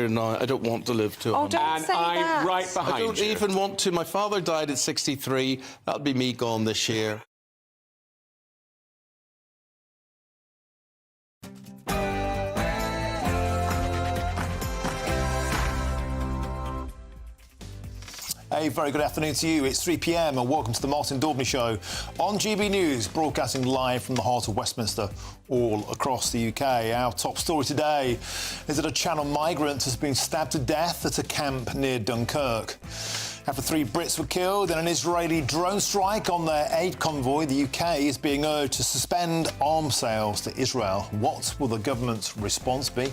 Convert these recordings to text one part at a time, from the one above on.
now. I don't want to live to 100. Oh, don't say that. I'm right behind you. I don't even want to. My father died at 63. That'll be me gone this year. A very good afternoon to you. It's 3 p.m. and welcome to the Martin Daubney Show on GB News, broadcasting live from the heart of Westminster, all across the UK. Our top story today is that a Channel migrant has been stabbed to death at a camp near Dunkirk. After 3 Brits were killed in an Israeli drone strike on their aid convoy, the UK is being urged to suspend arms sales to Israel. What will the government's response be?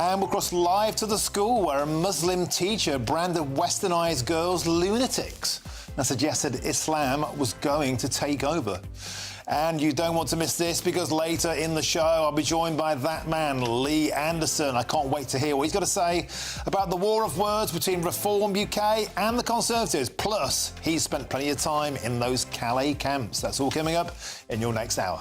And we'll cross live to the school where a Muslim teacher branded westernised girls lunatics and suggested Islam was going to take over. And you don't want to miss this because later in the show I'll be joined by that man, Lee Anderson. I can't wait to hear what he's got to say about the war of words between Reform UK and the Conservatives. Plus, he's spent plenty of time in those Calais camps. That's all coming up in your next hour.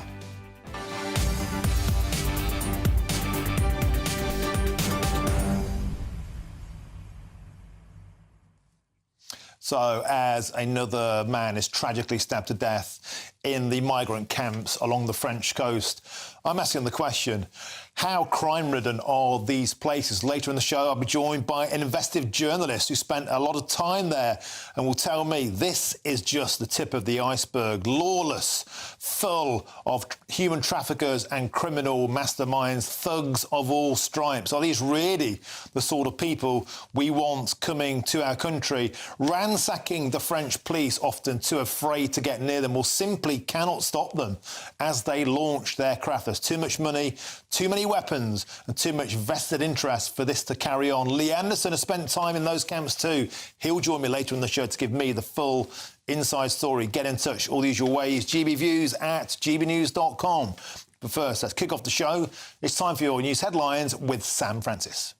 So, as another man is tragically stabbed to death in the migrant camps along the French coast, I'm asking the question, how crime-ridden are these places? Later in the show, I'll be joined by an investigative journalist who spent a lot of time there and will tell me this is just the tip of the iceberg. Lawless, full of human traffickers and criminal masterminds, thugs of all stripes. Are these really the sort of people we want coming to our country, ransacking the French police, often too afraid to get near them, or simply cannot stop them as they launch their craft? There's too much money, too many weapons and too much vested interest for this to carry on. Lee Anderson has spent time in those camps too. He'll join me later in the show to give me the full inside story. Get in touch all the usual ways. gbviews@gbnews.com. But first, let's kick off the show. It's time for your news headlines with Sam Francis.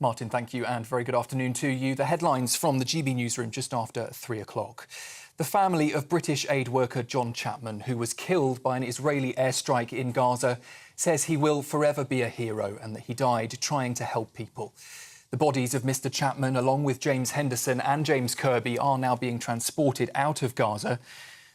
Martin, thank you, and very good afternoon to you. The headlines from the GB newsroom just after 3 o'clock. The family of British aid worker John Chapman, who was killed by an Israeli airstrike in Gaza, says he will forever be a hero and that he died trying to help people. The bodies of Mr Chapman, along with James Henderson and James Kirby, are now being transported out of Gaza.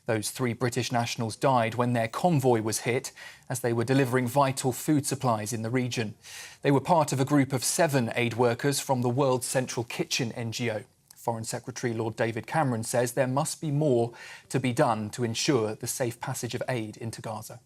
Those 3 British nationals died when their convoy was hit as they were delivering vital food supplies in the region. They were part of a group of 7 aid workers from the World Central Kitchen NGO. Foreign Secretary Lord David Cameron says there must be more to be done to ensure the safe passage of aid into Gaza.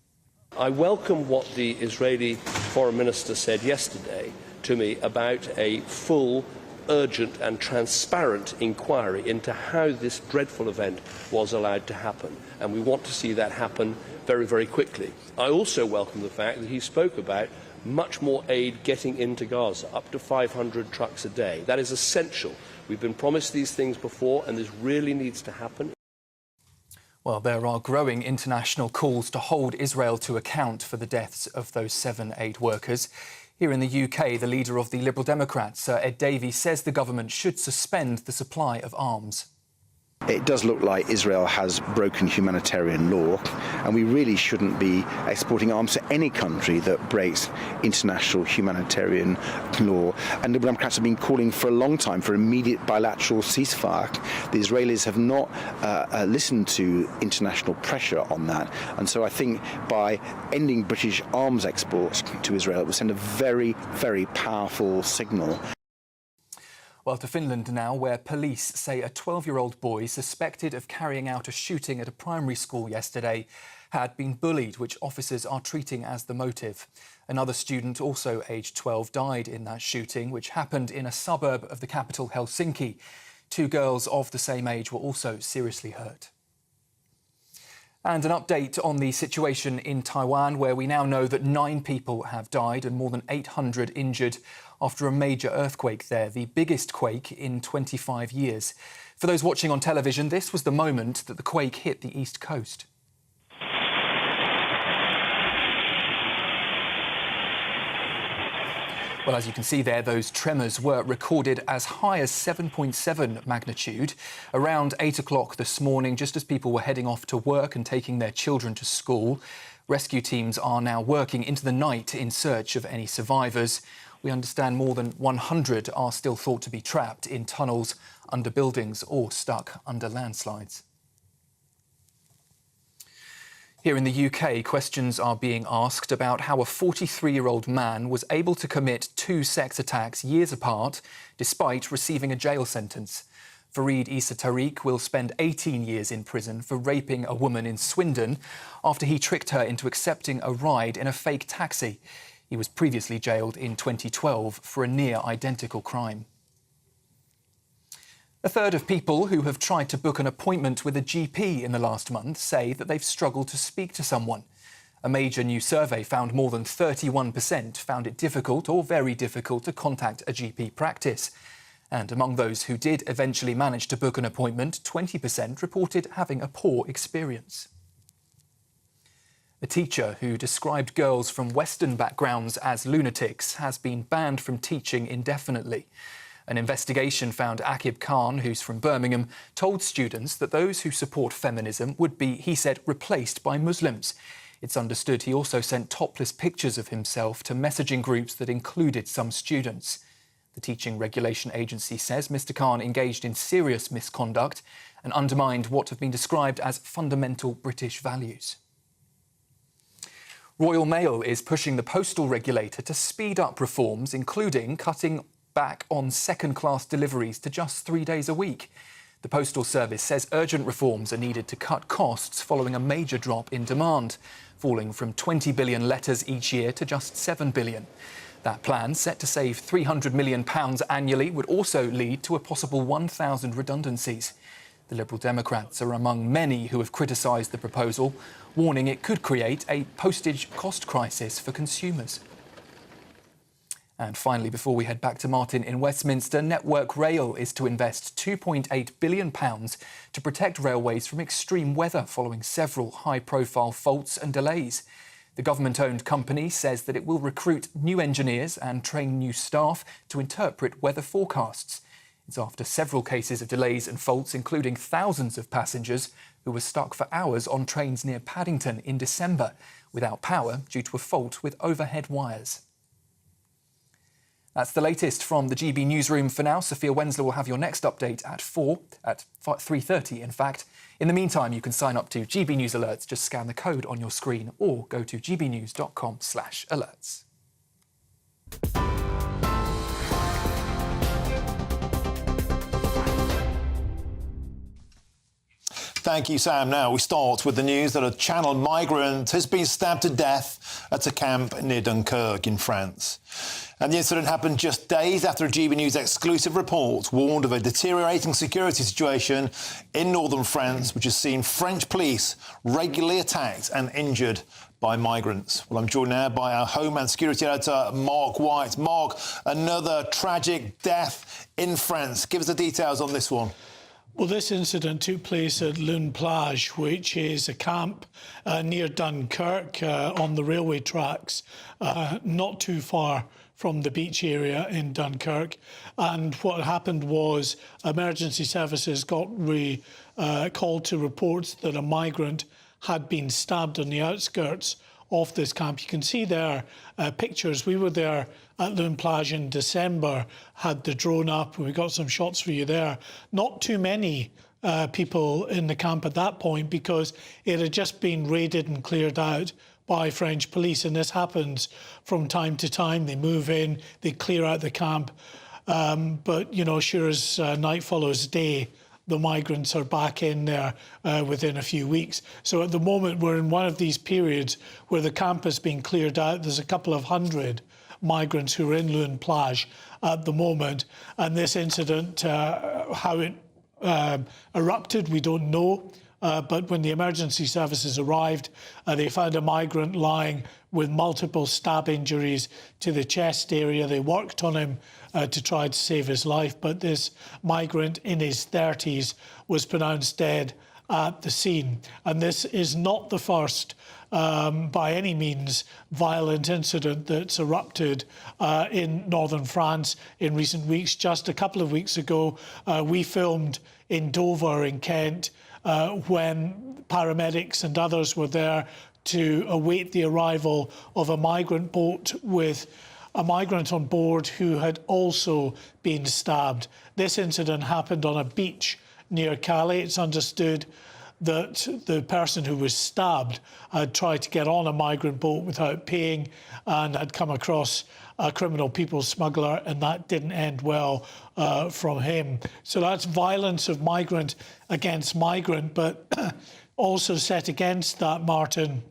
I welcome what the Israeli Foreign Minister said yesterday to me about a full, urgent and transparent inquiry into how this dreadful event was allowed to happen, and we want to see that happen very, very quickly. I also welcome the fact that he spoke about much more aid getting into Gaza, up to 500 trucks a day. That is essential. We've been promised these things before, and this really needs to happen. Well, there are growing international calls to hold Israel to account for the deaths of those 7 aid workers. Here in the UK, the leader of the Liberal Democrats, Sir Ed Davey, says the government should suspend the supply of arms. It does look like Israel has broken humanitarian law, and we really shouldn't be exporting arms to any country that breaks international humanitarian law. And the Democrats have been calling for a long time for immediate bilateral ceasefire. The Israelis have not listened to international pressure on that. And so I think by ending British arms exports to Israel, it will send a very, very powerful signal. Well, to Finland now, where police say a 12-year-old boy suspected of carrying out a shooting at a primary school yesterday had been bullied, which officers are treating as the motive. Another student, also aged 12, died in that shooting, which happened in a suburb of the capital, Helsinki. 2 girls of the same age were also seriously hurt. And an update on the situation in Taiwan, where we now know that 9 people have died and more than 800 injured after a major earthquake there, the biggest quake in 25 years. For those watching on television, this was the moment that the quake hit the east coast. Well, as you can see there, those tremors were recorded as high as 7.7 magnitude around 8 o'clock this morning, just as people were heading off to work and taking their children to school. Rescue teams are now working into the night in search of any survivors. We understand more than 100 are still thought to be trapped in tunnels, under buildings or stuck under landslides. Here in the UK, questions are being asked about how a 43-year-old man was able to commit 2 sex attacks years apart, despite receiving a jail sentence. Fareed Issa Tariq will spend 18 years in prison for raping a woman in Swindon after he tricked her into accepting a ride in a fake taxi. He was previously jailed in 2012 for a near-identical crime. A third of people who have tried to book an appointment with a GP in the last month say that they've struggled to speak to someone. A major new survey found more than 31% found it difficult or very difficult to contact a GP practice. And among those who did eventually manage to book an appointment, 20% reported having a poor experience. A teacher who described girls from Western backgrounds as lunatics has been banned from teaching indefinitely. An investigation found Akib Khan, who's from Birmingham, told students that those who support feminism would be, he said, replaced by Muslims. It's understood he also sent topless pictures of himself to messaging groups that included some students. The Teaching Regulation Agency says Mr Khan engaged in serious misconduct and undermined what have been described as fundamental British values. Royal Mail is pushing the postal regulator to speed up reforms, including cutting back on second-class deliveries to just 3 days a week. The Postal Service says urgent reforms are needed to cut costs following a major drop in demand, falling from 20 billion letters each year to just 7 billion. That plan, set to save £300 million annually, would also lead to a possible 1,000 redundancies. The Liberal Democrats are among many who have criticised the proposal, warning it could create a postage cost crisis for consumers. And finally, before we head back to Martin in Westminster, Network Rail is to invest £2.8 billion to protect railways from extreme weather following several high-profile faults and delays. The government-owned company says that it will recruit new engineers and train new staff to interpret weather forecasts. It's after several cases of delays and faults, including thousands of passengers who were stuck for hours on trains near Paddington in December, without power due to a fault with overhead wires. That's the latest from the GB newsroom for now. Sophia Wensler will have your next update at 3:30 in fact. In the meantime, you can sign up to GB News Alerts. Just scan the code on your screen or go to gbnews.com/alerts. Thank you, Sam. Now we start with the news that a Channel migrant has been stabbed to death at a camp near Dunkirk in France. And the incident happened just days after a GB News exclusive report warned of a deteriorating security situation in northern France, which has seen French police regularly attacked and injured by migrants. Well, I'm joined now by our Home and Security Editor, Mark White. Mark, another tragic death in France. Give us the details on this one. Well, this incident took place at Lune Plage, which is a camp near Dunkirk on the railway tracks, not too far from the beach area in Dunkirk. And what happened was emergency services got called to reports that a migrant had been stabbed on the outskirts of this camp. You can see there pictures. We were there at Lune Plage in December, had the drone up. We got some shots for you there. Not too many people in the camp at that point because it had just been raided and cleared out by French police. And this happens from time to time. They move in, they clear out the camp. But, you know, sure as night follows day, the migrants are back in there within a few weeks. So at the moment, we're in one of these periods where the camp has been cleared out. There's a couple of hundred migrants who are in Lune Plage at the moment. And this incident, how it erupted, we don't know. But when the emergency services arrived, they found a migrant lying with multiple stab injuries to the chest area. They worked on him to try to save his life, but this migrant in his 30s was pronounced dead at the scene. And this is not the first, by any means, violent incident that's erupted in northern France in recent weeks. Just a couple of weeks ago, we filmed in Dover in Kent when paramedics and others were there to await the arrival of a migrant boat with a migrant on board who had also been stabbed. This incident happened on a beach near Calais. It's understood that the person who was stabbed had tried to get on a migrant boat without paying and had come across a criminal people smuggler, and that didn't end well from him. So that's violence of migrant against migrant, but also set against that, Martin,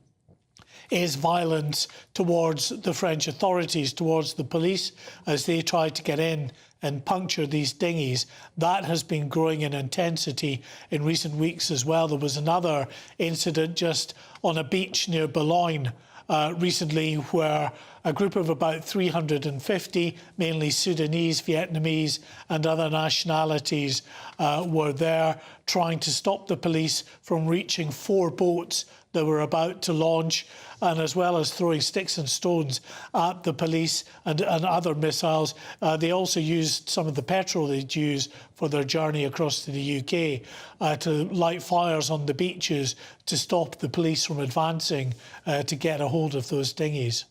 is violence towards the French authorities, towards the police, as they try to get in and puncture these dinghies. That has been growing in intensity in recent weeks as well. There was another incident just on a beach near Boulogne recently, where a group of about 350, mainly Sudanese, Vietnamese and other nationalities, were there trying to stop the police from reaching 4 boats that were about to launch, and as well as throwing sticks and stones at the police and other missiles. They also used some of the petrol they'd used for their journey across to the UK to light fires on the beaches to stop the police from advancing to get a hold of those dinghies.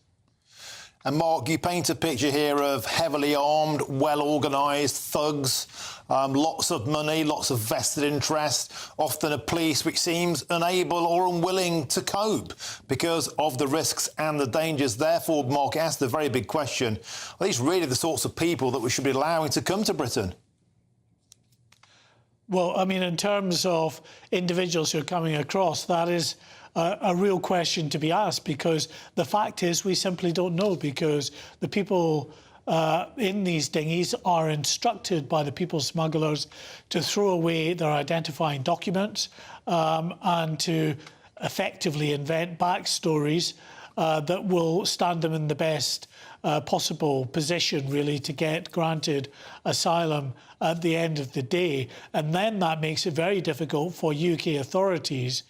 And Mark, you paint a picture here of heavily armed, well-organised thugs, lots of money, lots of vested interest, often a police which seems unable or unwilling to cope because of the risks and the dangers. Therefore, Mark, asked the very big question, are these really the sorts of people that we should be allowing to come to Britain? Well, I mean, in terms of individuals who are coming across, that is a real question to be asked, because the fact is we simply don't know, because the people in these dinghies are instructed by the people smugglers to throw away their identifying documents and to effectively invent backstories that will stand them in the best possible position, really, to get granted asylum at the end of the day. And then that makes it very difficult for UK authorities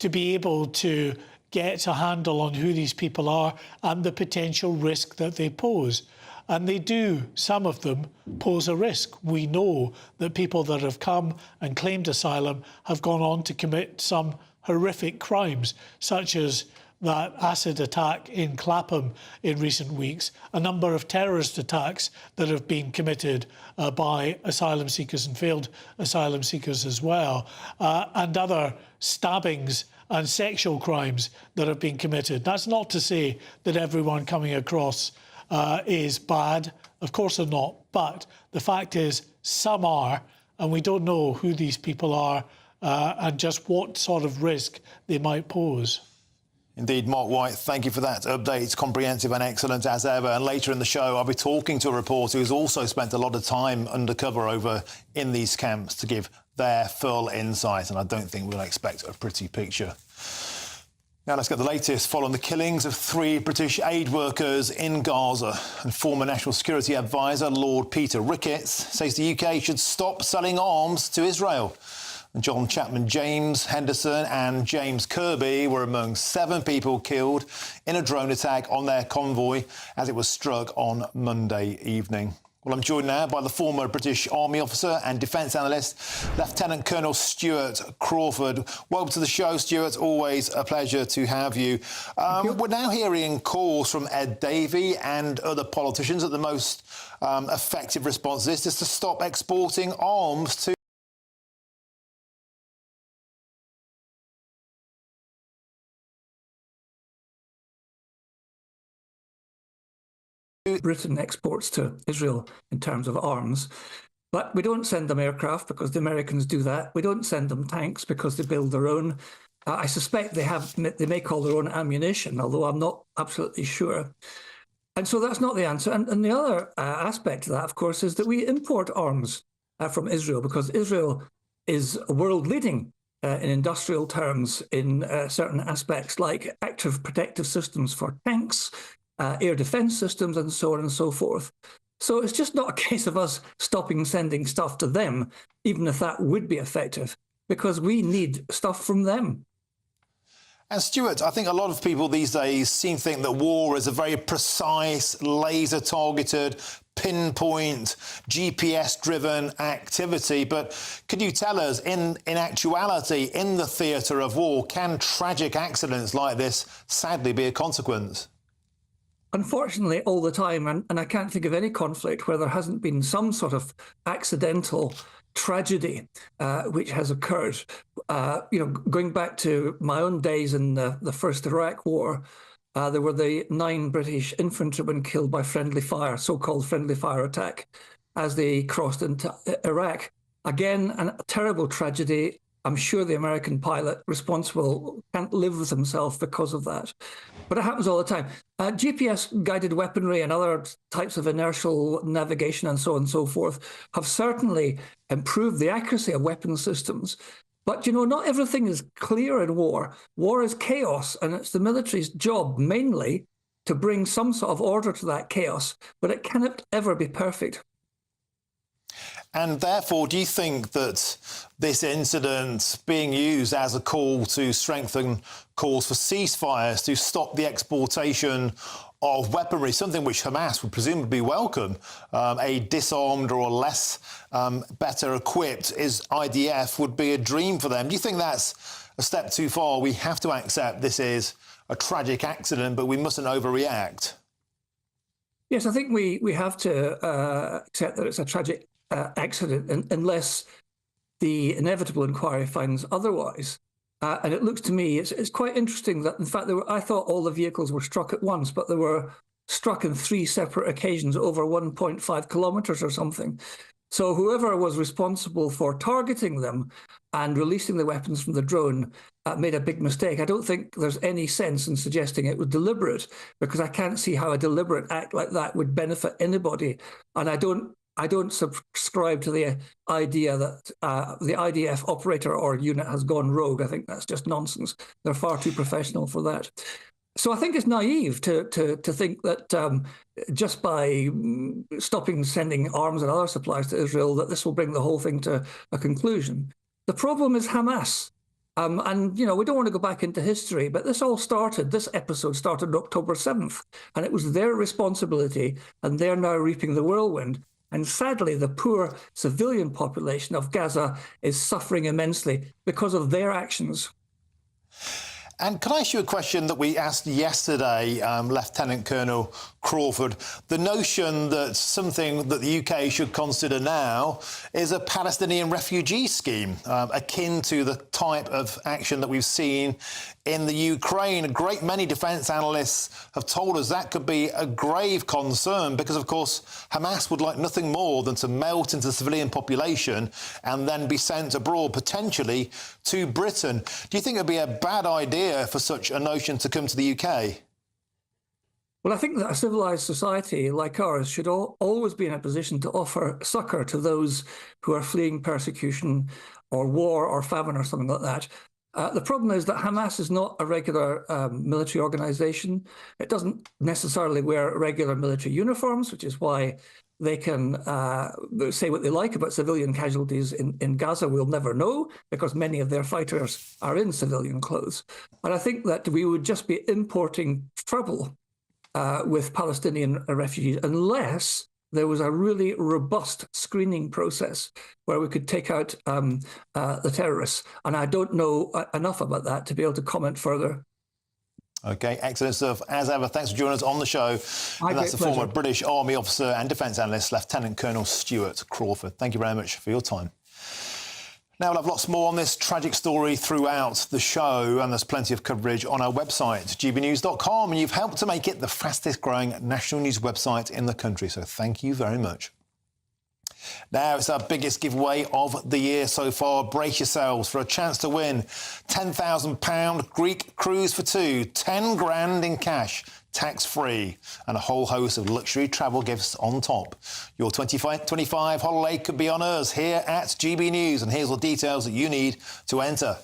to be able to get a handle on who these people are and the potential risk that they pose. And they do, some of them, pose a risk. We know that people that have come and claimed asylum have gone on to commit some horrific crimes, such as that acid attack in Clapham in recent weeks, a number of terrorist attacks that have been committed by asylum seekers and failed asylum seekers as well, and other stabbings and sexual crimes that have been committed. That's not to say that everyone coming across is bad. Of course they're not. But the fact is some are, and we don't know who these people are and just what sort of risk they might pose. Indeed, Mark White, thank you for that update. It's comprehensive and excellent as ever. And later in the show, I'll be talking to a reporter who's also spent a lot of time undercover over in these camps to give their full insight. And I don't think we'll expect a pretty picture. Now let's get the latest following the killings of 3 British aid workers in Gaza. And former National Security Advisor Lord Peter Ricketts says the UK should stop selling arms to Israel. And John Chapman, James Henderson and James Kirby were among 7 people killed in a drone attack on their convoy as it was struck on Monday evening. Well, I'm joined now by the former British Army officer and defence analyst, Lieutenant Colonel Stuart Crawford. Welcome to the show, Stuart. Always a pleasure to have you. We're now hearing calls from Ed Davey and other politicians that the most effective response to this is to stop exporting arms to Britain exports to Israel in terms of arms, but we don't send them aircraft because the Americans do that. We don't send them tanks because they build their own. I suspect they make all their own ammunition, although I'm not absolutely sure. And so that's not the answer. And the other aspect of that, of course, is that we import arms from Israel because Israel is world leading in industrial terms in certain aspects like active protective systems for tanks, air defence systems and so on and so forth. So it's just not a case of us stopping sending stuff to them, even if that would be effective. because we need stuff from them. And Stuart, I think a lot of people these days seem to think that war is a very precise, laser-targeted, pinpoint, GPS-driven activity. But could you tell us, in actuality, in the theatre of war, can tragic accidents like this sadly be a consequence? Unfortunately, all the time, and I can't think of any conflict where there hasn't been some sort of accidental tragedy which has occurred. Going back to my own days in the first Iraq War, there were the 9 British infantrymen killed by friendly fire, so-called friendly fire attack, as they crossed into Iraq. Again, a terrible tragedy. I'm sure the American pilot responsible can't live with himself because of that. But it happens all the time. GPS-guided weaponry and other types of inertial navigation and so on and so forth have certainly improved the accuracy of weapon systems. But, not everything is clear in war. War is chaos, and it's the military's job mainly to bring some sort of order to that chaos, but it cannot ever be perfect. And therefore, do you think that this incident being used as a call to strengthen calls for ceasefires, to stop the exportation of weaponry, something which Hamas would presumably welcome, a disarmed or less better equipped IDF would be a dream for them? Do you think that's a step too far? We have to accept this is a tragic accident, but we mustn't overreact. Yes, I think we have to accept that it's a tragic accident unless the inevitable inquiry finds otherwise. And it looks to me, it's quite interesting that, in fact, I thought all the vehicles were struck at once, but they were struck in 3 separate occasions over 1.5 kilometres or something. So whoever was responsible for targeting them and releasing the weapons from the drone made a big mistake. I don't think there's any sense in suggesting it was deliberate, because I can't see how a deliberate act like that would benefit anybody. And I don't subscribe to the idea that the IDF operator or unit has gone rogue. I think that's just nonsense. They're far too professional for that. So I think it's naive to think that just by stopping sending arms and other supplies to Israel, that this will bring the whole thing to a conclusion. The problem is Hamas. And, we don't want to go back into history, but this episode started on October 7th, and it was their responsibility, and they're now reaping the whirlwind. And sadly, the poor civilian population of Gaza is suffering immensely because of their actions. And can I ask you a question that we asked yesterday, Lieutenant Colonel Crawford? The notion that something that the UK should consider now is a Palestinian refugee scheme, akin to the type of action that we've seen in the Ukraine. A great many defence analysts have told us that could be a grave concern because, of course, Hamas would like nothing more than to melt into the civilian population and then be sent abroad, potentially to Britain. Do you think it would be a bad idea for such a notion to come to the UK? Well, I think that a civilised society like ours should always be in a position to offer succour to those who are fleeing persecution or war or famine or something like that. The problem is that Hamas is not a regular military organisation. It doesn't necessarily wear regular military uniforms, which is why they can say what they like about civilian casualties in Gaza. We'll never know, because many of their fighters are in civilian clothes. And I think that we would just be importing trouble with Palestinian refugees unless there was a really robust screening process where we could take out the terrorists. And I don't know enough about that to be able to comment further. OK, excellent stuff. As ever, thanks for joining us on the show. And that's the former British Army officer and defence analyst, Lieutenant Colonel Stuart Crawford. Thank you very much for your time. Now, we'll have lots more on this tragic story throughout the show, and there's plenty of coverage on our website, gbnews.com, and you've helped to make it the fastest growing national news website in the country, so thank you very much. Now, it's our biggest giveaway of the year so far. Brace yourselves for a chance to win £10,000 Greek cruise for two, 10 grand in cash, tax-free, and a whole host of luxury travel gifts on top. Your 2025 holiday could be on us here at GB News, and here's the details that you need to enter.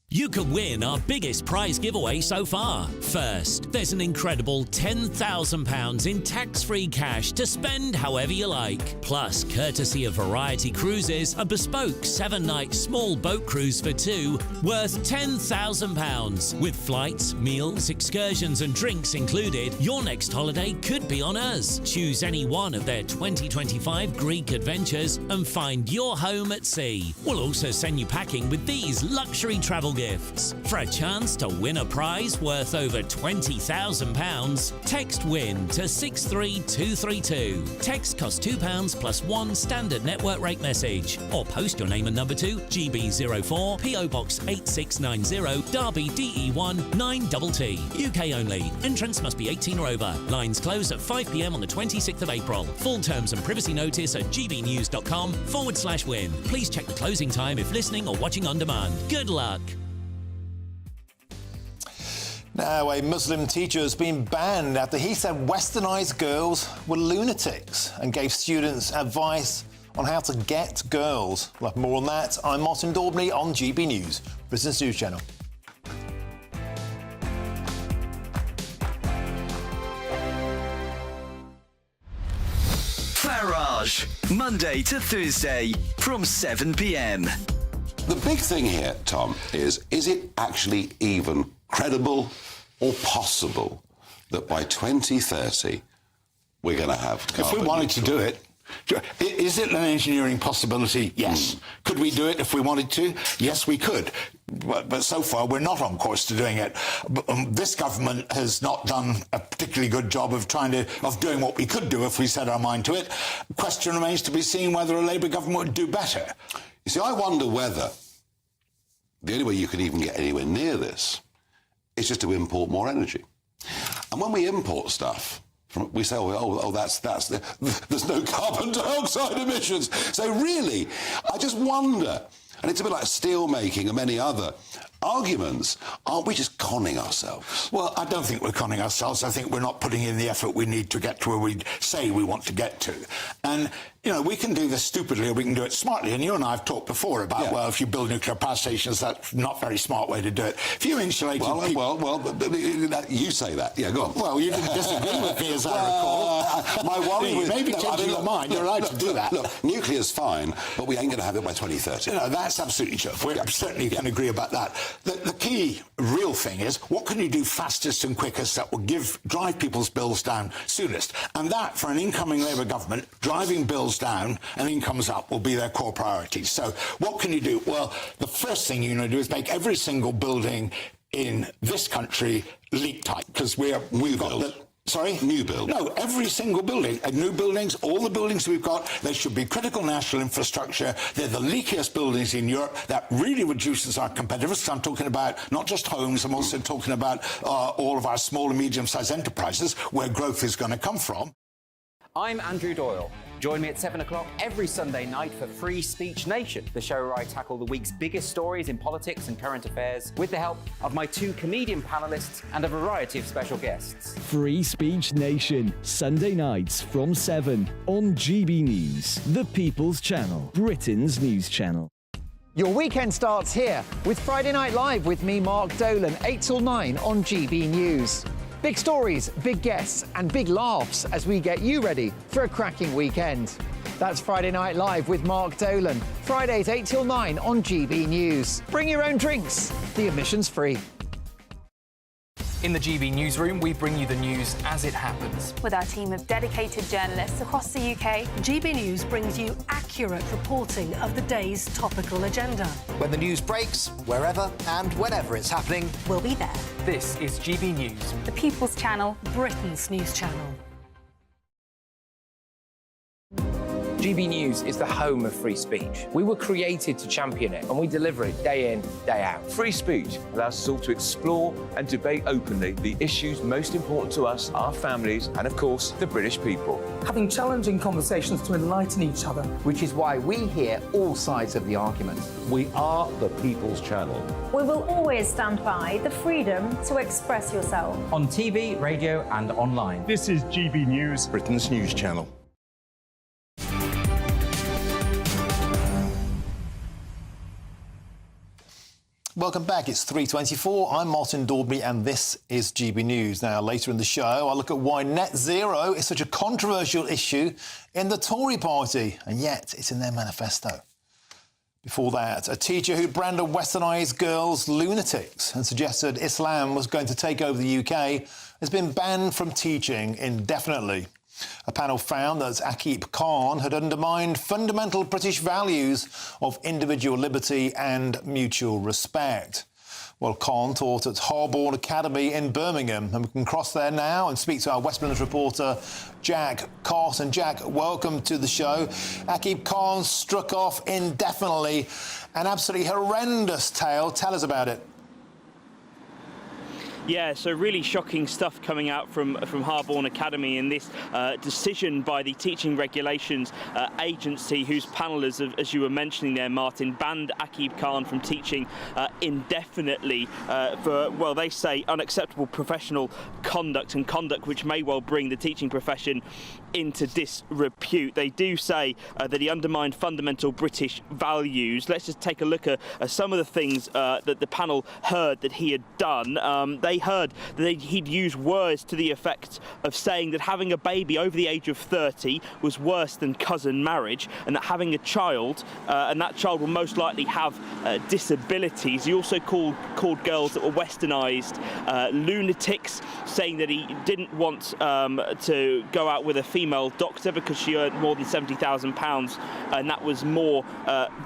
You could win our biggest prize giveaway so far. First, there's an incredible £10,000 in tax-free cash to spend however you like. Plus, courtesy of Variety Cruises, a bespoke 7-night small boat cruise for two worth £10,000. With flights, meals, excursions and drinks included, your next holiday could be on us. Choose any one of their 2025 Greek adventures and find your home at sea. We'll also send you packing with these luxury travel gifts. For a chance to win a prize worth over £20,000, text WIN to 63232. Text costs £2 plus one standard network rate message. Or post your name and number to GB04 PO Box 8690 Derby DE1 9TT. UK only. Entrance must be 18 or over. Lines close at 5 p.m. on the 26th of April. Full terms and privacy notice at gbnews.com/win. Please check the closing time if listening or watching on demand. Good luck. Now, a Muslim teacher has been banned after he said westernised girls were lunatics and gave students advice on how to get girls. We'll have more on that. I'm Martin Daubney on GB News, Britain's news channel. Farage, Monday to Thursday from 7 p.m. The big thing here, Tom, is it actually even credible or possible that by 2030 we're going to have carbon If we wanted to neutral? do it, is it an engineering possibility? Yes. Could we do it if we wanted to? Yes, we could. But so far, we're not on course to doing it. This government has not done a particularly good job of doing what we could do if we set our mind to it. The question remains to be seen whether a Labour government would do better. You see, I wonder whether the only way you could even get anywhere near this is just to import more energy. And when we import stuff, we say, there's no carbon dioxide emissions. So really, I just wonder, and it's a bit like steel making and many other arguments, aren't we just conning ourselves? Well, I don't think we're conning ourselves. I think we're not putting in the effort we need to get to where we say we want to get to. And, you know, we can do this stupidly or we can do it smartly. And you and I have talked before about, well, if you build nuclear power stations, that's not a very smart way to do it. If you insulated people... you say that. Yeah, go on. Well, you didn't disagree with me, as I recall. My worry was... Maybe changing your mind. You're allowed to do that. Look, nuclear's fine, but we ain't going to have it by 2030. You know, that's absolutely true. We certainly can agree about that. The key, real thing is, what can you do fastest and quickest that will drive people's bills down soonest? And that, for an incoming Labour government, driving bills down and incomes up will be their core priority. So what can you do? Well, the first thing you're going to do is make every single building in this country leak tight, because we've got the... Sorry? New build. No, every single building. New buildings, all the buildings we've got, they should be critical national infrastructure. They're the leakiest buildings in Europe. That really reduces our competitiveness. I'm talking about not just homes, I'm also talking about all of our small and medium-sized enterprises where growth is going to come from. I'm Andrew Doyle. Join me at 7 o'clock every Sunday night for Free Speech Nation, the show where I tackle the week's biggest stories in politics and current affairs with the help of my two comedian panellists and a variety of special guests. Free Speech Nation, Sunday nights from 7 on GB News, the People's Channel, Britain's news channel. Your weekend starts here with Friday Night Live with me, Mark Dolan, 8 till 9 on GB News. Big stories, big guests and big laughs as we get you ready for a cracking weekend. That's Friday Night Live with Mark Dolan. Fridays 8 till 9 on GB News. Bring your own drinks. The admission's free. In the GB newsroom, we bring you the news as it happens. With our team of dedicated journalists across the UK, GB News brings you accurate reporting of the day's topical agenda. When the news breaks, wherever and whenever it's happening, we'll be there. This is GB News, the People's Channel, Britain's news channel. GB News is the home of free speech. We were created to champion it, and we deliver it day in, day out. Free speech allows us all to explore and debate openly the issues most important to us, our families, and of course, the British people. Having challenging conversations to enlighten each other. Which is why we hear all sides of the argument. We are the People's Channel. We will always stand by the freedom to express yourself. On TV, radio and online. This is GB News, Britain's news channel. Welcome back. It's 3:24. I'm Martin Daubney and this is GB News. Now, later in the show, I'll look at why net zero is such a controversial issue in the Tory party, and yet it's in their manifesto. Before that, a teacher who branded westernised girls lunatics and suggested Islam was going to take over the UK has been banned from teaching indefinitely. A panel found that Akib Khan had undermined fundamental British values of individual liberty and mutual respect. Well, Khan taught at Harborne Academy in Birmingham, and we can cross there now and speak to our West Midlands reporter, Jack Carson. Jack, welcome to the show. Akib Khan struck off indefinitely. An absolutely horrendous tale. Tell us about it. Yeah, so really shocking stuff coming out from Harborne Academy in this decision by the Teaching Regulations Agency, whose panel, as you were mentioning there, Martin, banned Akib Khan from teaching indefinitely for, well, they say unacceptable professional conduct and conduct which may well bring the teaching profession into disrepute. They do say that he undermined fundamental British values. Let's just take a look at some of the things that the panel heard that he had done. They heard that he'd used words to the effect of saying that having a baby over the age of 30 was worse than cousin marriage, and that having a child, and that child will most likely have disabilities. He also called girls that were westernised lunatics, saying that he didn't want to go out with a female doctor because she earned more than £70,000, and that was more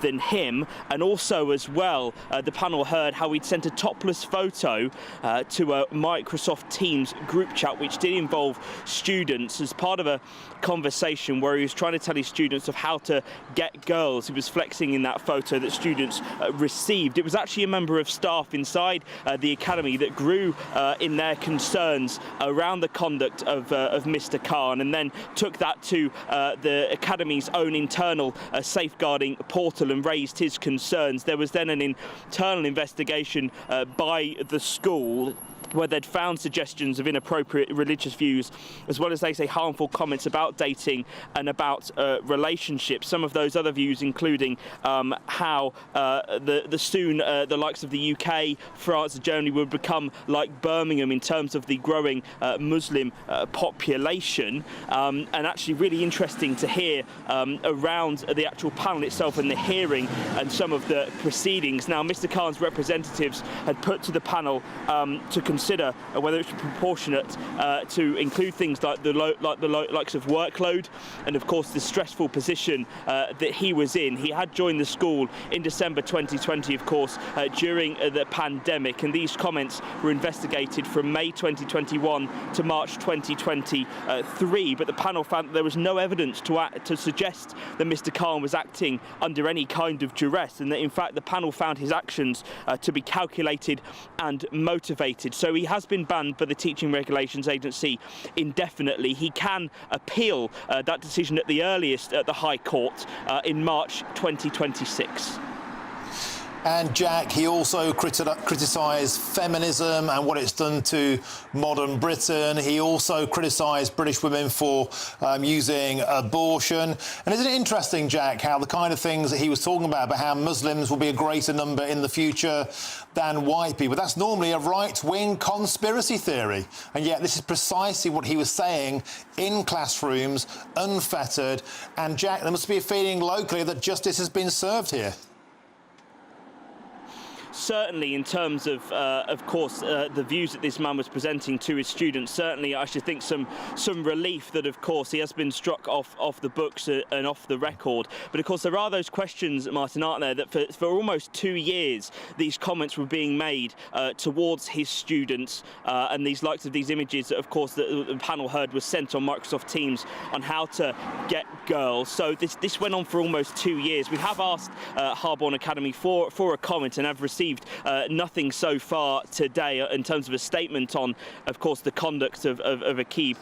than him. And also, as well, the panel heard how he'd sent a topless photo to a Microsoft Teams group chat, which did involve students, as part of a conversation where he was trying to tell his students of how to get girls. He was flexing in that photo that students received. It was actually a member of staff inside the academy that grew in their concerns around the conduct of Mr. Khan, and then took that to the academy's own internal safeguarding portal and raised his concerns. There was then an internal investigation by the school, where they'd found suggestions of inappropriate religious views, as well as, they say, harmful comments about dating and about relationships. Some of those other views including how the likes of the UK, France and Germany would become like Birmingham in terms of the growing Muslim population. And actually really interesting to hear around the actual panel itself and the hearing and some of the proceedings. Now, Mr. Khan's representatives had put to the panel to consider whether it's proportionate to include things like the likes of workload and, of course, the stressful position that he was in. He had joined the school in December 2020, of course, during the pandemic, and these comments were investigated from May 2021 to March 2023. But the panel found that there was no evidence to suggest that Mr. Khan was acting under any kind of duress, and that, in fact, the panel found his actions to be calculated and motivated. So he has been banned by the Teaching Regulations Agency indefinitely. He can appeal that decision at the earliest at the High Court in March 2026. And Jack, he also criticised feminism and what it's done to modern Britain. He also criticised British women for using abortion. And isn't it interesting, Jack, how the kind of things that he was talking about how Muslims will be a greater number in the future than white people, that's normally a right-wing conspiracy theory. And yet this is precisely what he was saying in classrooms, unfettered. And Jack, there must be a feeling locally that justice has been served here. Certainly, in terms of course, the views that this man was presenting to his students, certainly I should think some relief that, of course, he has been struck off the books and off the record. But, of course, there are those questions, Martin, aren't there, that for almost 2 years these comments were being made towards his students, and these likes of these images that, of course, the panel heard was sent on Microsoft Teams on how to get girls. So this went on for almost 2 years. We have asked Harborne Academy for a comment and have received nothing so far today in terms of a statement on, of course, the conduct of Akib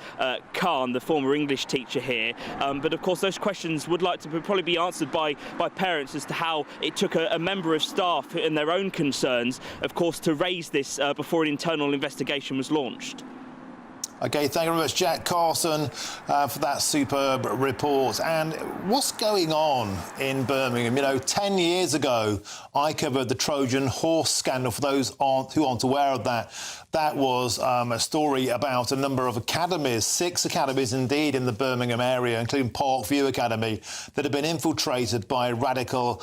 Khan, the former English teacher here. But, of course, those questions would like to probably be answered by parents as to how it took a member of staff and their own concerns, of course, to raise this before an internal investigation was launched. OK, thank you very much, Jack Carson, for that superb report. And what's going on in Birmingham? You know, 10 years ago, I covered the Trojan horse scandal. For those who aren't aware of that, that was a story about a number of academies, 6 academies indeed, in the Birmingham area, including Parkview Academy, that had been infiltrated by radical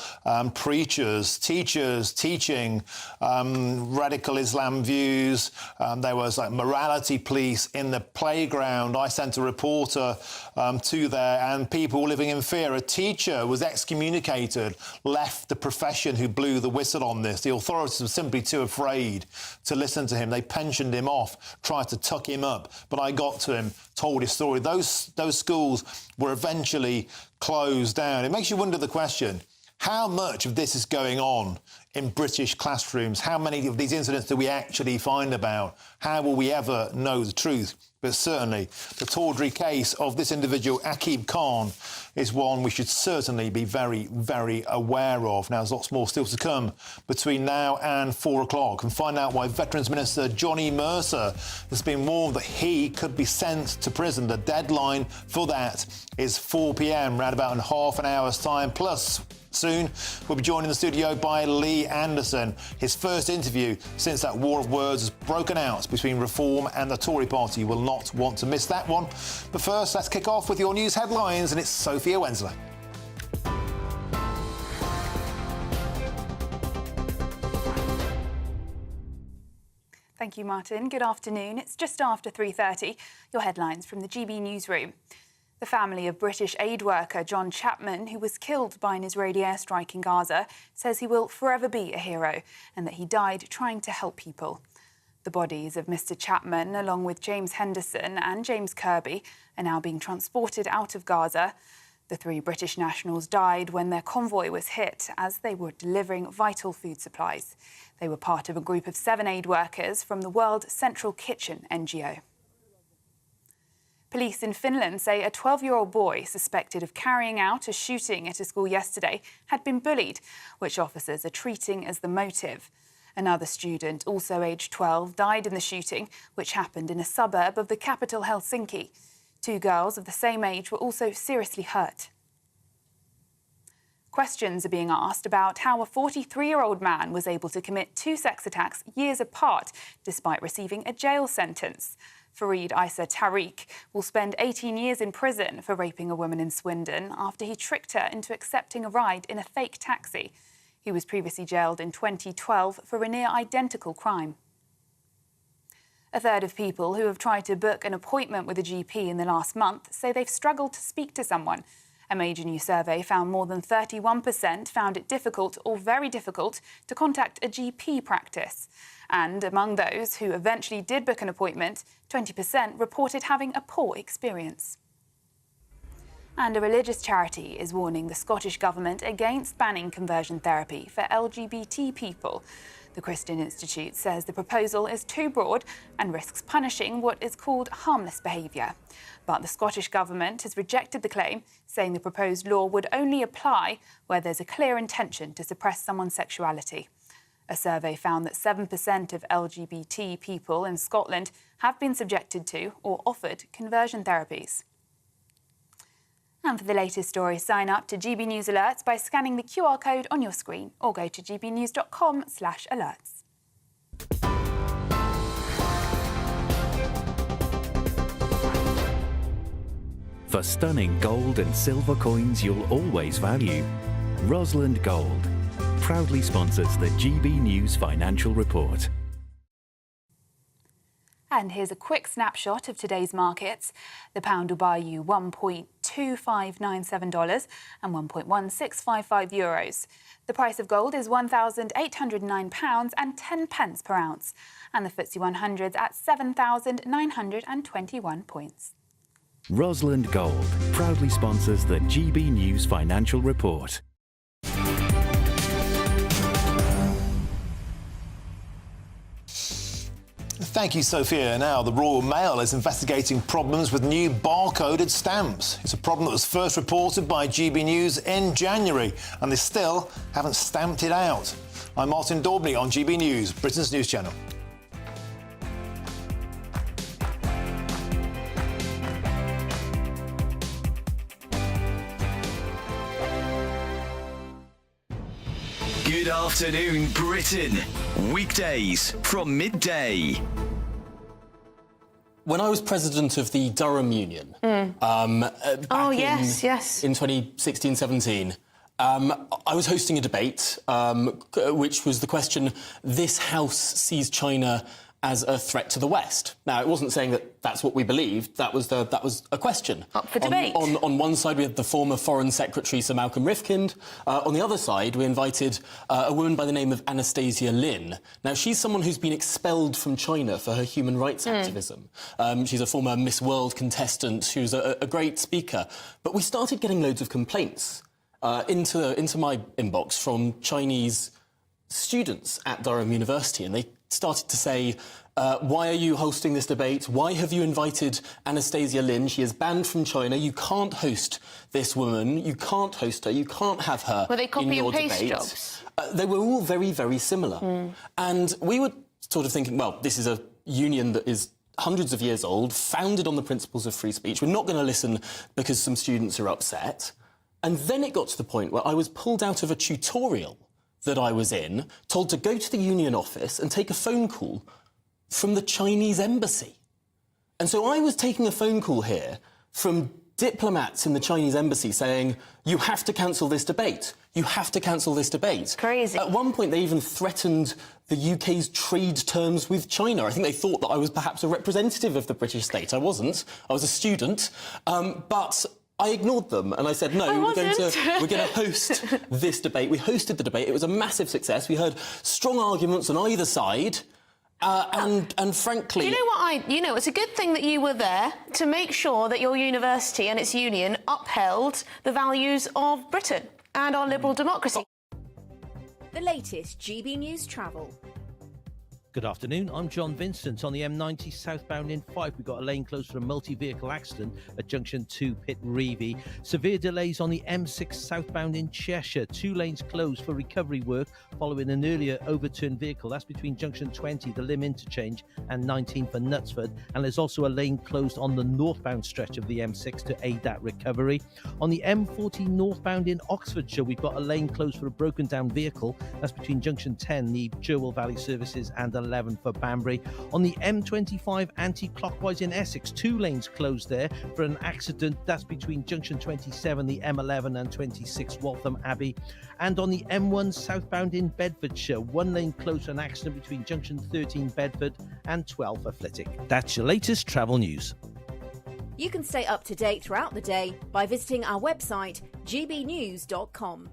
preachers, teachers teaching radical Islam views. There was like morality police in the playground. I sent a reporter to there, and people were living in fear. A teacher was excommunicated, left the profession who blew the whistle on this. The authorities were simply too afraid to listen to him. They pensioned him off, tried to tuck him up, but I got to him, told his story. Those schools were eventually closed down. It makes you wonder the question, how much of this is going on in British classrooms? How many of these incidents do we actually find about? How will we ever know the truth? But certainly, the tawdry case of this individual, Aqib Khan, is one we should certainly be very, very aware of. Now, there's lots more still to come between now and 4 o'clock, and find out why Veterans Minister Johnny Mercer has been warned that he could be sent to prison. The deadline for that is 4 p.m, round about in half an hour's time. Plus, soon, we'll be joined in the studio by Lee Anderson. His first interview since that war of words has broken out between Reform and the Tory party. You will not want to miss that one. But first, let's kick off with your news headlines, and it's Sophia Wensler. Thank you, Martin. Good afternoon. It's just after 3:30. Your headlines from the GB newsroom. The family of British aid worker John Chapman, who was killed by an Israeli airstrike in Gaza, says he will forever be a hero and that he died trying to help people. The bodies of Mr. Chapman, along with James Henderson and James Kirby, are now being transported out of Gaza. The 3 British nationals died when their convoy was hit as they were delivering vital food supplies. They were part of a group of 7 aid workers from the World Central Kitchen NGO. Police in Finland say a 12-year-old boy suspected of carrying out a shooting at a school yesterday had been bullied, which officers are treating as the motive. Another student, also aged 12, died in the shooting, which happened in a suburb of the capital Helsinki. 2 girls of the same age were also seriously hurt. Questions are being asked about how a 43-year-old man was able to commit 2 sex attacks years apart, despite receiving a jail sentence. Fareed Isa Tariq will spend 18 years in prison for raping a woman in Swindon after he tricked her into accepting a ride in a fake taxi. He was previously jailed in 2012 for a near-identical crime. A third of people who have tried to book an appointment with a GP in the last month say they've struggled to speak to someone. A major new survey found more than 31% found it difficult or very difficult to contact a GP practice. And among those who eventually did book an appointment, 20% reported having a poor experience. And a religious charity is warning the Scottish Government against banning conversion therapy for LGBT people. The Christian Institute says the proposal is too broad and risks punishing what is called harmless behaviour. But the Scottish Government has rejected the claim, saying the proposed law would only apply where there's a clear intention to suppress someone's sexuality. A survey found that 7% of LGBT people in Scotland have been subjected to or offered conversion therapies. And for the latest stories, sign up to GB News Alerts by scanning the QR code on your screen or go to gbnews.com/alerts. For stunning gold and silver coins you'll always value, Rosland Gold proudly sponsors the GB News Financial Report. And here's a quick snapshot of today's markets. The pound will buy you $1.2597 and €1.1655. The price of gold is £1,809 and 10 pence per ounce. And the FTSE 100's at 7,921 points. Rosland Gold proudly sponsors the GB News Financial Report. Thank you, Sophia. Now, the Royal Mail is investigating problems with new barcoded stamps. It's a problem that was first reported by GB News in January, and they still haven't stamped it out. I'm Martin Daubney on GB News, Britain's news channel. Good afternoon, Britain. Weekdays from midday. When I was president of the Durham Union, back in 2016-17, I was hosting a debate, which was the question: this House sees China as a threat to the West. Now, it wasn't saying that that's what we believed. That was a question. Up for debate. On one side, we had the former Foreign Secretary, Sir Malcolm Rifkind. On the other side, we invited a woman by the name of Anastasia Lin. Now, she's someone who's been expelled from China for her human rights activism. She's a former Miss World contestant who's a great speaker. But we started getting loads of complaints into my inbox from Chinese students at Durham University, and they started to say, why are you hosting this debate? Why have you invited Anastasia Lin? She is banned from China. You can't host this woman. You can't host her. You can't have her Were they copy in your and paste debate. jobs? They were all very, very similar. And we were sort of thinking, well, this is a union that is hundreds of years old, founded on the principles of free speech. We're not going to listen because some students are upset. And then it got to the point where I was pulled out of a tutorial that I was in, told to go to the union office and take a phone call from the Chinese embassy. And so I was taking a phone call here from diplomats in the Chinese embassy saying, you have to cancel this debate. You have to cancel this debate. Crazy. At one point, they even threatened the UK's trade terms with China. I think they thought that I was perhaps a representative of the British state. I wasn't. I was a student. But I ignored them and I said, no, we're going to host this debate. We hosted the debate. It was a massive success. We heard strong arguments on either side. And frankly... Do you know what it's a good thing that you were there to make sure that your university and its union upheld the values of Britain and our liberal democracy. The latest GB News travel. Good afternoon, I'm John Vincent. On the M90 southbound in Fife, we've got a lane closed for a multi-vehicle accident at junction 2 Pit Reevy. Severe delays on the M6 southbound in Cheshire. 2 lanes closed for recovery work following an earlier overturned vehicle. That's between junction 20, the Lim interchange, and 19 for Knutsford. And there's also a lane closed on the northbound stretch of the M6 to aid that recovery. On the M40 northbound in Oxfordshire, we've got a lane closed for a broken down vehicle. That's between junction 10, the Jerwell Valley Services, and 11 for Banbury. On the M25 anti-clockwise in Essex, 2 lanes closed there for an accident. That's between junction 27, the M11, and 26 Waltham Abbey. And on the M1 southbound in Bedfordshire, 1 lane closed for an accident between junction 13 Bedford and 12 for Flitwick. That's your latest travel news. You can stay up to date throughout the day by visiting our website gbnews.com.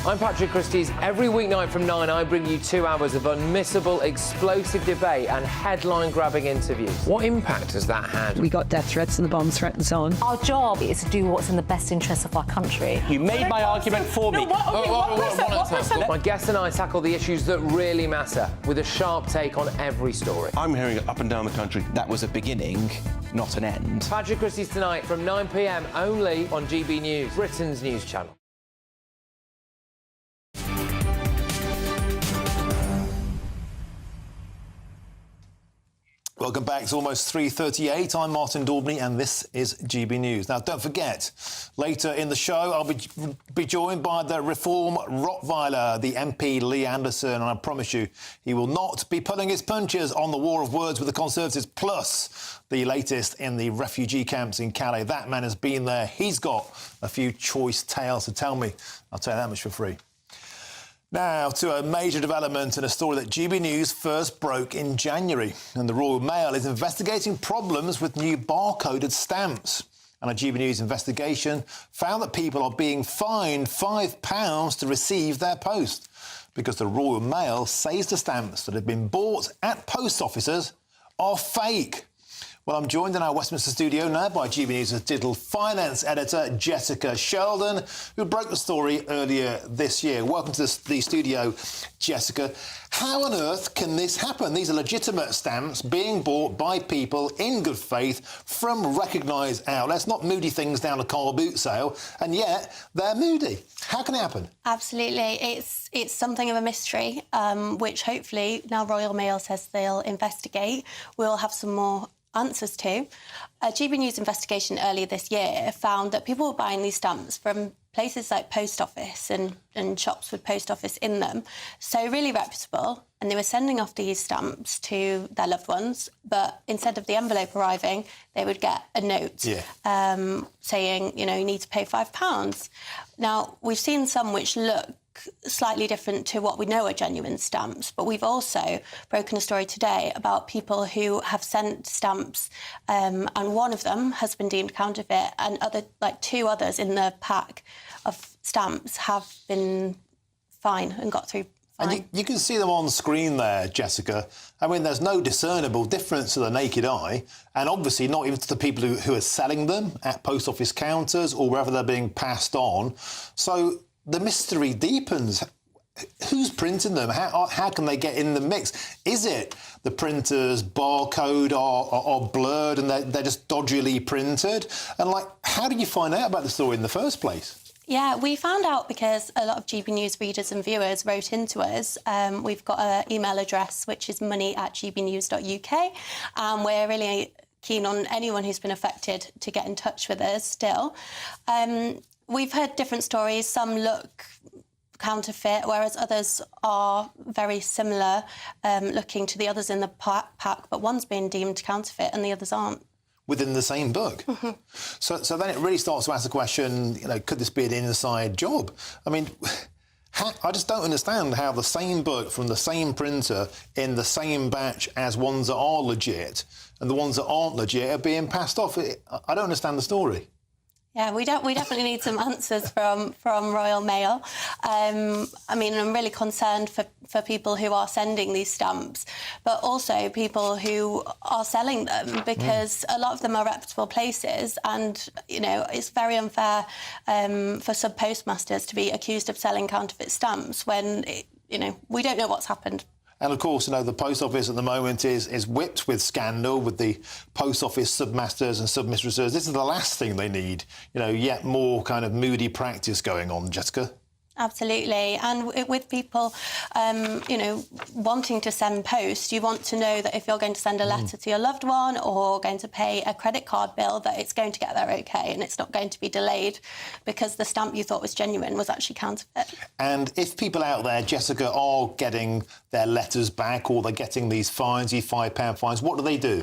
I'm Patrick Christie's. Every weeknight from 9, I bring you 2 hours of unmissable, explosive debate and headline-grabbing interviews. What impact has that had? We got death threats and the bomb threat and so on. Our job is to do what's in the best interest of our country. You made my argument for me. My guests and I tackle the issues that really matter with a sharp take on every story. I'm hearing it up and down the country. That was a beginning, not an end. Patrick Christie's tonight from 9 p.m. only on GB News, Britain's news channel. Welcome back. It's almost 3:38. I'm Martin Daubney and this is GB News. Now, don't forget, later in the show, I'll be joined by the Reform Rottweiler, the MP Lee Anderson, and I promise you, he will not be pulling his punches on the war of words with the Conservatives, plus the latest in the refugee camps in Calais. That man has been there. He's got a few choice tales to tell me. I'll tell you that much for free. Now, to a major development and a story that GB News first broke in January. And the Royal Mail is investigating problems with new barcoded stamps. And a GB News investigation found that people are being fined £5 to receive their post because the Royal Mail says the stamps that have been bought at post offices are fake. Well, I'm joined in our Westminster studio now by GB News' digital finance editor, Jessica Sheldon, who broke the story earlier this year. Welcome to the studio, Jessica. How on earth can this happen? These are legitimate stamps being bought by people in good faith from recognised outlets, not moody things down a car boot sale, and yet they're moody. How can it happen? Absolutely. It's something of a mystery, which hopefully, now Royal Mail says they'll investigate, we'll have some more answers to. A GB News investigation earlier this year found that people were buying these stamps from places like post office and shops with post office in them, so really reputable, and they were sending off these stamps to their loved ones, but instead of the envelope arriving, they would get a note saying, you know, you need to pay £5. Now, we've seen some which look slightly different to what we know are genuine stamps, but we've also broken a story today about people who have sent stamps and one of them has been deemed counterfeit, and two others in the pack of stamps have been fine and got through fine. And you can see them on screen there, Jessica. I mean, there's no discernible difference to the naked eye, and obviously not even to the people who are selling them at post office counters or wherever they're being passed on. So the mystery deepens. Who's printing them? How can they get in the mix? Is it the printer's barcode are blurred and they're just dodgily printed? And, how did you find out about the story in the first place? Yeah, we found out because a lot of GB News readers and viewers wrote into us. We've got an email address, which is money@gbnews.uk, and we're really keen on anyone who's been affected to get in touch with us still. We've heard different stories. Some look counterfeit, whereas others are very similar looking to the others in the pack, but one's being deemed counterfeit and the others aren't. Within the same book. Mm-hmm. So then it really starts to ask the question, you know, could this be an inside job? I mean, I just don't understand how the same book from the same printer in the same batch as ones that are legit and the ones that aren't legit are being passed off. I don't understand the story. Yeah, we definitely need some answers from Royal Mail. I mean, I'm really concerned for people who are sending these stamps, but also people who are selling them, because a lot of them are reputable places, and, you know, it's very unfair for sub-postmasters to be accused of selling counterfeit stamps when, you know, we don't know what's happened. And, of course, you know, the Post Office at the moment is whipped with scandal with the Post Office submasters and submistresses. This is the last thing they need, you know, yet more kind of moody practice going on, Jessica. Absolutely. And with people, you know, wanting to send post, you want to know that if you're going to send a letter to your loved one or going to pay a credit card bill, that it's going to get there OK and it's not going to be delayed because the stamp you thought was genuine was actually counterfeit. And if people out there, Jessica, are getting their letters back or they're getting these fines, these £5 fines, what do they do?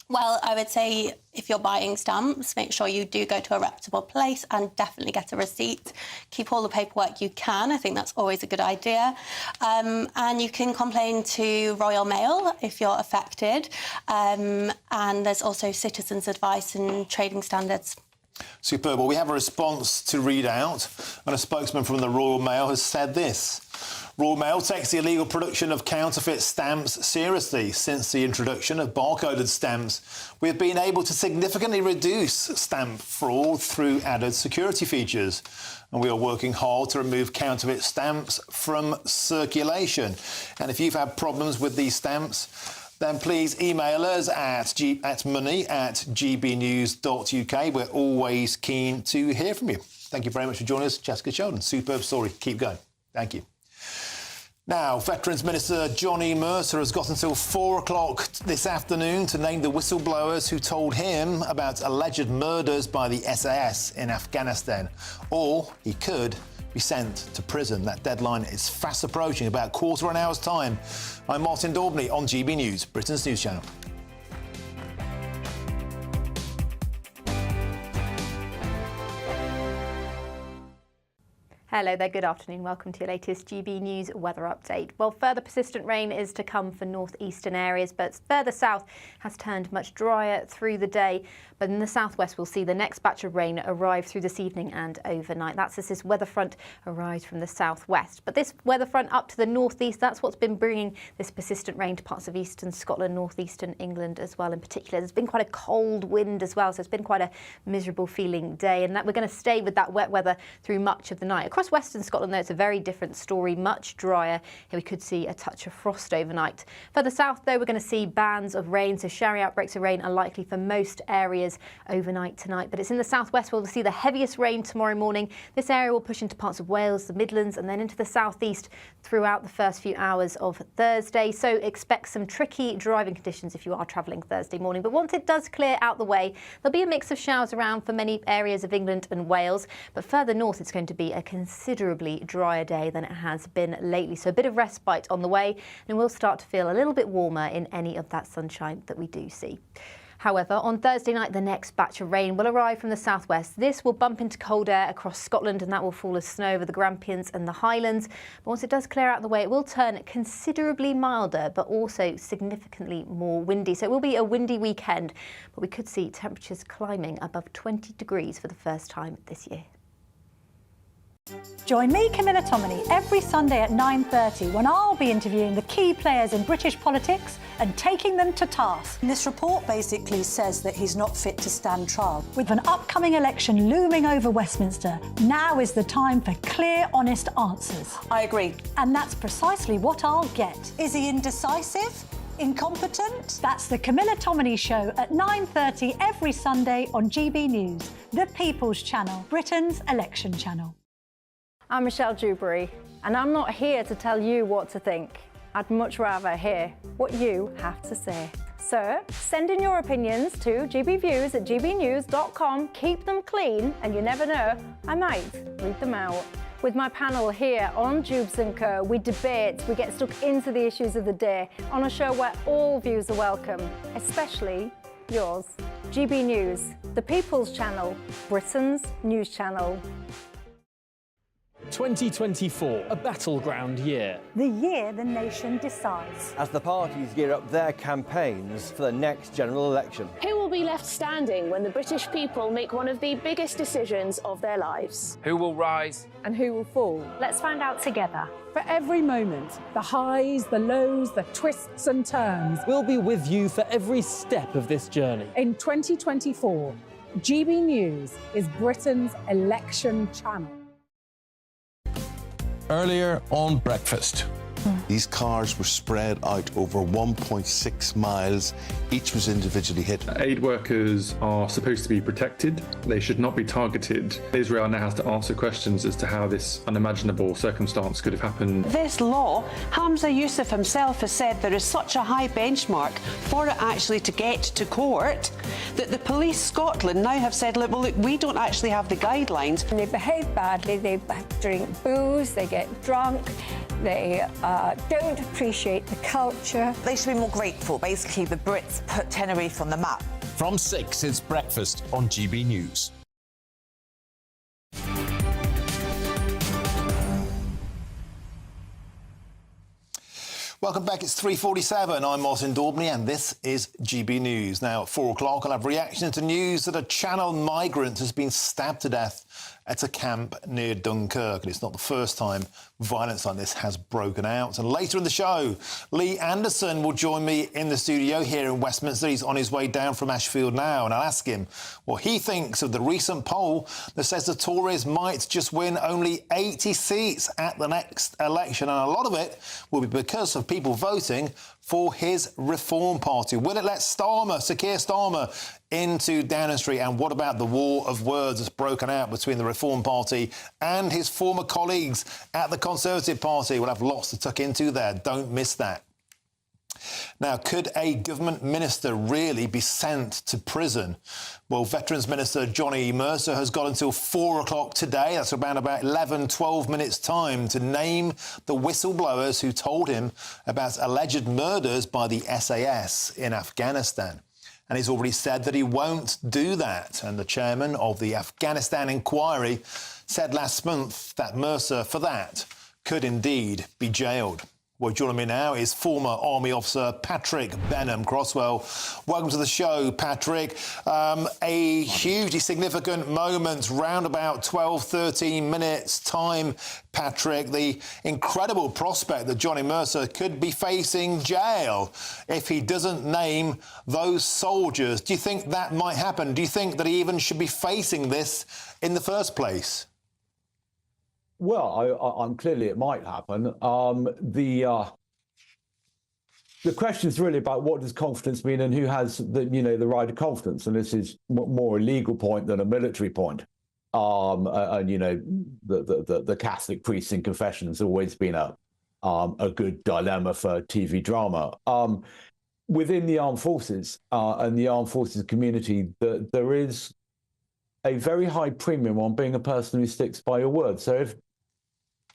Well, I would say if you're buying stamps, make sure you do go to a reputable place and definitely get a receipt. Keep all the paperwork you can. I think that's always a good idea. And you can complain to Royal Mail if you're affected. And there's also citizens' advice and trading standards. Superb. Well, we have a response to read out, and a spokesman from the Royal Mail has said this. Royal Mail takes the illegal production of counterfeit stamps seriously. Since the introduction of barcoded stamps, we have been able to significantly reduce stamp fraud through added security features. And we are working hard to remove counterfeit stamps from circulation. And if you've had problems with these stamps, then please email us at money@gbnews.uk. We're always keen to hear from you. Thank you very much for joining us, Jessica Sheldon. Superb story. Keep going. Thank you. Now, Veterans Minister Johnny Mercer has got until 4 o'clock this afternoon to name the whistleblowers who told him about alleged murders by the SAS in Afghanistan. Or he could be sent to prison. That deadline is fast approaching, about quarter of an hour's time. I'm Martin Daubney on GB News, Britain's news channel. Hello there, good afternoon. Welcome to your latest GB News weather update. Well, further persistent rain is to come for northeastern areas, but further south has turned much drier through the day. But in the southwest, we'll see the next batch of rain arrive through this evening and overnight. That's as this weather front arrives from the southwest. But this weather front up to the northeast, that's what's been bringing this persistent rain to parts of eastern Scotland, northeastern England as well in particular. There's been quite a cold wind as well, so it's been quite a miserable feeling day. And that we're going to stay with that wet weather through much of the night. Across Across western Scotland, though, it's a very different story, much drier. Here we could see a touch of frost overnight. Further south, though, we're going to see bands of rain, so showery outbreaks of rain are likely for most areas overnight tonight. But it's in the southwest where we'll see the heaviest rain tomorrow morning. This area will push into parts of Wales, the Midlands, and then into the southeast throughout the first few hours of Thursday. So expect some tricky driving conditions if you are travelling Thursday morning. But once it does clear out the way, there'll be a mix of showers around for many areas of England and Wales. But further north, it's going to be a considerably drier day than it has been lately. So a bit of respite on the way, and we'll start to feel a little bit warmer in any of that sunshine that we do see. However, on Thursday night, the next batch of rain will arrive from the southwest. This will bump into cold air across Scotland, and that will fall as snow over the Grampians and the Highlands. But once it does clear out the way, it will turn considerably milder, but also significantly more windy. So it will be a windy weekend, but we could see temperatures climbing above 20 degrees for the first time this year. Join me, Camilla Tominey, every Sunday at 9:30 when I'll be interviewing the key players in British politics and taking them to task. This report basically says that he's not fit to stand trial. With an upcoming election looming over Westminster, now is the time for clear, honest answers. I agree. And that's precisely what I'll get. Is he indecisive? Incompetent? That's the Camilla Tominey Show at 9:30 every Sunday on GB News, the People's Channel, Britain's election channel. I'm Michelle Dewberry, and I'm not here to tell you what to think. I'd much rather hear what you have to say. So send in your opinions to gbviews@gbnews.com. Keep them clean, and you never know, I might read them out. With my panel here on Jubes & Co, we debate, we get stuck into the issues of the day on a show where all views are welcome, especially yours. GB News, the People's Channel, Britain's news channel. 2024, a battleground year. The year the nation decides. As the parties gear up their campaigns for the next general election. Who will be left standing when the British people make one of the biggest decisions of their lives? Who will rise? And who will fall? Let's find out together. For every moment, the highs, the lows, the twists and turns. We'll be with you for every step of this journey. In 2024, GB News is Britain's election channel. Earlier on breakfast, these cars were spread out over 1.6 miles. Each was individually hit. Aid workers are supposed to be protected. They should not be targeted. Israel now has to answer questions as to how this unimaginable circumstance could have happened. This law, Hamza Youssef himself has said there is such a high benchmark for it actually to get to court that the Police Scotland now have said, well, look, we don't actually have the guidelines. They behave badly, they drink booze, they get drunk, they don't appreciate the culture. They should be more grateful. Basically, the Brits put Tenerife on the map. From 6, it's breakfast on GB News. Welcome back. It's 3:47. I'm Martin Daubney, and this is GB News. Now, at 4 o'clock, I'll have reaction to news that a Channel migrant has been stabbed to death at a camp near Dunkirk. And it's not the first time violence like this has broken out. And later in the show, Lee Anderson will join me in the studio here in Westminster. He's on his way down from Ashfield now, and I'll ask him what he thinks of the recent poll that says the Tories might just win only 80 seats at the next election. And a lot of it will be because of people voting for his Reform Party. Will it let Sir Keir Starmer into Downing Street? And what about the war of words that's broken out between the Reform Party and his former colleagues at the Conservative Party? We'll have lots to tuck into there. Don't miss that. Now, could a government minister really be sent to prison? Well, Veterans Minister Johnny Mercer has got until 4 o'clock today, that's around about 11, 12 minutes' time, to name the whistleblowers who told him about alleged murders by the SAS in Afghanistan. And he's already said that he won't do that. And the chairman of the Afghanistan inquiry said last month that Mercer, for that, could indeed be jailed. Well, joining me now is former Army officer Patrick Benham-Crosswell. Welcome to the show, Patrick. A hugely significant moment, round about 12, 13 minutes' time, Patrick. The incredible prospect that Johnny Mercer could be facing jail if he doesn't name those soldiers. Do you think that might happen? Do you think that he even should be facing this in the first place? Well, I'm clearly it might happen. The question is really about what does confidence mean and who has the right of confidence. And this is more a legal point than a military point. The Catholic priest in confession has always been a good dilemma for TV drama. Within the armed forces and the armed forces community, there is a very high premium on being a person who sticks by your word. So if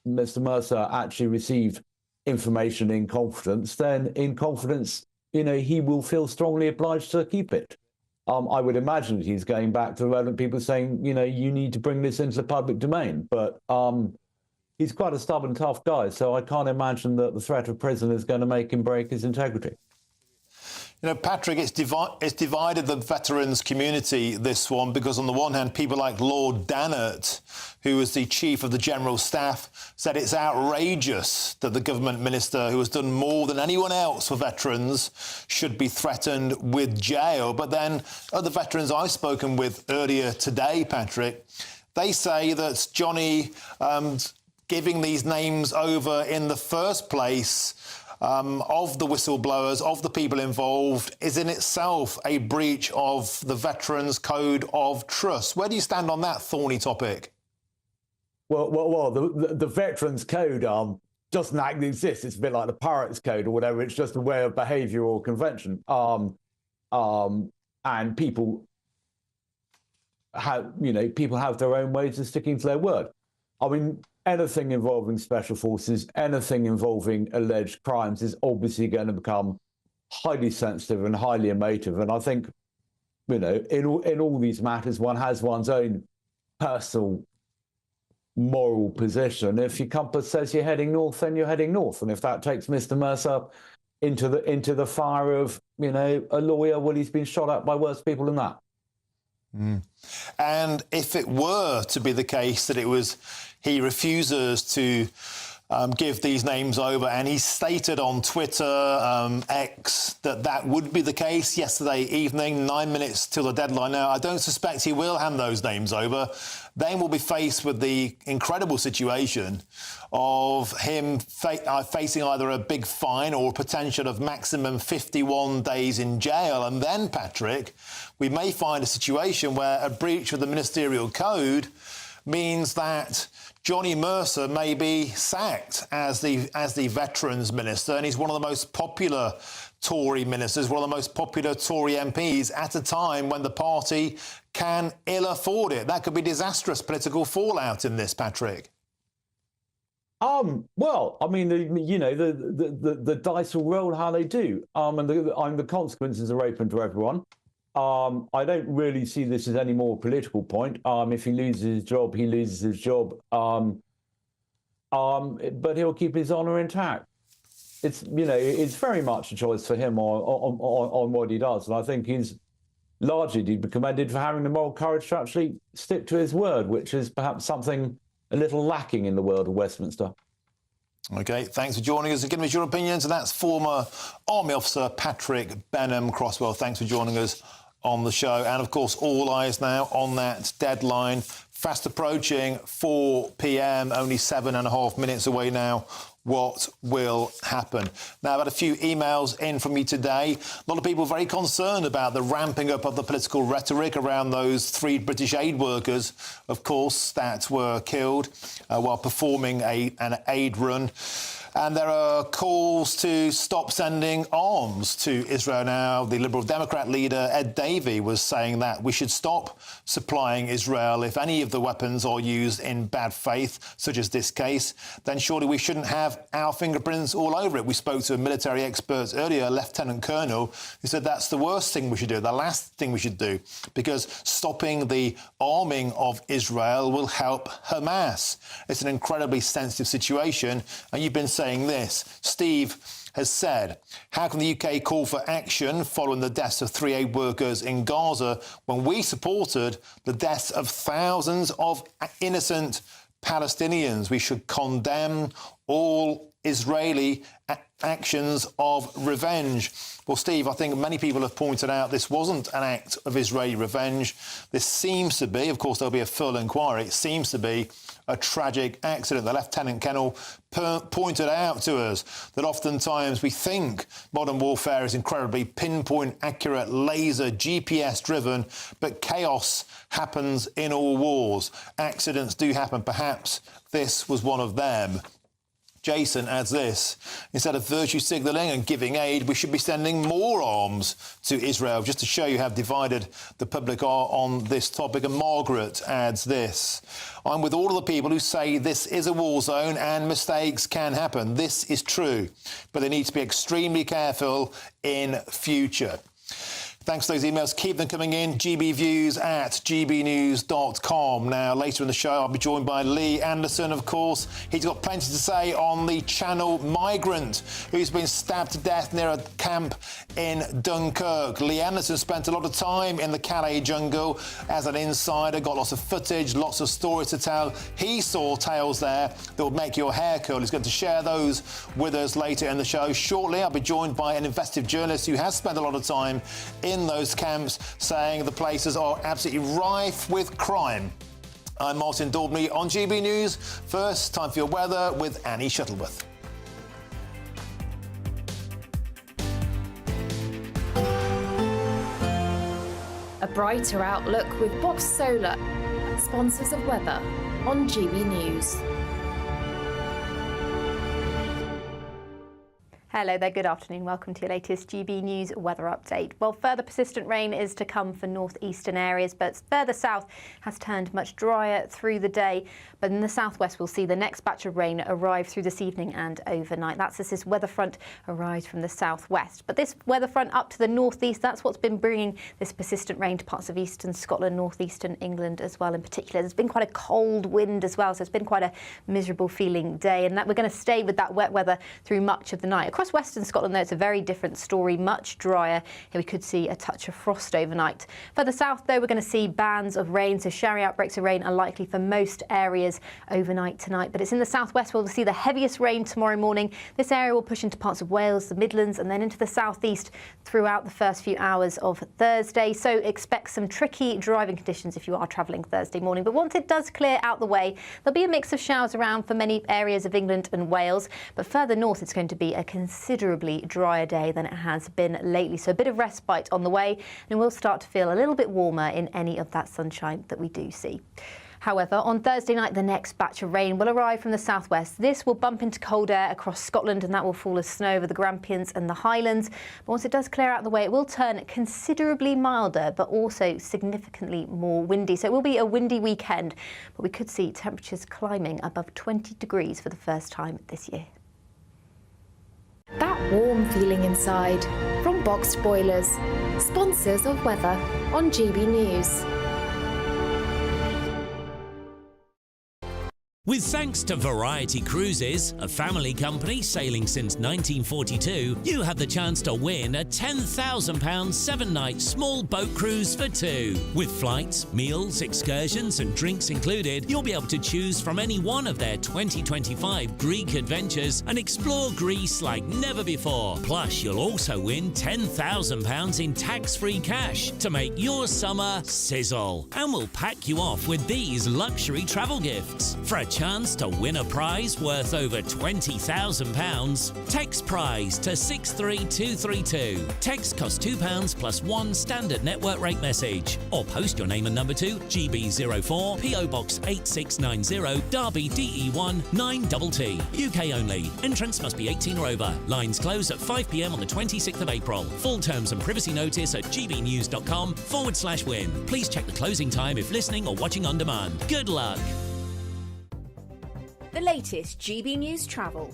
Mr. Mercer actually received information in confidence, then in confidence, he will feel strongly obliged to keep it. I would imagine that he's going back to relevant people saying, you need to bring this into the public domain. But he's quite a stubborn, tough guy, so I can't imagine that the threat of prison is going to make him break his integrity. Patrick, it's divided the veterans community, this one, because on the one hand, people like Lord Dannert, who was the chief of the General Staff, said it's outrageous that the government minister, who has done more than anyone else for veterans, should be threatened with jail. But then other veterans I've spoken with earlier today, Patrick, they say that Johnny giving these names over in the first place of the whistleblowers, of the people involved, is in itself a breach of the Veterans Code of Trust. Where do you stand on that thorny topic? Well, the Veterans Code doesn't actually exist. It's a bit like the Pirates Code or whatever. It's just a way of behaviour or convention. And people have their own ways of sticking to their word. I mean, anything involving special forces, anything involving alleged crimes is obviously going to become highly sensitive and highly emotive. And I think, in all these matters, one has one's own personal moral position. If your compass says you're heading north, then you're heading north. And if that takes Mr. Mercer into the fire of, a lawyer, well, he's been shot at by worse people than that. And if it were to be the case that he refuses to give these names over, and he stated on Twitter, X, that would be the case yesterday evening, 9 minutes till the deadline now. I don't suspect he will hand those names over. Then we'll be faced with the incredible situation of him facing either a big fine or a potential of maximum 51 days in jail. And then, Patrick, we may find a situation where a breach of the ministerial code means that Johnny Mercer may be sacked as the Veterans Minister, and he's one of the most popular Tory ministers, one of the most popular Tory MPs at a time when the party can ill afford it. That could be disastrous political fallout in this, Patrick. Well, I mean, the dice will roll how they do, and the consequences are open to everyone. I don't really see this as any more political point. If he loses his job, he loses his job. But he'll keep his honour intact. It's very much a choice for him on what he does, and I think he's largely to be commended for having the moral courage to actually stick to his word, which is perhaps something a little lacking in the world of Westminster. OK, thanks for joining us and giving us your opinions. And that's former Army officer Patrick Benham-Crosswell. Thanks for joining us on the show. And, of course, all eyes now on that deadline. Fast approaching 4 p.m, only 7.5 minutes away now. What will happen? Now, I've had a few emails in from you today. A lot of people very concerned about the ramping up of the political rhetoric around those 3 British aid workers, of course, that were killed while performing an aid run. And there are calls to stop sending arms to Israel now. The Liberal Democrat leader, Ed Davey, was saying that we should stop supplying Israel if any of the weapons are used in bad faith, such as this case. Then surely we shouldn't have our fingerprints all over it. We spoke to a military expert earlier, a lieutenant colonel, who said that's the worst thing we should do, the last thing we should do, because stopping the arming of Israel will help Hamas. It's an incredibly sensitive situation, and you've been saying this. Steve has said, how can the UK call for action following the deaths of 3 aid workers in Gaza when we supported the deaths of thousands of innocent Palestinians? We should condemn all Israeli actions of revenge. Well, Steve, I think many people have pointed out this wasn't an act of Israeli revenge. This seems to be, of course, there'll be a full inquiry, it seems to be a tragic accident. The Lieutenant Colonel pointed out to us that oftentimes we think modern warfare is incredibly pinpoint, accurate, laser, GPS-driven, but chaos happens in all wars. Accidents do happen. Perhaps this was one of them. Jason adds this: instead of virtue signalling and giving aid, we should be sending more arms to Israel, just to show you how divided the public are on this topic. And Margaret adds this: I'm with all of the people who say this is a war zone and mistakes can happen. This is true, but they need to be extremely careful in future. Thanks for those emails. Keep them coming in. gbviews@gbnews.com. Now, later in the show, I'll be joined by Lee Anderson, of course. He's got plenty to say on the Channel migrant who's been stabbed to death near a camp in Dunkirk. Lee Anderson spent a lot of time in the Calais jungle as an insider, got lots of footage, lots of stories to tell. He saw tales there that would make your hair curl. He's going to share those with us later in the show. Shortly, I'll be joined by an investigative journalist who has spent a lot of time in those camps, saying the places are absolutely rife with crime. I'm Martin Daubney on GB News. First, time for your weather with Annie Shuttleworth. A brighter outlook with Box Solar, sponsors of weather on GB News. Hello there, good afternoon. Welcome to your latest GB News weather update. Well, further persistent rain is to come for northeastern areas, but further south has turned much drier through the day. But in the southwest, we'll see the next batch of rain arrive through this evening and overnight. That's as this weather front arrives from the southwest. But this weather front up to the northeast, that's what's been bringing this persistent rain to parts of eastern Scotland, northeastern England as well in particular. There's been quite a cold wind as well, so it's been quite a miserable feeling day. And that we're going to stay with that wet weather through much of the night. Across western Scotland, though, it's a very different story, much drier. Here we could see a touch of frost overnight. Further south, though, we're going to see bands of rain, so showery outbreaks of rain are likely for most areas overnight tonight. But it's in the southwest where we'll see the heaviest rain tomorrow morning. This area will push into parts of Wales, the Midlands, and then into the southeast throughout the first few hours of Thursday. So expect some tricky driving conditions if you are travelling Thursday morning. But once it does clear out the way, there'll be a mix of showers around for many areas of England and Wales. But further north, it's going to be a considerably drier day than it has been lately. So a bit of respite on the way, and we'll start to feel a little bit warmer in any of that sunshine that we do see. However, on Thursday night, the next batch of rain will arrive from the southwest. This will bump into cold air across Scotland, and that will fall as snow over the Grampians and the Highlands. But once it does clear out the way, it will turn considerably milder, but also significantly more windy. So it will be a windy weekend, but we could see temperatures climbing above 20 degrees for the first time this year. That warm feeling inside from Boxed Boilers, sponsors of weather on GB News. With thanks to Variety Cruises, a family company sailing since 1942, you have the chance to win a £10,000 7-night small boat cruise for two. With flights, meals, excursions and drinks included, you'll be able to choose from any one of their 2025 Greek adventures and explore Greece like never before. Plus, you'll also win £10,000 in tax-free cash to make your summer sizzle. And we'll pack you off with these luxury travel gifts. For a chance to win a prize worth over £20,000, text prize to 63232. Text costs £2 plus one standard network rate message. Or post your name and number to GB04 PO Box 8690 Derby DE1 9TT. UK only. Entrance must be 18 or over. Lines close at 5 p.m. on the 26th of April. Full terms and privacy notice at gbnews.com/win. Please check the closing time if listening or watching on demand. Good luck. The latest GB News travel.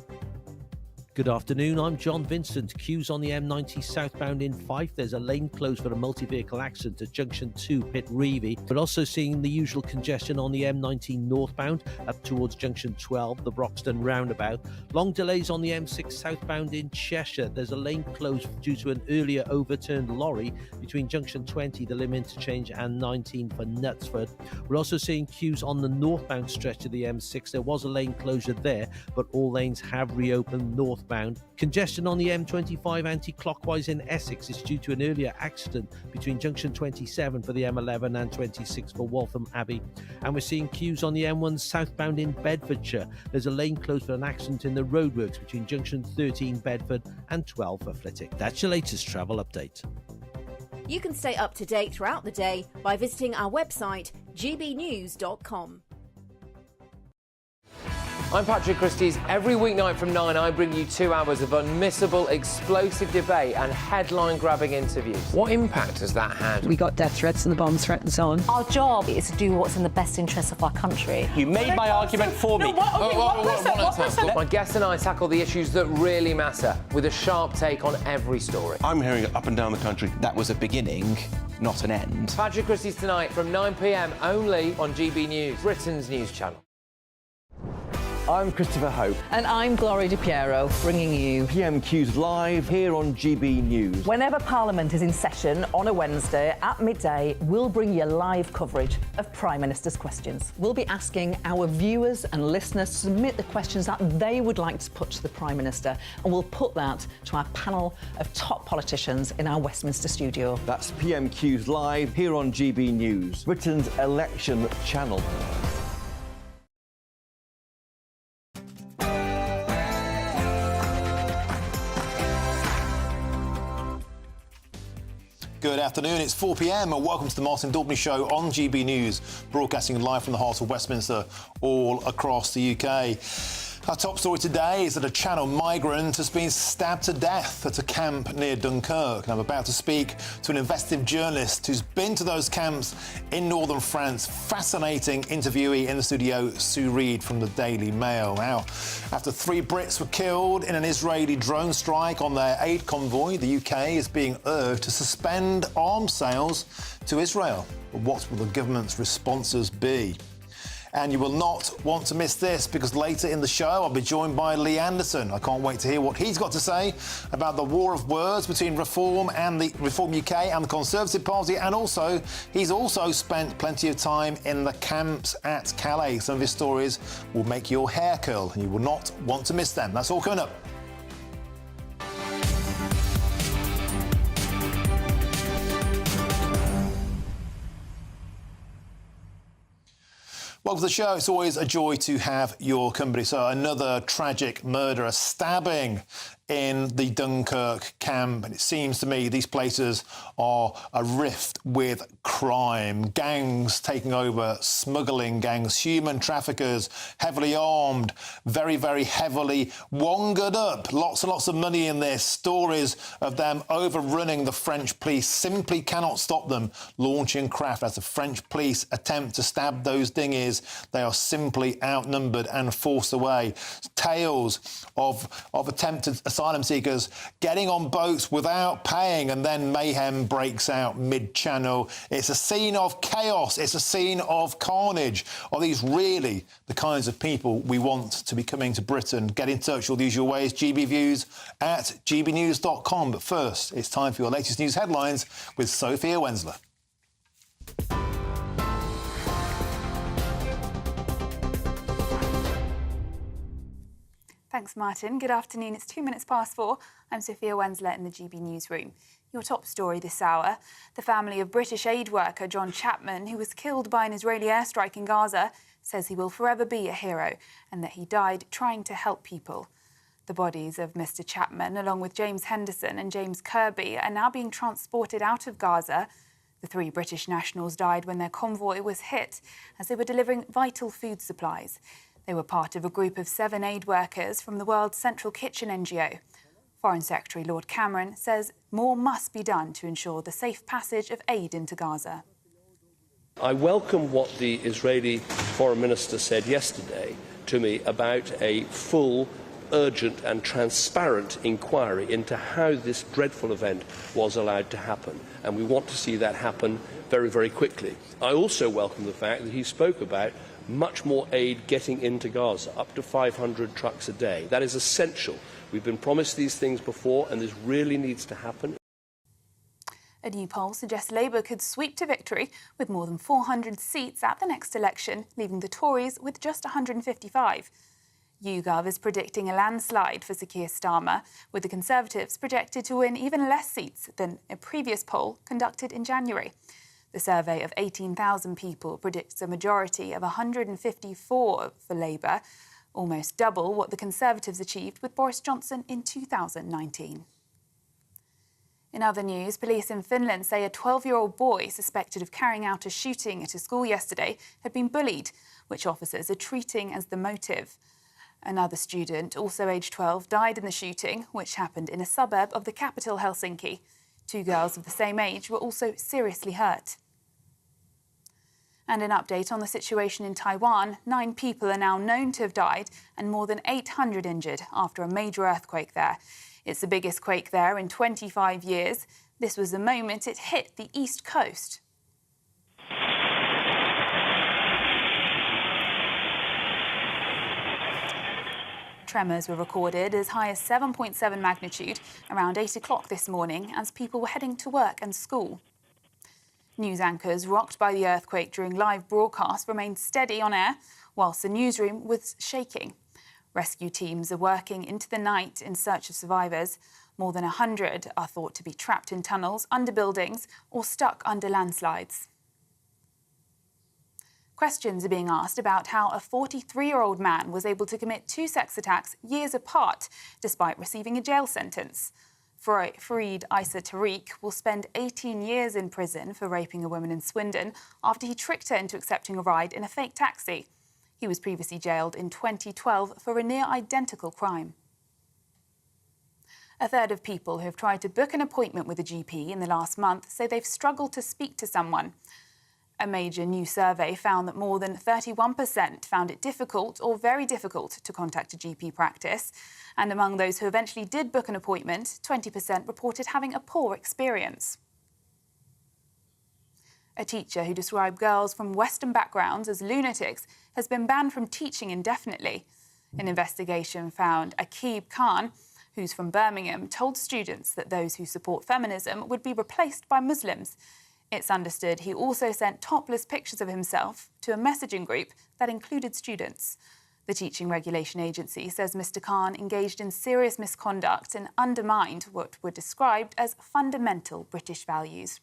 Good afternoon, I'm John Vincent. Queues on the M90 southbound in Fife. There's a lane closed for a multi-vehicle accident at Junction 2, Pitt-Reevy. But also seeing the usual congestion on the M90 northbound up towards Junction 12, the Broxton roundabout. Long delays on the M6 southbound in Cheshire. There's a lane closed due to an earlier overturned lorry between Junction 20, the Lim interchange, and 19 for Knutsford. We're also seeing queues on the northbound stretch of the M6. There was a lane closure there, but all lanes have reopened northbound southbound. Congestion on the M25 anti-clockwise in Essex is due to an earlier accident between junction 27 for the M11 and 26 for Waltham Abbey. And we're seeing queues on the M1 southbound in Bedfordshire. There's a lane closed for an accident in the roadworks between junction 13 Bedford and 12 for Flitwick. That's your latest travel update. You can stay up to date throughout the day by visiting our website, gbnews.com. I'm Patrick Christie's. Every weeknight from 9, I bring you 2 hours of unmissable, explosive debate and headline-grabbing interviews. What impact has that had? We got death threats and the bomb threat and so on. Our job is to do what's in the best interest of our country. You made my argument for me. My guest and I tackle the issues that really matter with a sharp take on every story. I'm hearing it up and down the country. That was a beginning, not an end. Patrick Christie's tonight from 9 p.m. only on GB News, Britain's news channel. I'm Christopher Hope. And I'm Gloria DiPiero, bringing you PMQ's live here on GB News. Whenever Parliament is in session on a Wednesday at midday, we'll bring you live coverage of Prime Minister's questions. We'll be asking our viewers and listeners to submit the questions that they would like to put to the Prime Minister, and we'll put that to our panel of top politicians in our Westminster studio. That's PMQ's live here on GB News, Britain's election channel. Good afternoon, it's 4 p.m. and welcome to the Martin Daubney Show on GB News, broadcasting live from the heart of Westminster, all across the UK. Our top story today is that a Channel migrant has been stabbed to death at a camp near Dunkirk. And I'm about to speak to an investigative journalist who's been to those camps in northern France. Fascinating interviewee in the studio, Sue Reid from the Daily Mail. Now, after 3 Brits were killed in an Israeli drone strike on their aid convoy, the UK is being urged to suspend arms sales to Israel. But what will the government's responses be? And you will not want to miss this, because later in the show I'll be joined by Lee Anderson. I can't wait to hear what he's got to say about the war of words between Reform and the Reform UK and the Conservative Party, and also he's also spent plenty of time in the camps at Calais. Some of his stories will make your hair curl, and you will not want to miss them. That's all coming up. Welcome to the show. It's always a joy to have your company. So another tragic murder, a stabbing in the Dunkirk camp. And it seems to me these places are a rift with crime. Gangs taking over, smuggling gangs, human traffickers, heavily armed, very, very heavily wongered up. Lots and lots of money in this. Stories of them overrunning the French police. Simply cannot stop them launching craft. As the French police attempt to stab those dinghies, they are simply outnumbered and forced away. Tales of attempted asylum seekers getting on boats without paying, and then mayhem breaks out mid-channel. It's a scene of chaos. It's a scene of carnage. Are these really the kinds of people we want to be coming to Britain? Get in touch all the usual ways. gbviews@gbnews.com. But first, it's time for your latest news headlines with Sophia Wensler. Thanks, Martin. Good afternoon. It's 2 minutes past 4. I'm Sophia Wensler in the GB newsroom. Your top story this hour: the family of British aid worker John Chapman, who was killed by an Israeli airstrike in Gaza, says he will forever be a hero and that he died trying to help people. The bodies of Mr. Chapman, along with James Henderson and James Kirby, are now being transported out of Gaza. The 3 British nationals died when their convoy was hit as they were delivering vital food supplies. They were part of a group of 7 aid workers from the World Central Kitchen NGO. Foreign Secretary Lord Cameron says more must be done to ensure the safe passage of aid into Gaza. I welcome what the Israeli Foreign Minister said yesterday to me about a full, urgent and transparent inquiry into how this dreadful event was allowed to happen. And we want to see that happen very, very quickly. I also welcome the fact that he spoke about much more aid getting into Gaza, up to 500 trucks a day. That is essential. We've been promised these things before, and this really needs to happen. A new poll suggests Labour could sweep to victory with more than 400 seats at the next election, leaving the Tories with just 155. YouGov is predicting a landslide for Sir Keir Starmer, with the Conservatives projected to win even less seats than a previous poll conducted in January. The survey of 18,000 people predicts a majority of 154 for Labour, almost double what the Conservatives achieved with Boris Johnson in 2019. In other news, police in Finland say a 12-year-old boy suspected of carrying out a shooting at a school yesterday had been bullied, which officers are treating as the motive. Another student, also aged 12, died in the shooting, which happened in a suburb of the capital, Helsinki. 2 girls of the same age were also seriously hurt. And an update on the situation in Taiwan. 9 people are now known to have died and more than 800 injured after a major earthquake there. It's the biggest quake there in 25 years. This was the moment it hit the east coast. Tremors were recorded as high as 7.7 magnitude around 8 o'clock this morning as people were heading to work and school. News anchors rocked by the earthquake during live broadcasts remained steady on air, whilst the newsroom was shaking. Rescue teams are working into the night in search of survivors. More than 100 are thought to be trapped in tunnels, under buildings, or stuck under landslides. Questions are being asked about how a 43-year-old man was able to commit 2 sex attacks years apart, despite receiving a jail sentence. Fareed Issa Tariq will spend 18 years in prison for raping a woman in Swindon after he tricked her into accepting a ride in a fake taxi. He was previously jailed in 2012 for a near-identical crime. A third of people who have tried to book an appointment with a GP in the last month say they've struggled to speak to someone. A major new survey found that more than 31% found it difficult or very difficult to contact a GP practice. And among those who eventually did book an appointment, 20% reported having a poor experience. A teacher who described girls from Western backgrounds as lunatics has been banned from teaching indefinitely. An investigation found Akib Khan, who's from Birmingham, told students that those who support feminism would be replaced by Muslims. It's understood he also sent topless pictures of himself to a messaging group that included students. The Teaching Regulation Agency says Mr. Khan engaged in serious misconduct and undermined what were described as fundamental British values.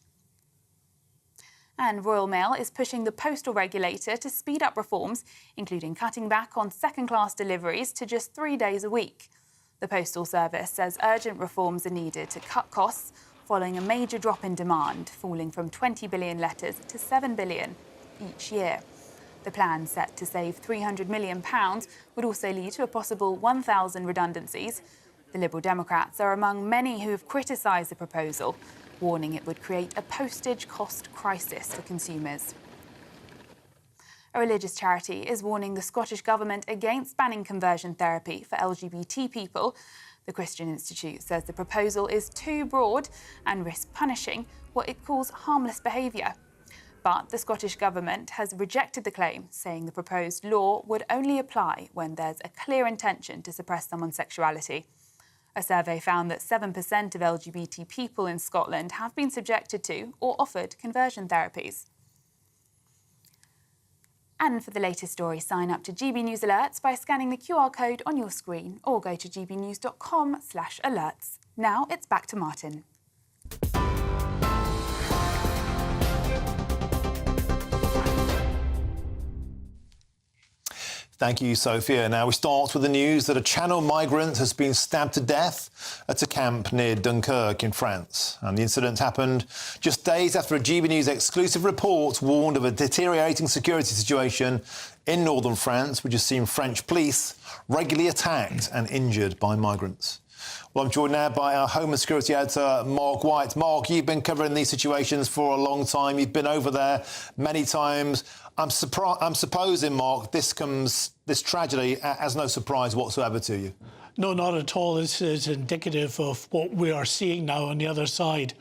And Royal Mail is pushing the postal regulator to speed up reforms, including cutting back on second-class deliveries to just 3 days a week. The Postal Service says urgent reforms are needed to cut costs, following a major drop in demand, falling from 20 billion letters to 7 billion each year. The plan, set to save £300 million, would also lead to a possible 1,000 redundancies. The Liberal Democrats are among many who have criticised the proposal, warning it would create a postage cost crisis for consumers. A religious charity is warning the Scottish Government against banning conversion therapy for LGBT people. The Christian Institute says the proposal is too broad and risks punishing what it calls harmless behaviour. But the Scottish Government has rejected the claim, saying the proposed law would only apply when there's a clear intention to suppress someone's sexuality. A survey found that 7% of LGBT people in Scotland have been subjected to or offered conversion therapies. And for the latest story, sign up to GB News Alerts by scanning the QR code on your screen or go to gbnews.com/alerts. Now it's back to Martin. Thank you, Sophia. Now we start with the news that a Channel migrant has been stabbed to death at a camp near Dunkirk in France. And the incident happened just days after a GB News exclusive report warned of a deteriorating security situation in northern France, which has seen French police regularly attacked and injured by migrants. Well, I'm joined now by our Home and Security Editor, Mark White. Mark, you've been covering these situations for a long time. You've been over there many times. I'm supposing, Mark, this tragedy as no surprise whatsoever to you. No, not at all. This is indicative of what we are seeing now on the other side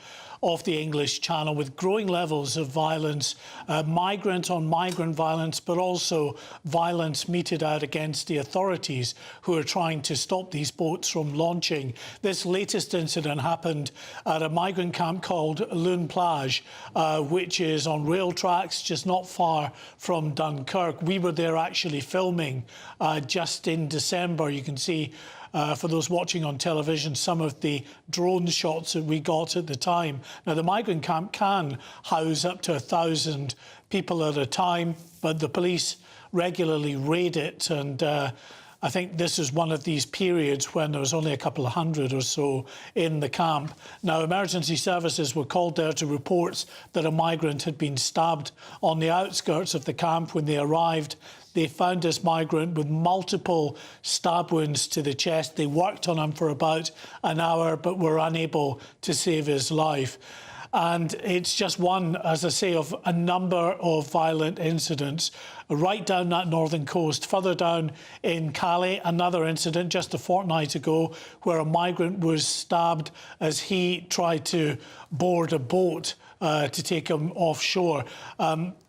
of the English Channel, with growing levels of violence, migrant-on-migrant violence, but also violence meted out against the authorities who are trying to stop these boats from launching. This latest incident happened at a migrant camp called Lune Plage, which is on rail tracks just not far from Dunkirk. We were there actually filming just in December. You can see, for those watching on television, some of the drone shots that we got at the time. Now, the migrant camp can house up to 1,000 people at a time, but the police regularly raid it, and I think this is one of these periods when there was only a couple of hundred or so in the camp. Now, emergency services were called there to reports that a migrant had been stabbed on the outskirts of the camp. When they arrived, they found this migrant with multiple stab wounds to the chest. They worked on him for about an hour, but were unable to save his life. And it's just one, as I say, of a number of violent incidents right down that northern coast. Further down in Calais, another incident just a fortnight ago where a migrant was stabbed as he tried to board a boat to take him offshore.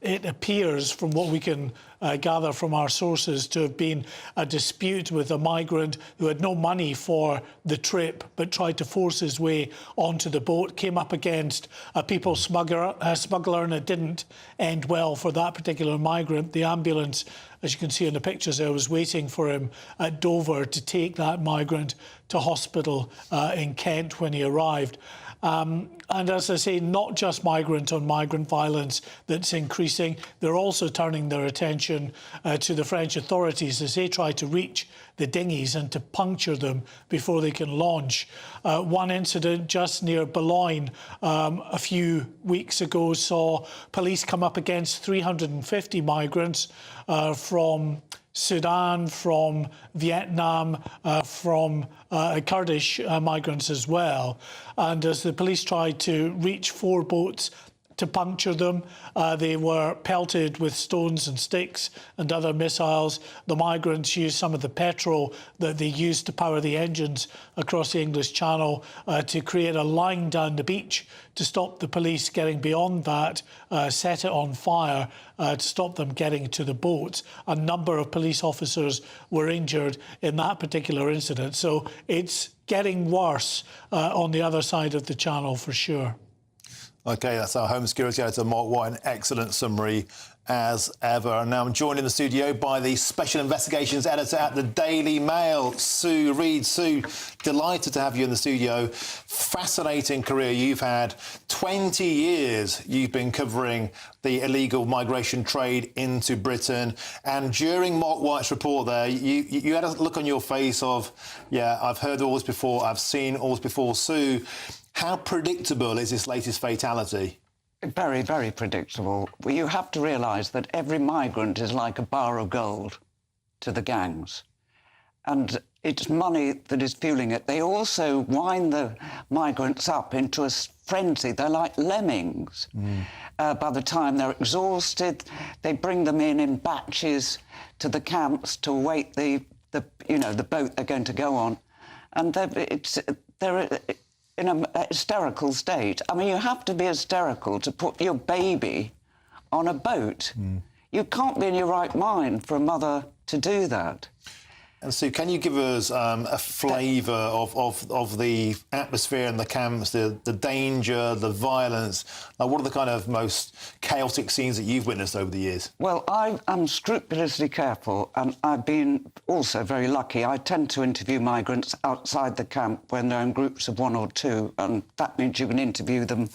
It appears, from what we can gather from our sources, to have been a dispute with a migrant who had no money for the trip but tried to force his way onto the boat, came up against a people smuggler, and it didn't end well for that particular migrant. The ambulance, as you can see in the pictures there, was waiting for him at Dover to take that migrant to hospital in Kent when he arrived. And as I say, not just migrant-on-migrant violence that's increasing. They're also turning their attention to the French authorities as they try to reach the dinghies and to puncture them before they can launch. One incident just near Boulogne a few weeks ago saw police come up against 350 migrants from Sudan, from Vietnam, from Kurdish migrants as well. And as the police tried to reach 4 boats to puncture them, they were pelted with stones and sticks and other missiles. The migrants used some of the petrol that they used to power the engines across the English Channel to create a line down the beach to stop the police getting beyond that, set it on fire to stop them getting to the boats. A number of police officers were injured in that particular incident. So it's getting worse on the other side of the Channel for sure. OK, that's our Home Security Editor, Mark White. An excellent summary as ever. And now I'm joined in the studio by the Special Investigations Editor at the Daily Mail, Sue Reid. Sue, delighted to have you in the studio. Fascinating career you've had. 20 years you've been covering the illegal migration trade into Britain. And during Mark White's report there, you had a look on your face of, yeah, I've heard all this before, I've seen all this before. Sue, how predictable is this latest fatality? Very, very predictable. Well, you have to realise that every migrant is like a bar of gold to the gangs. And it's money that is fueling it. They also wind the migrants up into a frenzy. They're like lemmings. By the time they're exhausted, they bring them in batches to the camps to await the boat they're going to go on. And they're in an hysterical state. I mean, you have to be hysterical to put your baby on a boat. You can't be in your right mind for a mother to do that. And Sue, can you give us a flavour of the atmosphere in the camps, the danger, the violence? What are the kind of most chaotic scenes that you've witnessed over the years? Well, I am scrupulously careful, and I've been also very lucky. I tend to interview migrants outside the camp when they're in groups of 1 or 2, and that means you can interview them.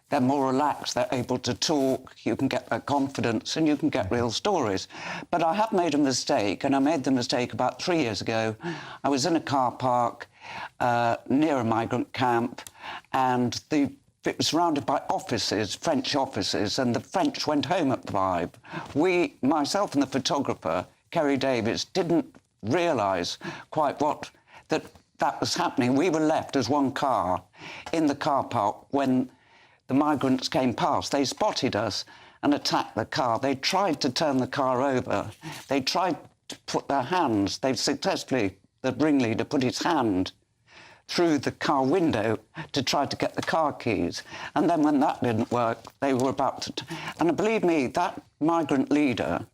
They're more relaxed, they're able to talk, you can get their confidence and you can get real stories. But I have made a mistake, and I made the mistake about 3 years ago. I was in a car park near a migrant camp, and it was surrounded by offices, French offices, and the French went home at 5. Myself and the photographer, Kerry Davis, didn't realise quite that was happening. We were left as one car in the car park when the migrants came past. They spotted us and attacked the car. They tried to turn the car over. They tried to put their hands. They've successfully, the ringleader put his hand through the car window to try to get the car keys. And then when that didn't work, they were about to... And believe me, that migrant leader,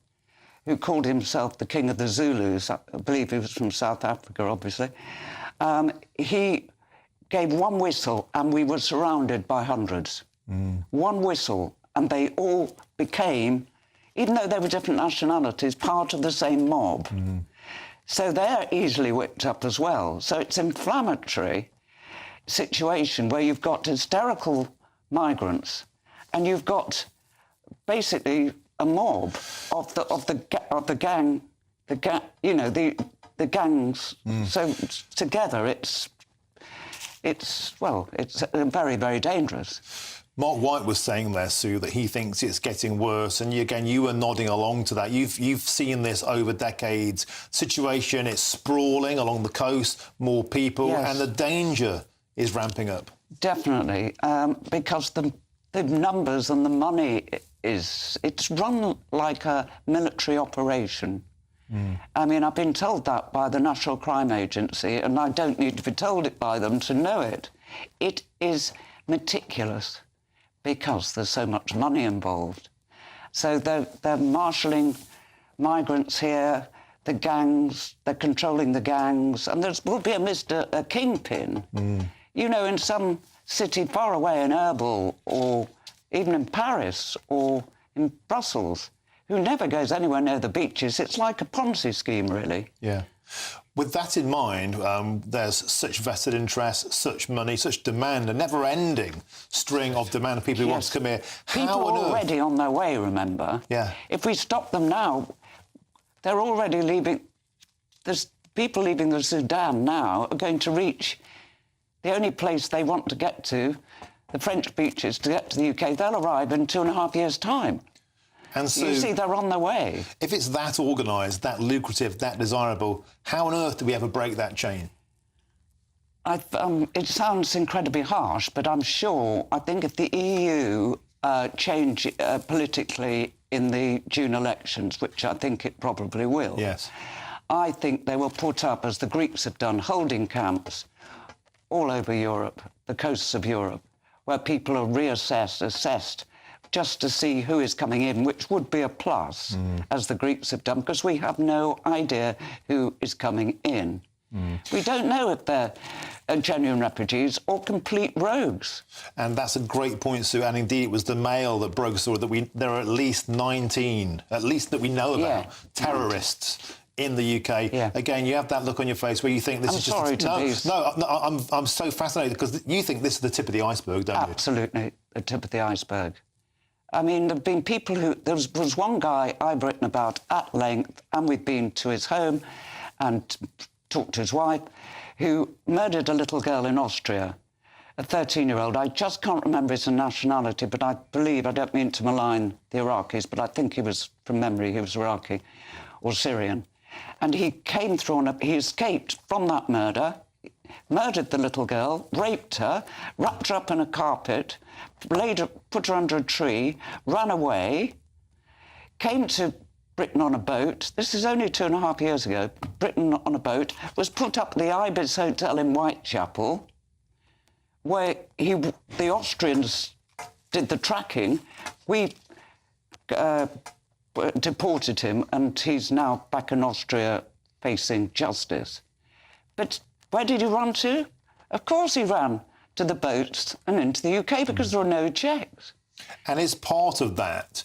who called himself the King of the Zulus, I believe he was from South Africa, obviously, he gave one whistle and we were surrounded by hundreds. One whistle, and they all became, even though they were different nationalities, part of the same mob. So they're easily whipped up as well. So it's an inflammatory situation where you've got hysterical migrants and you've got basically a mob of the gangs. So together it's very, very dangerous. Mark White was saying there, Sue, that he thinks it's getting worse. And you were nodding along to that. You've seen this over decades. Situation, it's sprawling along the coast, more people, Yes. and the danger is ramping up. Definitely, because the numbers and the money it's run like a military operation. I mean, I've been told that by the National Crime Agency, and I don't need to be told it by them to know it. It is meticulous because there's so much money involved. So they're marshalling migrants here, the gangs, they're controlling the gangs, and there will be a kingpin. You know, in some city far away in Erbil, or even in Paris, or in Brussels, who never goes anywhere near the beaches. It's like a Ponzi scheme, really. Yeah. With that in mind, there's such vested interest, such money, such demand, a never-ending string of demand of people who want to come here. People are already on their way, remember? Yeah. If we stop them now, they're already leaving. There's people leaving the Sudan now are going to reach the only place they want to get to, the French beaches, to get to the UK. They'll arrive in 2.5 years' time. And so, you see, they're on their way. If it's that organised, that lucrative, that desirable, how on earth do we ever break that chain? It sounds incredibly harsh, but I think if the EU change politically in the June elections, which I think it probably will, yes, I think they will put up, as the Greeks have done, holding camps all over Europe, the coasts of Europe, where people are assessed, just to see who is coming in, which would be a plus, as the Greeks have done, because we have no idea who is coming in. We don't know if they're genuine refugees or complete rogues. And that's a great point, Sue. And indeed, it was the Mail that broke the story that there are at least 19, at least that we know about, terrorists in the UK. Again, you have that look on your face where you think this is just... I'm so fascinated because you think this is the tip of the iceberg, don't you? Absolutely, the tip of the iceberg. I mean, there have been people who... There was one guy I've written about at length, and we've been to his home and talked to his wife, who murdered a little girl in Austria, a 13-year-old. I just can't remember his nationality, but I believe, I don't mean to malign the Iraqis, but I think he was, from memory, he was Iraqi or Syrian. And he came through he escaped from that murder, murdered the little girl, raped her, wrapped her up in a carpet, put her under a tree, ran away, came to Britain on a boat. This is only 2.5 years ago. Britain on a boat, was put up at the Ibis Hotel in Whitechapel, where the Austrians did the tracking. We deported him, and he's now back in Austria facing justice. But where did he run to? Of course he ran to the boats and into the UK because there are no checks. And is part of that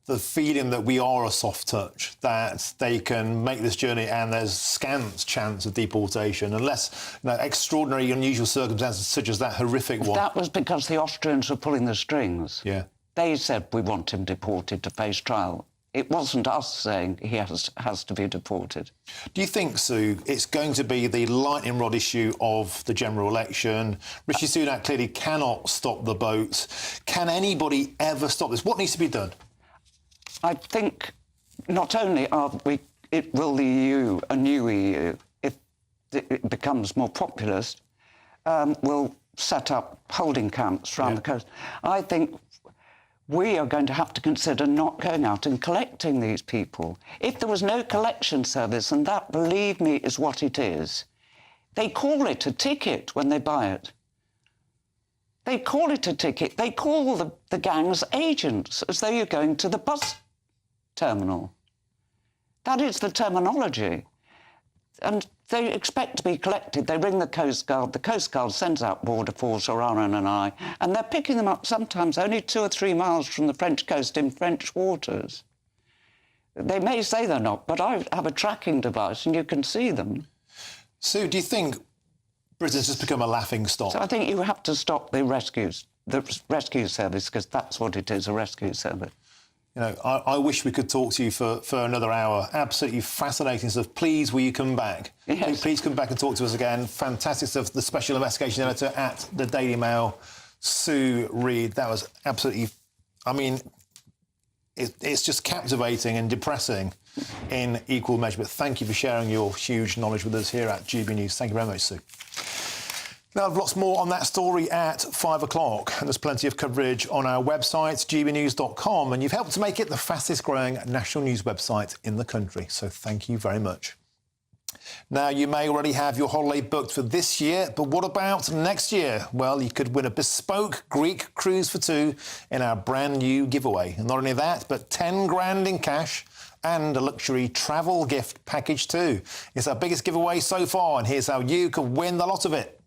the feeling that we are a soft touch, that they can make this journey and there's scant chance of deportation unless extraordinary, unusual circumstances such as that horrific one? That was because the Austrians were pulling the strings. Yeah. They said, we want him deported to face trial. It wasn't us saying he has to be deported. Do you think, Sue, it's going to be the lightning rod issue of the general election? Rishi Sunak clearly cannot stop the boats. Can anybody ever stop this? What needs to be done? I think not only will the EU, a new EU, if it becomes more populist, will set up holding camps around the coast. I think we are going to have to consider not going out and collecting these people. If there was no collection service, and that, believe me, is what it is, They call it a ticket when they buy it. They call it a ticket. They call the gangs agents as though you're going to the bus terminal. That is the terminology. And they expect to be collected. They ring the Coast Guard. The Coast Guard sends out Border Force or RNNI, and they're picking them up sometimes only 2 or 3 miles from the French coast in French waters. They may say they're not, but I have a tracking device and you can see them. Sue, do you think Britain's just become a laughing stock? So I think you have to stop the rescue service, because that's what it is, a rescue service. You know, I wish we could talk to you for another hour. Absolutely fascinating stuff. Please, will you come back? Yes. Please come back and talk to us again. Fantastic stuff. The Special Investigation Editor at the Daily Mail, Sue Reed. That was absolutely... I mean, it's just captivating and depressing in equal measure. But thank you for sharing your huge knowledge with us here at GB News. Thank you very much, Sue. Now, I've lots more on that story at 5 o'clock. And there's plenty of coverage on our website, gbnews.com, and you've helped to make it the fastest-growing national news website in the country. So thank you very much. Now, you may already have your holiday booked for this year, but what about next year? Well, you could win a bespoke Greek cruise for 2 in our brand-new giveaway. And not only that, but 10 grand in cash and a luxury travel gift package too. It's our biggest giveaway so far, and here's how you can win the lot of it.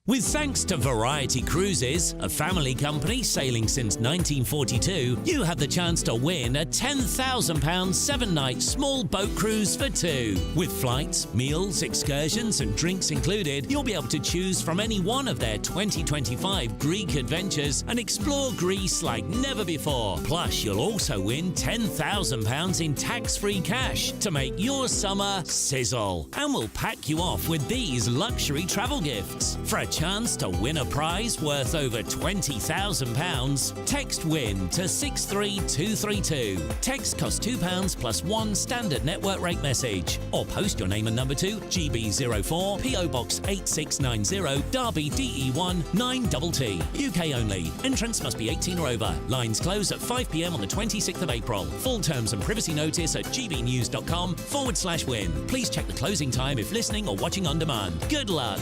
With thanks to Variety Cruises, a family company sailing since 1942, you have the chance to win a £10,000 7-night small boat cruise for 2. With flights, meals, excursions and drinks included, you'll be able to choose from any one of their 2025 Greek adventures and explore Greece like never before. Plus, you'll also win £10,000 in tax-free cash to make your summer sizzle. And we'll pack you off with these luxury travel gifts. For a chance to win a prize worth over £20,000, text WIN to 63232. Text costs £2 plus 1 standard network rate message. Or post your name and number to GB04 PO Box 8690 Derby DE1 9TT. UK only. Entrants must be 18 or over. Lines close at 5 p.m. on the 26th of April. Full terms and privacy notice at gbnews.com/win. Please check the closing time if listening or watching on demand. Good luck.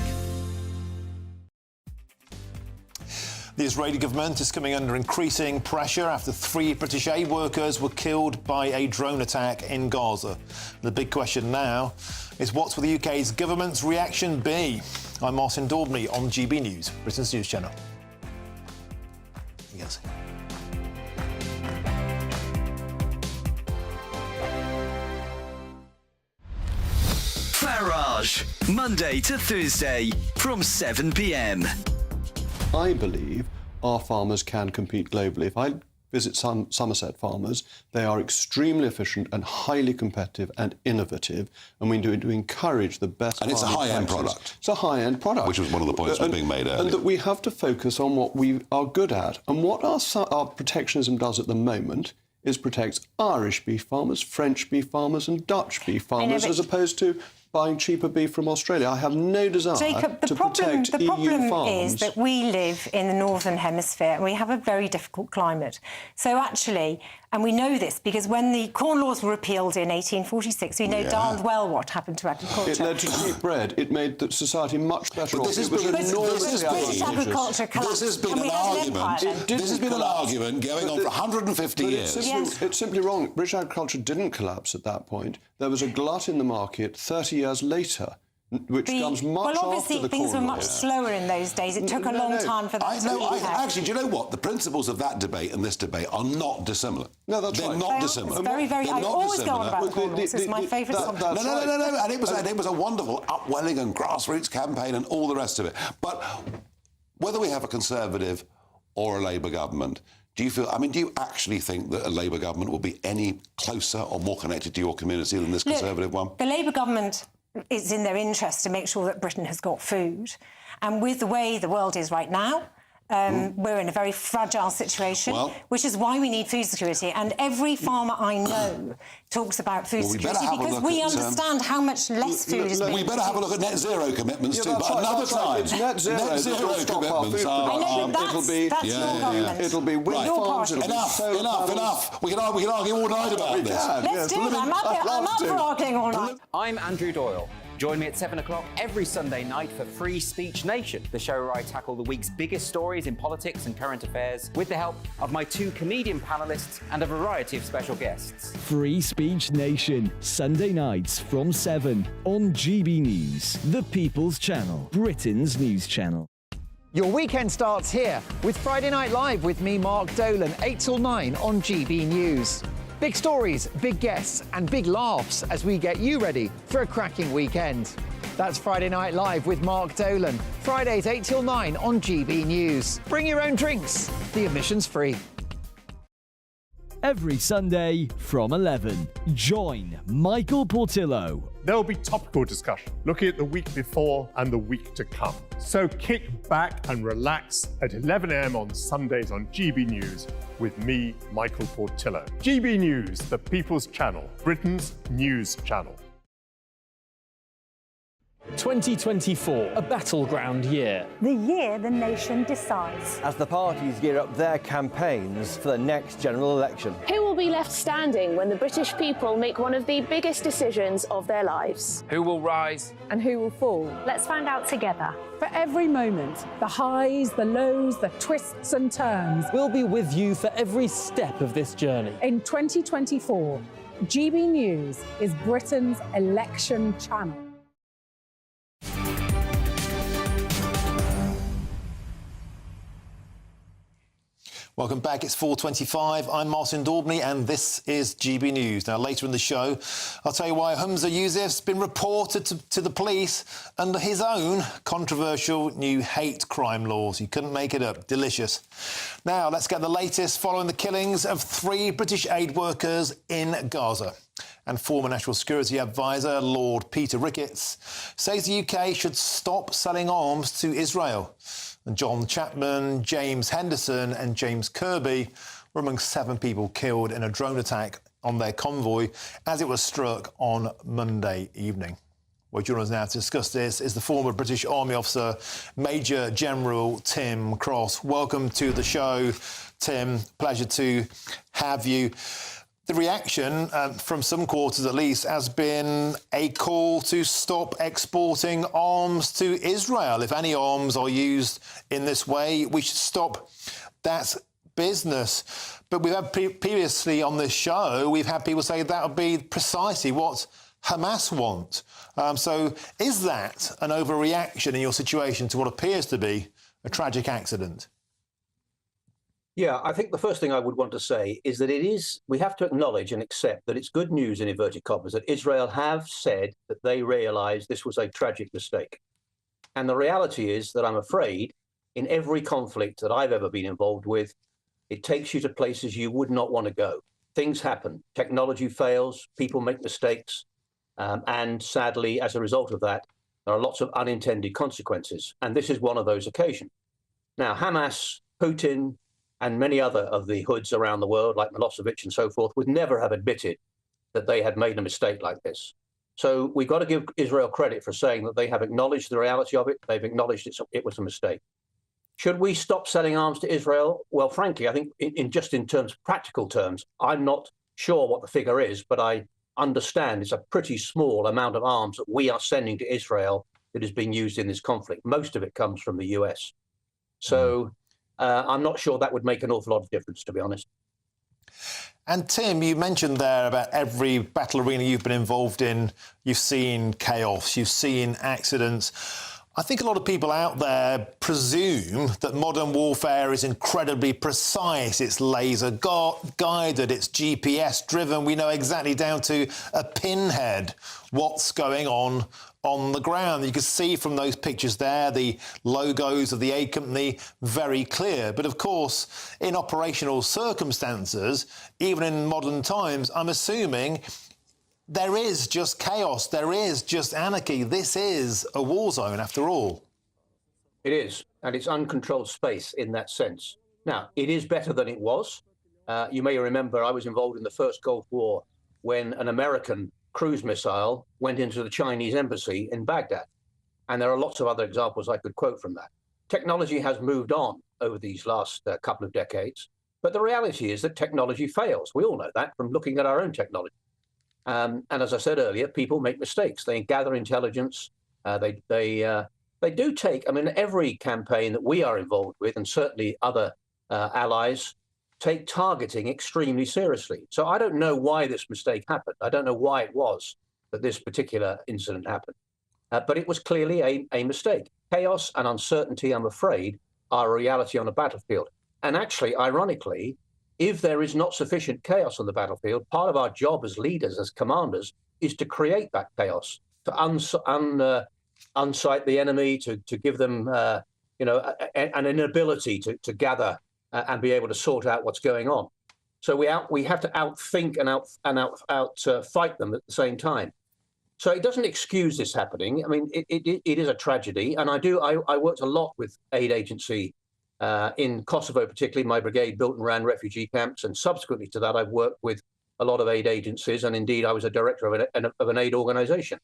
The Israeli government is coming under increasing pressure after 3 British aid workers were killed by a drone attack in Gaza. The big question now is, what will the UK's government's reaction be? I'm Martin Daubney on GB News, Britain's news channel. Yes. Farage, Monday to Thursday from 7 p.m. I believe our farmers can compete globally. If I visit some Somerset farmers, they are extremely efficient and highly competitive and innovative, and we need to encourage the best. And it's a high-end product. It's a high-end product. Which was one of the points that were being made earlier. And that we have to focus on what we are good at. And what our protectionism does at the moment is protects Irish beef farmers, French beef farmers and Dutch beef farmers, as opposed to buying cheaper beef from Australia. I have no desire Jacob, to protect EU farms. The problem is that we live in the Northern Hemisphere and we have a very difficult climate. So actually, and we know this because when the Corn Laws were repealed in 1846, we know darned well what happened to agriculture. It led to cheap bread. It made the society much better off. This has been an argument going on for 150 years. It's simply wrong. British agriculture didn't collapse at that point. There was a glut in the market 30 years later, which comes much after the Corn Laws. Well, obviously, things were much slower in those days. It took a long time for that to impact. Actually, do you know what? The principles of that debate and this debate are not dissimilar. No, that's right. They're not dissimilar. Very, very... I always go on about the Corn Laws. It's my favourite subject. No. And it was a wonderful upwelling and grassroots campaign and all the rest of it. But whether we have a Conservative or a Labour government, do you actually think that a Labour government will be any closer or more connected to your community than this Conservative one? The Labour government, it's in their interest to make sure that Britain has got food. And with the way the world is right now, we're in a very fragile situation, which is why we need food security. And every farmer I know talks about food security because we understand how much less food is being We better have a look at net zero commitments too, but another time. It's net zero commitments. It'll be wind farms. Enough. We can argue all night about this. Let's do it. I'm up for arguing all night. I'm Andrew Doyle. Join me at 7 o'clock every Sunday night for Free Speech Nation, the show where I tackle the week's biggest stories in politics and current affairs with the help of my 2 comedian panellists and a variety of special guests. Free Speech Nation, Sunday nights from 7 on GB News, the People's Channel, Britain's news channel. Your weekend starts here with Friday Night Live with me, Mark Dolan, 8 till 9 on GB News. Big stories, big guests and big laughs as we get you ready for a cracking weekend. That's Friday Night Live with Mark Dolan, Fridays 8 till 9 on GB News. Bring your own drinks, the admission's free. Every Sunday from 11, join Michael Portillo. There will be topical discussion, looking at the week before and the week to come. So kick back and relax at 11 a.m. on Sundays on GB News with me, Michael Portillo. GB News, the People's Channel, Britain's news channel. 2024, a battleground year. The year the nation decides. As the parties gear up their campaigns for the next general election. Who will be left standing when the British people make one of the biggest decisions of their lives? Who will rise? And who will fall? Let's find out together. For every moment, the highs, the lows, the twists and turns. We'll be with you for every step of this journey. In 2024, GB News is Britain's election channel. Welcome back. It's 4:25. I'm Martin Daubney, and this is GB News. Now, later in the show, I'll tell you why Humza Yousaf's been reported to the police under his own controversial new hate crime laws. You couldn't make it up. Delicious. Now, let's get the latest following the killings of 3 British aid workers in Gaza. And former National Security Advisor Lord Peter Ricketts says the UK should stop selling arms to Israel. And John Chapman, James Henderson and James Kirby were among 7 people killed in a drone attack on their convoy as it was struck on Monday evening. Well, joining us now to discuss this is the former British Army officer, Major General Tim Cross. Welcome to the show, Tim. Pleasure to have you. The reaction, from some quarters at least, has been a call to stop exporting arms to Israel. If any arms are used in this way, we should stop that business. But we've had previously on this show, we've had people say that would be precisely what Hamas want. So is that an overreaction in your situation to what appears to be a tragic accident? Yeah, I think the first thing I would want to say is that we have to acknowledge and accept that it's good news, in inverted commas, that Israel have said that they realise this was a tragic mistake. And the reality is that I'm afraid in every conflict that I've ever been involved with, it takes you to places you would not want to go. Things happen, technology fails, people make mistakes, and sadly, as a result of that, there are lots of unintended consequences. And this is one of those occasions. Now, Hamas, Putin, and many other of the hoods around the world, like Milosevic and so forth, would never have admitted that they had made a mistake like this. So we've got to give Israel credit for saying that they have acknowledged the reality of it. They've acknowledged it was a mistake. Should we stop selling arms to Israel? Well, frankly, I think in practical terms, I'm not sure what the figure is, but I understand it's a pretty small amount of arms that we are sending to Israel that is being used in this conflict. Most of it comes from the US. So I'm not sure that would make an awful lot of difference, to be honest. And Tim, you mentioned there about every battle arena you've been involved in, you've seen chaos, you've seen accidents. I think a lot of people out there presume that modern warfare is incredibly precise. It's laser guided, it's GPS driven. We know exactly down to a pinhead what's going on the ground. You can see from those pictures there, the logos of the aid company, very clear. But of course, in operational circumstances, even in modern times, I'm assuming there is just chaos. There is just anarchy. This is a war zone, after all. It is, and it's uncontrolled space in that sense. Now, it is better than it was. You may remember I was involved in the first Gulf War when an American cruise missile went into the Chinese embassy in Baghdad. And there are lots of other examples I could quote from that. Technology has moved on over these last couple of decades, but the reality is that technology fails. We all know that from looking at our own technology. And as I said earlier, people make mistakes. They gather intelligence. They do take, I mean, every campaign that we are involved with, and certainly other allies, take targeting extremely seriously. So I don't know why this mistake happened. I don't know why it was that this particular incident happened. But it was clearly a mistake. Chaos and uncertainty, I'm afraid, are a reality on a battlefield. And actually, ironically, if there is not sufficient chaos on the battlefield, part of our job as leaders, as commanders, is to create that chaos, to unsight the enemy, to give them, an inability to gather and be able to sort out what's going on. So we have to outthink and fight them at the same time. So it doesn't excuse this happening. I mean, it is a tragedy, and I worked a lot with aid agency in Kosovo, particularly. My brigade built and ran refugee camps, and subsequently to that, I've worked with a lot of aid agencies, and indeed, I was a director of an aid organization.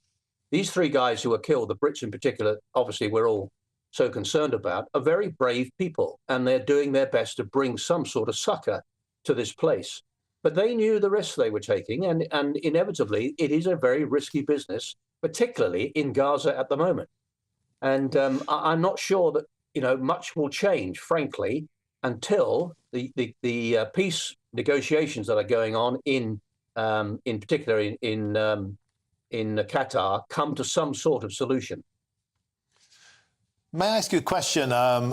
These three guys who were killed, the Brits in particular, obviously we're all so concerned about, are very brave people, and they're doing their best to bring some sort of succor to this place. But they knew the risks they were taking, and inevitably, it is a very risky business, particularly in Gaza at the moment. And I'm not sure that much will change, frankly, until the peace negotiations that are going on in particular in Qatar come to some sort of solution. May I ask you a question,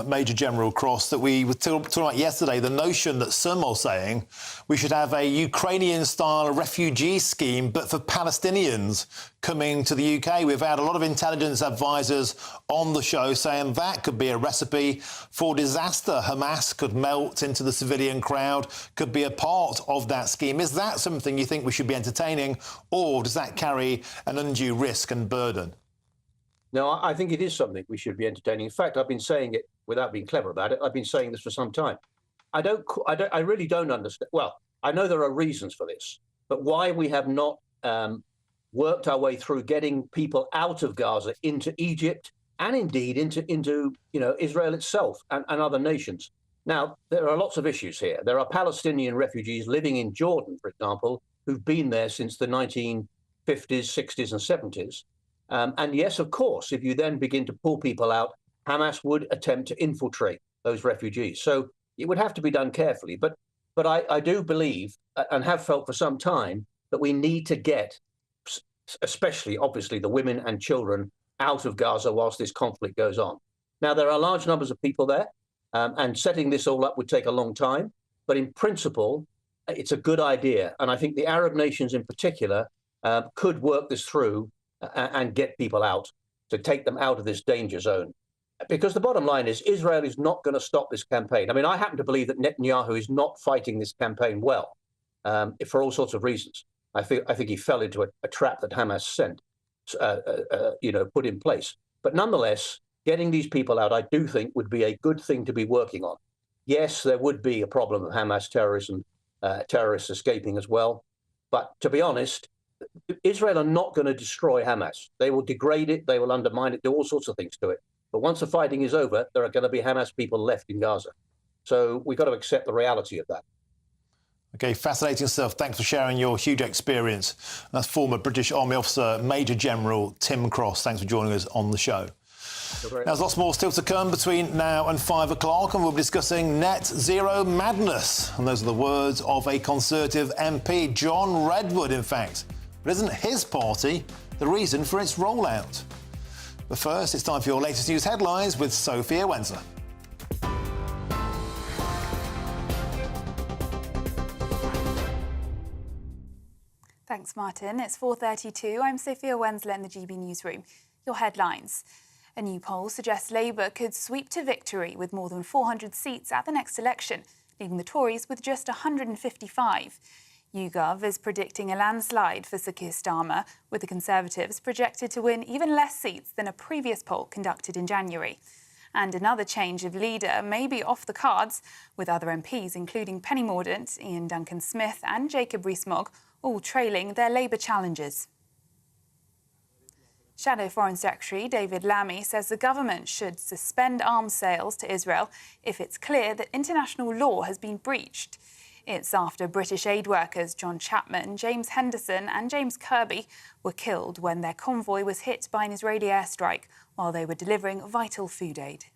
Major General Cross, that we were talking about yesterday, the notion that some are saying we should have a Ukrainian-style refugee scheme, but for Palestinians coming to the UK. We've had a lot of intelligence advisors on the show saying that could be a recipe for disaster. Hamas could melt into the civilian crowd, could be a part of that scheme. Is that something you think we should be entertaining, or does that carry an undue risk and burden? No, I think it is something we should be entertaining. In fact, I've been saying it without being clever about it. I've been saying this for some time. I really don't understand. Well, I know there are reasons for this, but why we have not worked our way through getting people out of Gaza into Egypt and indeed into Israel itself and other nations. Now, there are lots of issues here. There are Palestinian refugees living in Jordan, for example, who've been there since the 1950s, 60s, and 70s. And yes, of course, if you then begin to pull people out, Hamas would attempt to infiltrate those refugees. So it would have to be done carefully. But I do believe and have felt for some time that we need to get, especially, obviously, the women and children out of Gaza whilst this conflict goes on. Now, there are large numbers of people there, and setting this all up would take a long time. But in principle, it's a good idea. And I think the Arab nations in particular could work this through and get people out, to take them out of this danger zone. Because the bottom line is Israel is not going to stop this campaign. I mean, I happen to believe that Netanyahu is not fighting this campaign well, for all sorts of reasons. I think he fell into a trap that Hamas put in place. But nonetheless, getting these people out, I do think, would be a good thing to be working on. Yes, there would be a problem of Hamas terrorism, terrorists escaping as well. But to be honest, Israel are not going to destroy Hamas. They will degrade it, they will undermine it, do all sorts of things to it. But once the fighting is over, there are going to be Hamas people left in Gaza. So we've got to accept the reality of that. OK, fascinating stuff. Thanks for sharing your huge experience. That's former British Army officer Major General Tim Cross. Thanks for joining us on the show. Now, there's lots more still to come between now and 5 o'clock, and we'll be discussing net zero madness. And those are the words of a Conservative MP, John Redwood, in fact. But isn't his party the reason for its rollout? But first, it's time for your latest news headlines with Sophia Wensler. Thanks, Martin. It's 4:32. I'm Sophia Wensler in the GB newsroom. Your headlines. A new poll suggests Labour could sweep to victory with more than 400 seats at the next election, leaving the Tories with just 155. YouGov is predicting a landslide for Sir Keir Starmer, with the Conservatives projected to win even less seats than a previous poll conducted in January. And another change of leader may be off the cards, with other MPs, including Penny Mordaunt, Ian Duncan-Smith and Jacob Rees-Mogg, all trailing their Labour challengers. Shadow Foreign Secretary David Lammy says the government should suspend arms sales to Israel if it's clear that international law has been breached. It's after British aid workers John Chapman, James Henderson and James Kirby were killed when their convoy was hit by an Israeli airstrike while they were delivering vital food aid.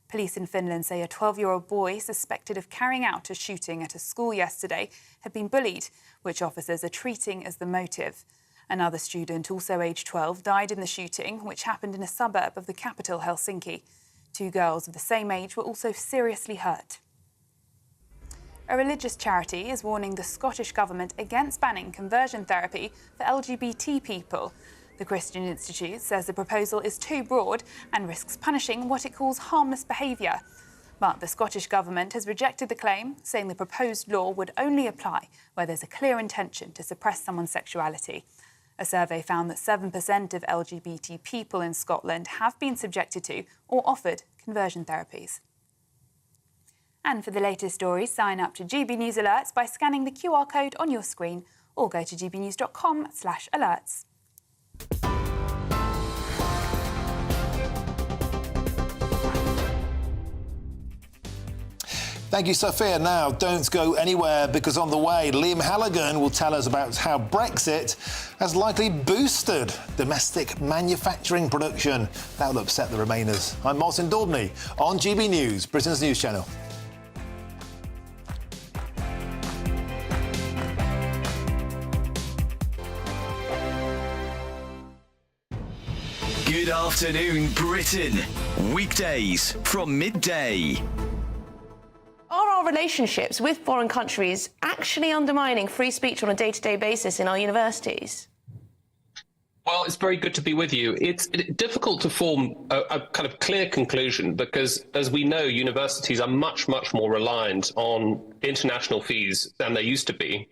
Police in Finland say a 12-year-old boy suspected of carrying out a shooting at a school yesterday had been bullied, which officers are treating as the motive. Another student, also aged 12, died in the shooting, which happened in a suburb of the capital, Helsinki. 2 girls of the same age were also seriously hurt. A religious charity is warning the Scottish Government against banning conversion therapy for LGBT people. The Christian Institute says the proposal is too broad and risks punishing what it calls harmless behaviour. But the Scottish Government has rejected the claim, saying the proposed law would only apply where there's a clear intention to suppress someone's sexuality. A survey found that 7% of LGBT people in Scotland have been subjected to or offered conversion therapies. And for the latest stories, sign up to GB News Alerts by scanning the QR code on your screen or go to gbnews.com/alerts. Thank you, Sophia. Now, don't go anywhere, because on the way, Liam Halligan will tell us about how Brexit has likely boosted domestic manufacturing production. That will upset the Remainers. I'm Martin Daubney on GB News, Britain's news channel. Good afternoon, Britain. Weekdays from midday. Are our relationships with foreign countries actually undermining free speech on a day-to-day basis in our universities? Well, it's very good to be with you. It's difficult to form a kind of clear conclusion because, as we know, universities are much, much more reliant on international fees than they used to be.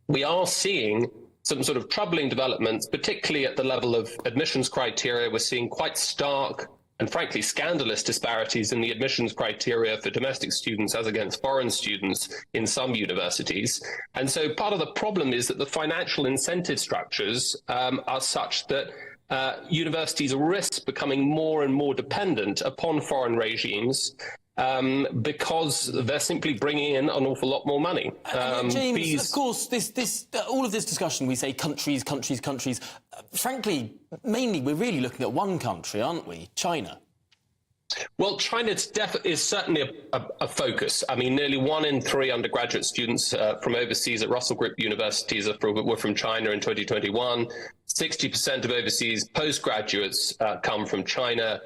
We are seeing some sort of troubling developments, particularly at the level of admissions criteria. We're seeing quite stark and frankly scandalous disparities in the admissions criteria for domestic students as against foreign students in some universities. And so part of the problem is that the financial incentive structures are such that universities risk becoming more and more dependent upon foreign regimes because they're simply bringing in an awful lot more money. James, of course, all of this discussion, we say countries. Frankly, mainly we're really looking at one country, aren't we? China. Well, China is certainly a focus. I mean, nearly 1 in 3 undergraduate students from overseas at Russell Group universities were from China in 2021. 60% of overseas postgraduates come from China.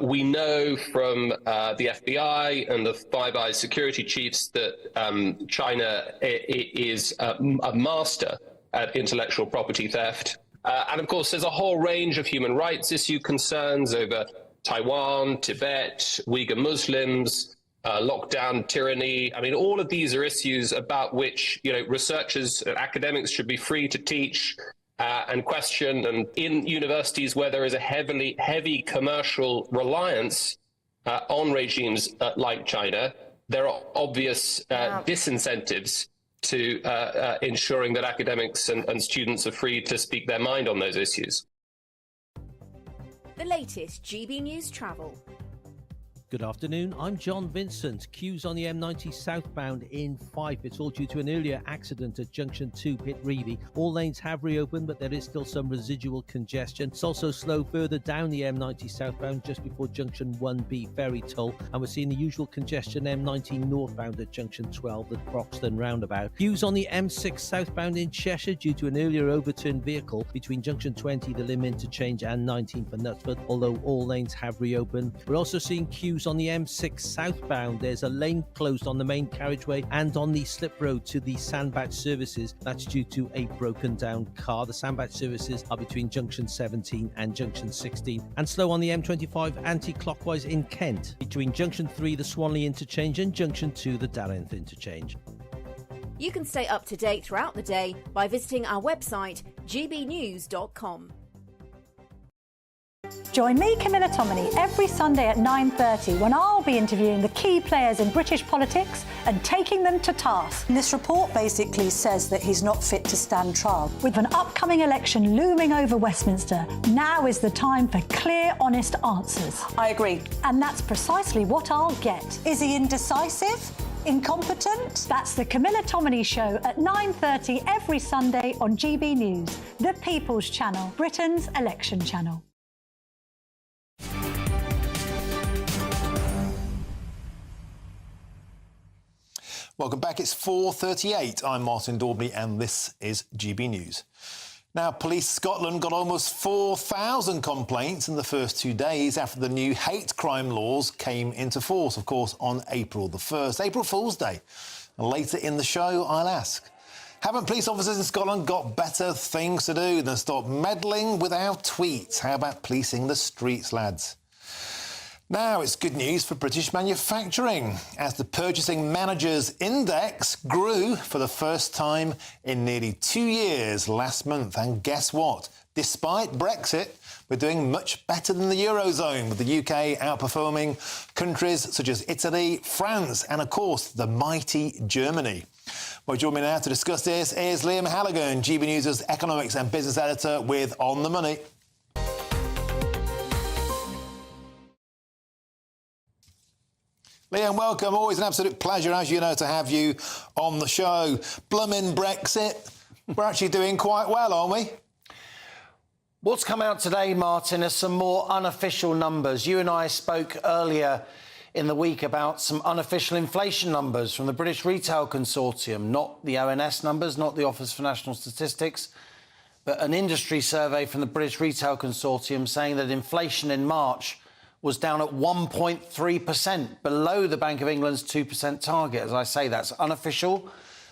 We know from the FBI and the Five Eyes security chiefs that China is a master at intellectual property theft. And of course, there's a whole range of human rights issue concerns over Taiwan, Tibet, Uyghur Muslims, lockdown tyranny. I mean, all of these are issues about which, researchers and academics should be free to teach and question. And in universities where there is a heavy commercial reliance on regimes like China, there are obvious disincentives to ensuring that academics and students are free to speak their mind on those issues. The latest GB News travel. Good afternoon, I'm John Vincent. Queues on the M90 southbound in Fife. It's all due to an earlier accident at Junction 2 Pit Reedy. All lanes have reopened, but there is still some residual congestion. It's also slow further down the M90 southbound just before Junction 1B Ferry Toll. And we're seeing the usual congestion M90 northbound at Junction 12 at Broxton Roundabout. Queues on the M6 southbound in Cheshire due to an earlier overturned vehicle between Junction 20, the Lim interchange, and 19 for Knutsford, although all lanes have reopened. We're also seeing queues on the M6 southbound. There's a lane closed on the main carriageway and on the slip road to the Sandbach services. That's due to a broken down car. The Sandbach services are between Junction 17 and Junction 16, and slow on the M25 anti-clockwise in Kent between Junction 3, the Swanley interchange, and Junction 2, the Darrenth interchange. You can stay up to date throughout the day by visiting our website gbnews.com. Join me, Camilla Tominey, every Sunday at 9:30 when I'll be interviewing the key players in British politics and taking them to task. This report basically says that he's not fit to stand trial. With an upcoming election looming over Westminster, now is the time for clear, honest answers. I agree. And that's precisely what I'll get. Is he indecisive? Incompetent? That's the Camilla Tominey Show at 9:30 every Sunday on GB News, the People's Channel, Britain's election channel. Welcome back. It's 4:38. I'm Martin Daubney and this is GB News. Now, Police Scotland got almost 4,000 complaints in the first 2 days after the new hate crime laws came into force, of course, on April the 1st, April Fool's Day. And later in the show, I'll ask, haven't police officers in Scotland got better things to do than stop meddling with our tweets? How about policing the streets, lads? Now it's good news for British manufacturing, as the Purchasing Managers' Index grew for the first time in nearly 2 years last month. And guess what? Despite Brexit, we're doing much better than the Eurozone, with the UK outperforming countries such as Italy, France and, of course, the mighty Germany. Well, joining me now to discuss this is Liam Halligan, GB News' Economics and Business Editor with On the Money. Liam, welcome. Always an absolute pleasure, as you know, to have you on the show. Bloomin' Brexit. We're actually doing quite well, aren't we? What's come out today, Martin, are some more unofficial numbers. You and I spoke earlier in the week about some unofficial inflation numbers from the British Retail Consortium, not the ONS numbers, not the Office for National Statistics, but an industry survey from the British Retail Consortium saying that inflation in March was down at 1.3%, below the Bank of England's 2% target. As I say, that's unofficial,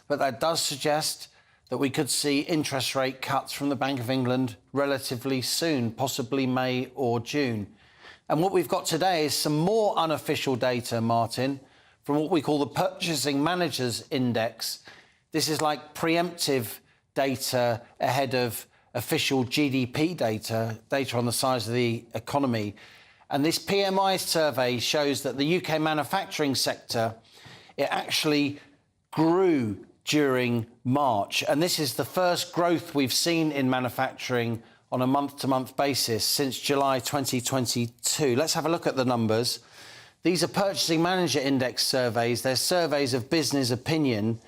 but that does suggest that we could see interest rate cuts from the Bank of England relatively soon, possibly May or June. And what we've got today is some more unofficial data, Martin, from what we call the Purchasing Managers' Index. This is like preemptive data ahead of official GDP data on the size of the economy. And this PMI survey shows that the UK manufacturing sector, it actually grew during March. And this is the first growth we've seen in manufacturing on a month-to-month basis since July 2022. Let's have a look at the numbers. These are Purchasing Manager Index surveys. They're surveys of business opinion.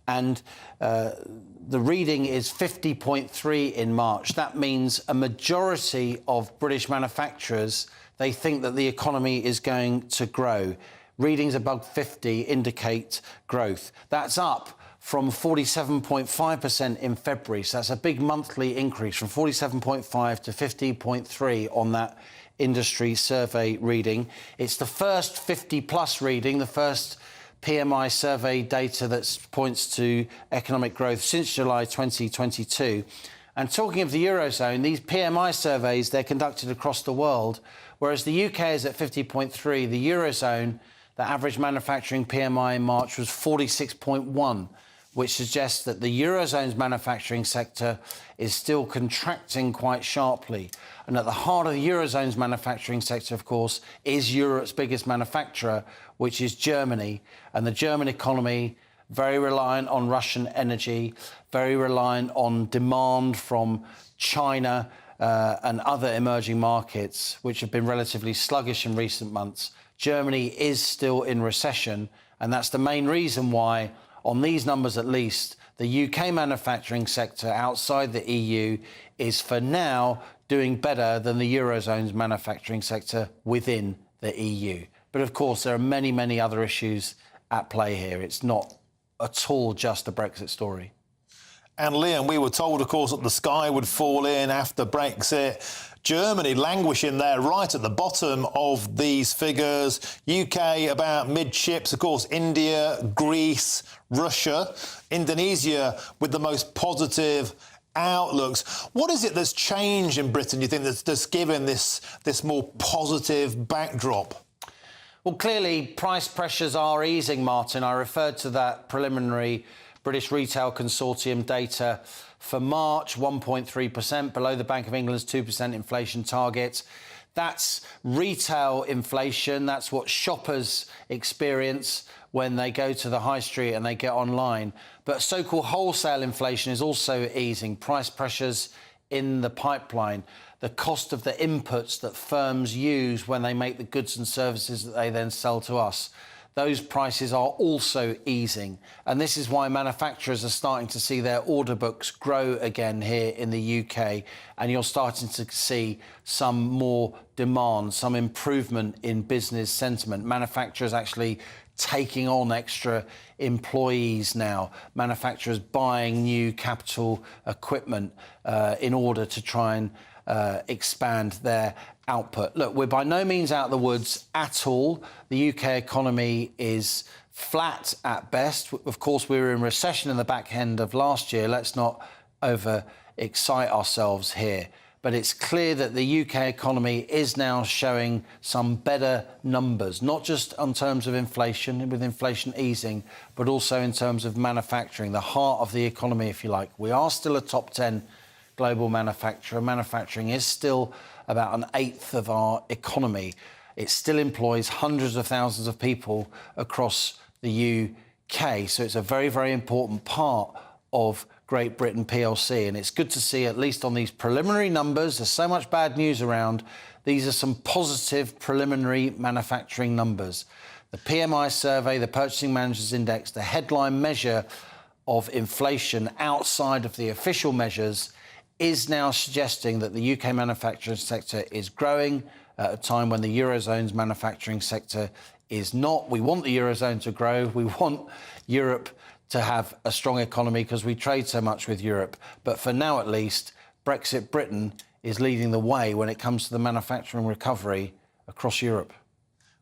And the reading is 50.3 in March. That means a majority of British manufacturers, they think that the economy is going to grow. Readings above 50 indicate growth. That's up from 47.5% in February. So that's a big monthly increase from 47.5 to 50.3 on that industry survey reading. It's the first 50-plus reading, the first PMI survey data that points to economic growth since July 2022. And talking of the Eurozone, these PMI surveys, they're conducted across the world. Whereas the UK is at 50.3, the Eurozone, the average manufacturing PMI in March was 46.1, which suggests that the Eurozone's manufacturing sector is still contracting quite sharply. And at the heart of the Eurozone's manufacturing sector, of course, is Europe's biggest manufacturer, which is Germany. And the German economy, very reliant on Russian energy, very reliant on demand from China, and other emerging markets, which have been relatively sluggish in recent months. Germany is still in recession, and that's the main reason why, on these numbers at least, the UK manufacturing sector outside the EU is, for now, doing better than the Eurozone's manufacturing sector within the EU. But, of course, there are many, many other issues at play here. It's not at all just a Brexit story. And Liam, we were told, of course, that the sky would fall in after Brexit. Germany languishing there right at the bottom of these figures. UK about midships. Of course, India, Greece, Russia, Indonesia with the most positive outlooks. What is it that's changed in Britain, do you think, that's given this more positive backdrop? Well, clearly, price pressures are easing, Martin. I referred to that preliminary British Retail Consortium data for March, 1.3%, below the Bank of England's 2% inflation target. That's retail inflation. That's what shoppers experience when they go to the high street and they get online. But so-called wholesale inflation is also easing. Price pressures in the pipeline. The cost of the inputs that firms use when they make the goods and services that they then sell to us. those prices are also easing. And this is why manufacturers are starting to see their order books grow again here in the UK. And you're starting to see some more demand, some improvement in business sentiment. Manufacturers actually taking on extra employees now. Manufacturers buying new capital equipment in order to try and expand their output. Look, we're by no means out of the woods at all. The UK economy is flat at best. Of course, we were in recession in the back end of last year. Let's not over-excite ourselves here. But it's clear that the UK economy is now showing some better numbers, not just in terms of inflation, with inflation easing, but also in terms of manufacturing, the heart of the economy, if you like. We are still a top 10 global manufacturer. Manufacturing is still about an eighth of our economy. It still employs hundreds of thousands of people across the UK. So it's a very, very important part of Great Britain PLC. And it's good to see, at least on these preliminary numbers, there's so much bad news around, these are some positive preliminary manufacturing numbers. The PMI survey, the Purchasing Managers Index, the headline measure of inflation outside of the official measures, is now suggesting that the UK manufacturing sector is growing at a time when the Eurozone's manufacturing sector is not. We want the Eurozone to grow. We want Europe to have a strong economy because we trade so much with Europe. But for now, at least, Brexit Britain is leading the way when it comes to the manufacturing recovery across Europe.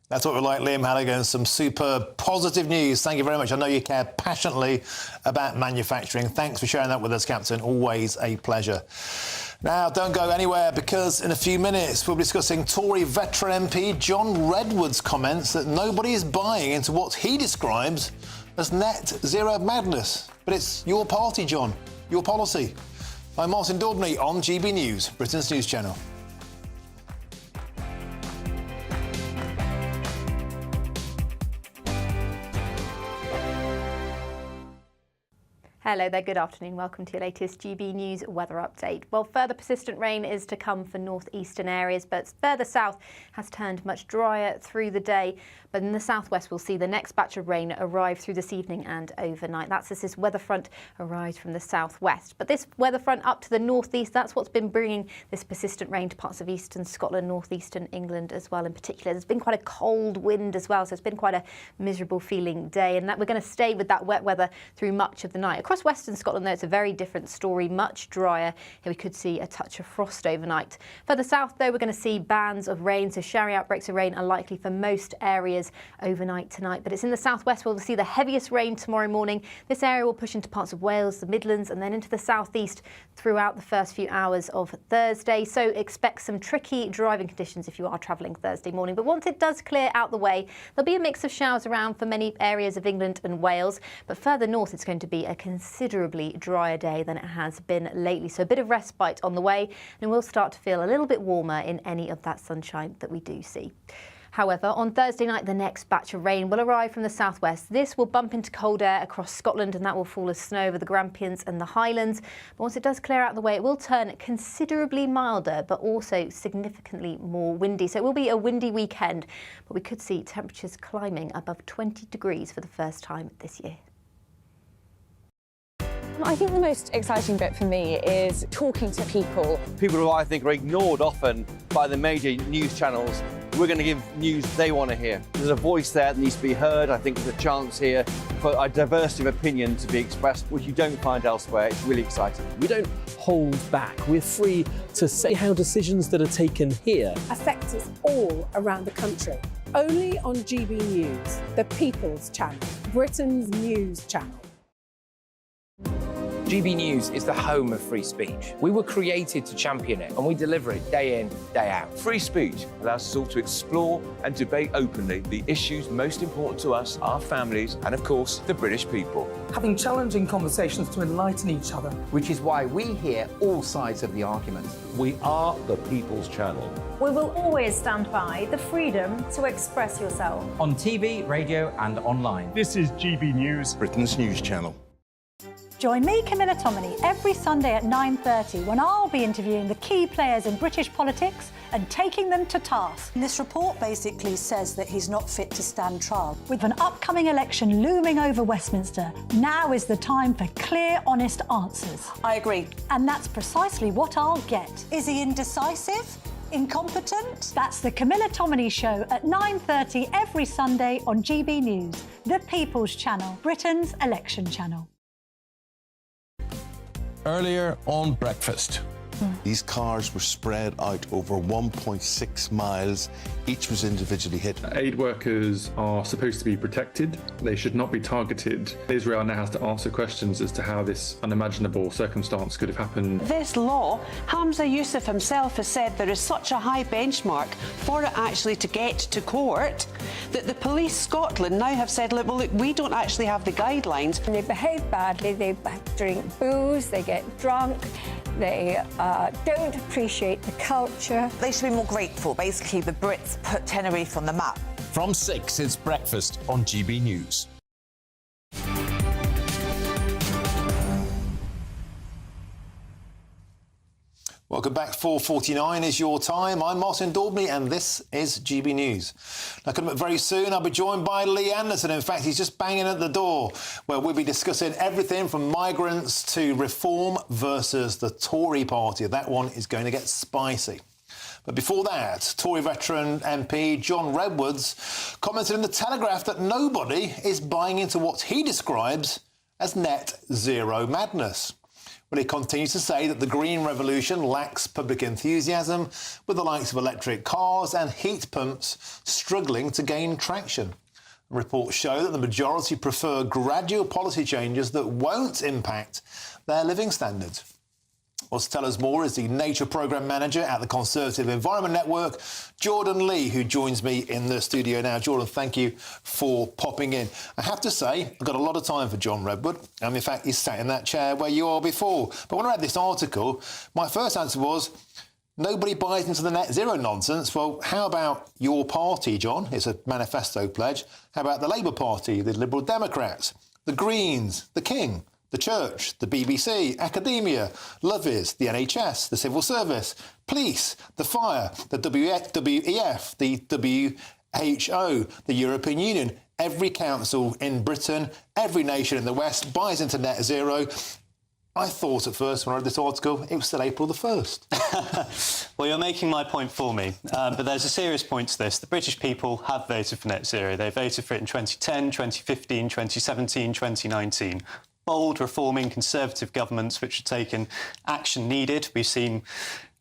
That's what we like, Liam Halligan. Some super positive news. Thank you very much. I know you care passionately about manufacturing. Thanks for sharing that with us, Captain. Always a pleasure. Now, don't go anywhere, because in a few minutes we'll be discussing Tory veteran MP John Redwood's comments that nobody is buying into what he describes as net zero madness. But it's your party, John, your policy. I'm Martin Daubney on GB News, Britain's news channel. Hello there, good afternoon. Welcome to your latest GB News weather update. Well, further persistent rain is to come for northeastern areas, but further south has turned much drier through the day. But in the southwest, we'll see the next batch of rain arrive through this evening and overnight. That's as this weather front arrives from the southwest. But this weather front up to the northeast, that's what's been bringing this persistent rain to parts of eastern Scotland, northeastern England as well in particular. There's been quite a cold wind as well, so it's been quite a miserable feeling day. And that we're going to stay with that wet weather through much of the night. Across western Scotland, though, it's a very different story, much drier. Here we could see a touch of frost overnight. Further south, though, we're going to see bands of rain, so showery outbreaks of rain are likely for most areas overnight tonight. But it's in the southwest where we'll see the heaviest rain tomorrow morning. This area will push into parts of Wales, the Midlands, and then into the southeast throughout the first few hours of Thursday. So expect some tricky driving conditions if you are travelling Thursday morning. But once it does clear out the way, there'll be a mix of showers around for many areas of England and Wales. But further north, it's going to be a considerably drier day than it has been lately. So a bit of respite on the way, and we'll start to feel a little bit warmer in any of that sunshine that we do see. However, on Thursday night, the next batch of rain will arrive from the southwest. This will bump into cold air across Scotland, and that will fall as snow over the Grampians and the Highlands. But once it does clear out the way, it will turn considerably milder, but also significantly more windy. So it will be a windy weekend, but we could see temperatures climbing above 20 degrees for the first time this year. I think the most exciting bit for me is talking to people. People who I think are ignored often by the major news channels. We're going to give news they want to hear. There's a voice there that needs to be heard. I think there's a chance here for a diversity of opinion to be expressed, which you don't find elsewhere. It's really exciting. We don't hold back. We're free to say how decisions that are taken here affect us all around the country. Only on GB News, the People's Channel, Britain's news channel. GB News is the home of free speech. We were created to champion it, and we deliver it day in, day out. Free speech allows us all to explore and debate openly the issues most important to us, our families, and of course, the British people. Having challenging conversations to enlighten each other. Which is why we hear all sides of the argument. We are the People's Channel. We will always stand by the freedom to express yourself. On TV, radio, and online. This is GB News, Britain's news channel. Join me, Camilla Tominey, every Sunday at 9:30 when I'll be interviewing the key players in British politics and taking them to task. This report basically says that he's not fit to stand trial. With an upcoming election looming over Westminster, now is the time for clear, honest answers. I agree. And that's precisely what I'll get. Is he indecisive? Incompetent? That's the Camilla Tominey Show at 9:30 every Sunday on GB News, the People's Channel, Britain's election channel. Earlier on breakfast, these cars were spread out over 1.6 miles. Each was individually hit. Aid workers are supposed to be protected. They should not be targeted. Israel now has to answer questions as to how this unimaginable circumstance could have happened. This law, Hamza Youssef himself has said there is such a high benchmark for it actually to get to court that the Police Scotland now have said, well, look, we don't actually have the guidelines. They behave badly, they drink booze, they get drunk, they don't appreciate the culture. They should be more grateful. Basically, the Brits put Tenerife on the map. From 6, it's breakfast on GB News. Welcome back. 4:49 is your time. I'm Martin Daubney and this is GB News. Now, coming up very soon, I'll be joined by Lee Anderson. In fact, he's just banging at the door, where we'll be discussing everything from migrants to reform versus the Tory party. That one is going to get spicy. But before that, Tory veteran MP John Redwood's commented in The Telegraph that nobody is buying into what he describes as net zero madness. Well, he continues to say that the green revolution lacks public enthusiasm, with the likes of electric cars and heat pumps struggling to gain traction. Reports show that the majority prefer gradual policy changes that won't impact their living standards. Well, to tell us more is the Nature Programme Manager at the Conservative Environment Network, Jordan Lee, who joins me in the studio now. Jordan, thank you for popping in. I have to say, I've got a lot of time for John Redwood. And in fact, he's sat in that chair where you are before. But when I read this article, my first answer was, nobody buys into the net zero nonsense. Well, how about your party, John? It's a manifesto pledge. How about the Labour Party, the Liberal Democrats, the Greens, the King, the Church, the BBC, academia, Lovies, the NHS, the Civil Service, police, the fire, the WEF, the WHO, the European Union. Every council in Britain, every nation in the West buys into net zero. I thought at first when I read this article it was still April the 1st. Well, you're making my point for me, but there's a serious point to this. The British people have voted for net zero. They voted for it in 2010, 2015, 2017, 2019. Bold, reforming, conservative governments which have taken action needed. We've seen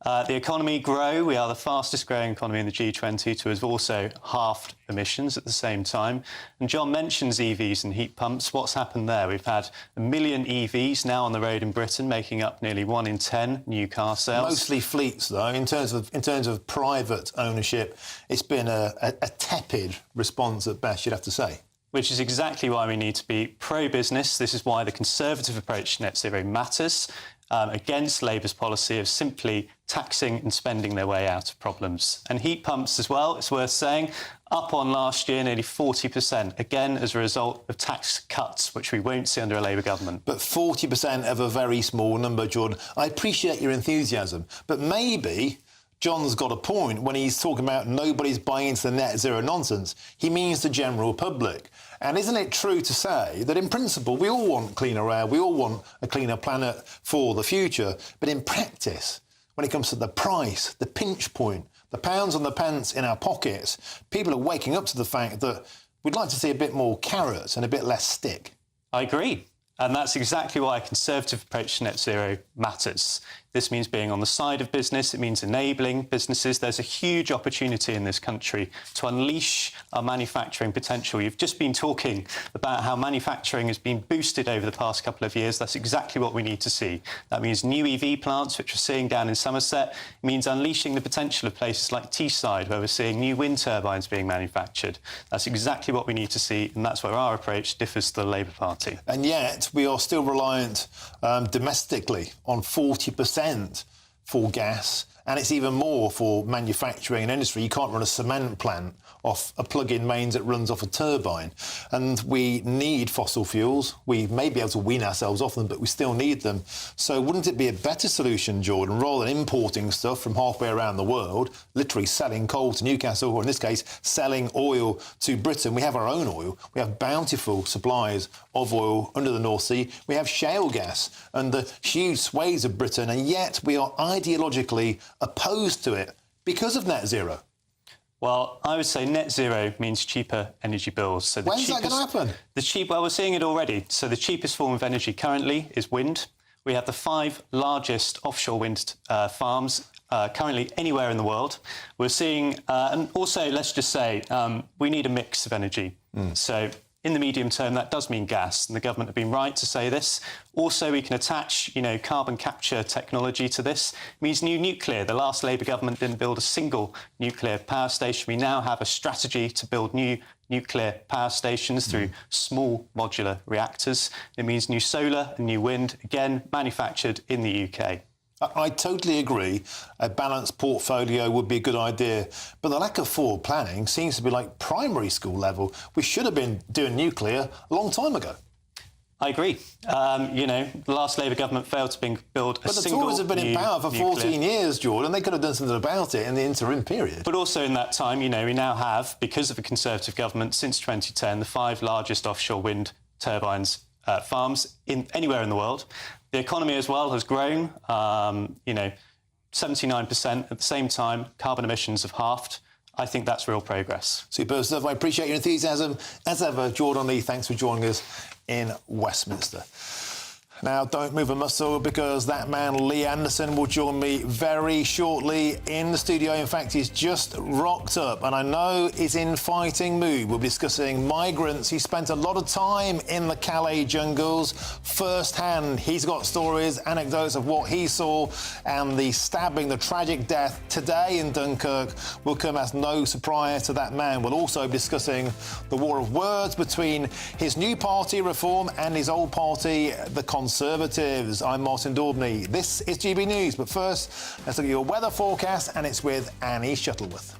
the economy grow. We are the fastest growing economy in the G20 to have also halved emissions at the same time. And John mentions EVs and heat pumps. What's happened there? We've had 1 million EVs now on the road in Britain, making up nearly 1 in 10 new car sales. Mostly fleets, though. In terms of private ownership, it's been a tepid response at best, you'd have to say. Which is exactly why we need to be pro-business. This is why the Conservative approach to net zero matters, against Labour's policy of simply taxing and spending their way out of problems. And heat pumps as well, it's worth saying, up on last year, nearly 40%, again as a result of tax cuts, which we won't see under a Labour government. But 40% of a very small number, Jordan. I appreciate your enthusiasm, but maybe John's got a point when he's talking about nobody's buying into the net zero nonsense. He means the general public. And isn't it true to say that in principle we all want cleaner air, we all want a cleaner planet for the future, but in practice, when it comes to the price, the pinch point, the pounds on the pence in our pockets, people are waking up to the fact that we'd like to see a bit more carrot and a bit less stick. I agree. And that's exactly why a Conservative approach to net zero matters. This means being on the side of business. It means enabling businesses. There's a huge opportunity in this country to unleash our manufacturing potential. You've just been talking about how manufacturing has been boosted over the past couple of years. That's exactly what we need to see. That means new EV plants, which we're seeing down in Somerset. It means unleashing the potential of places like Teesside, where we're seeing new wind turbines being manufactured. That's exactly what we need to see, and that's where our approach differs to the Labour Party. And yet we are still reliant domestically on 40% for gas And it's even more for manufacturing and industry. You can't run a cement plant off a plug-in mains that runs off a turbine. And we need fossil fuels. We may be able to wean ourselves off them, but we still need them. So wouldn't it be a better solution, Jordan, rather than importing stuff from halfway around the world, literally selling coal to Newcastle, or in this case, selling oil to Britain? We have our own oil. We have bountiful supplies of oil under the North Sea. We have shale gas under huge swathes of Britain, and yet we are ideologically opposed to it because of net zero. Well, I would say net zero means cheaper energy bills. So when's that going to happen? Well, we're seeing it already. So the cheapest form of energy currently is wind. We have the 5 largest offshore wind farms currently anywhere in the world. We're seeing, and also let's just say, we need a mix of energy. So in the medium term, that does mean gas, and the government have been right to say this. Also, we can attach, carbon capture technology to this. It means new nuclear. The last Labour government didn't build a single nuclear power station. We now have a strategy to build new nuclear power stations through small modular reactors. It means new solar and new wind, again, manufactured in the UK. I totally agree. A balanced portfolio would be a good idea. But the lack of forward planning seems to be like primary school level. We should have been doing nuclear a long time ago. I agree. The last Labour government failed to build a single. But the Tories have been in power for 14 years, Jordan. They could have done something about it in the interim period. But also in that time, we now have, because of a Conservative government since 2010, the 5 largest offshore wind turbines farms anywhere in the world. The economy as well has grown, 79%. At the same time, carbon emissions have halved. I think that's real progress. Superb stuff. I appreciate your enthusiasm. As ever, Jordan Lee, thanks for joining us in Westminster. Now, don't move a muscle, because that man, Lee Anderson, will join me very shortly in the studio. In fact, he's just rocked up, and I know he's in fighting mood. We'll be discussing migrants. He spent a lot of time in the Calais jungles firsthand. He's got stories, anecdotes of what he saw, and the stabbing, the tragic death today in Dunkirk will come as no surprise to that man. We'll also be discussing the war of words between his new party, Reform, and his old party, the Conservatives. I'm Martin Daubney. This is GB News. But first, let's look at your weather forecast, and it's with Annie Shuttleworth.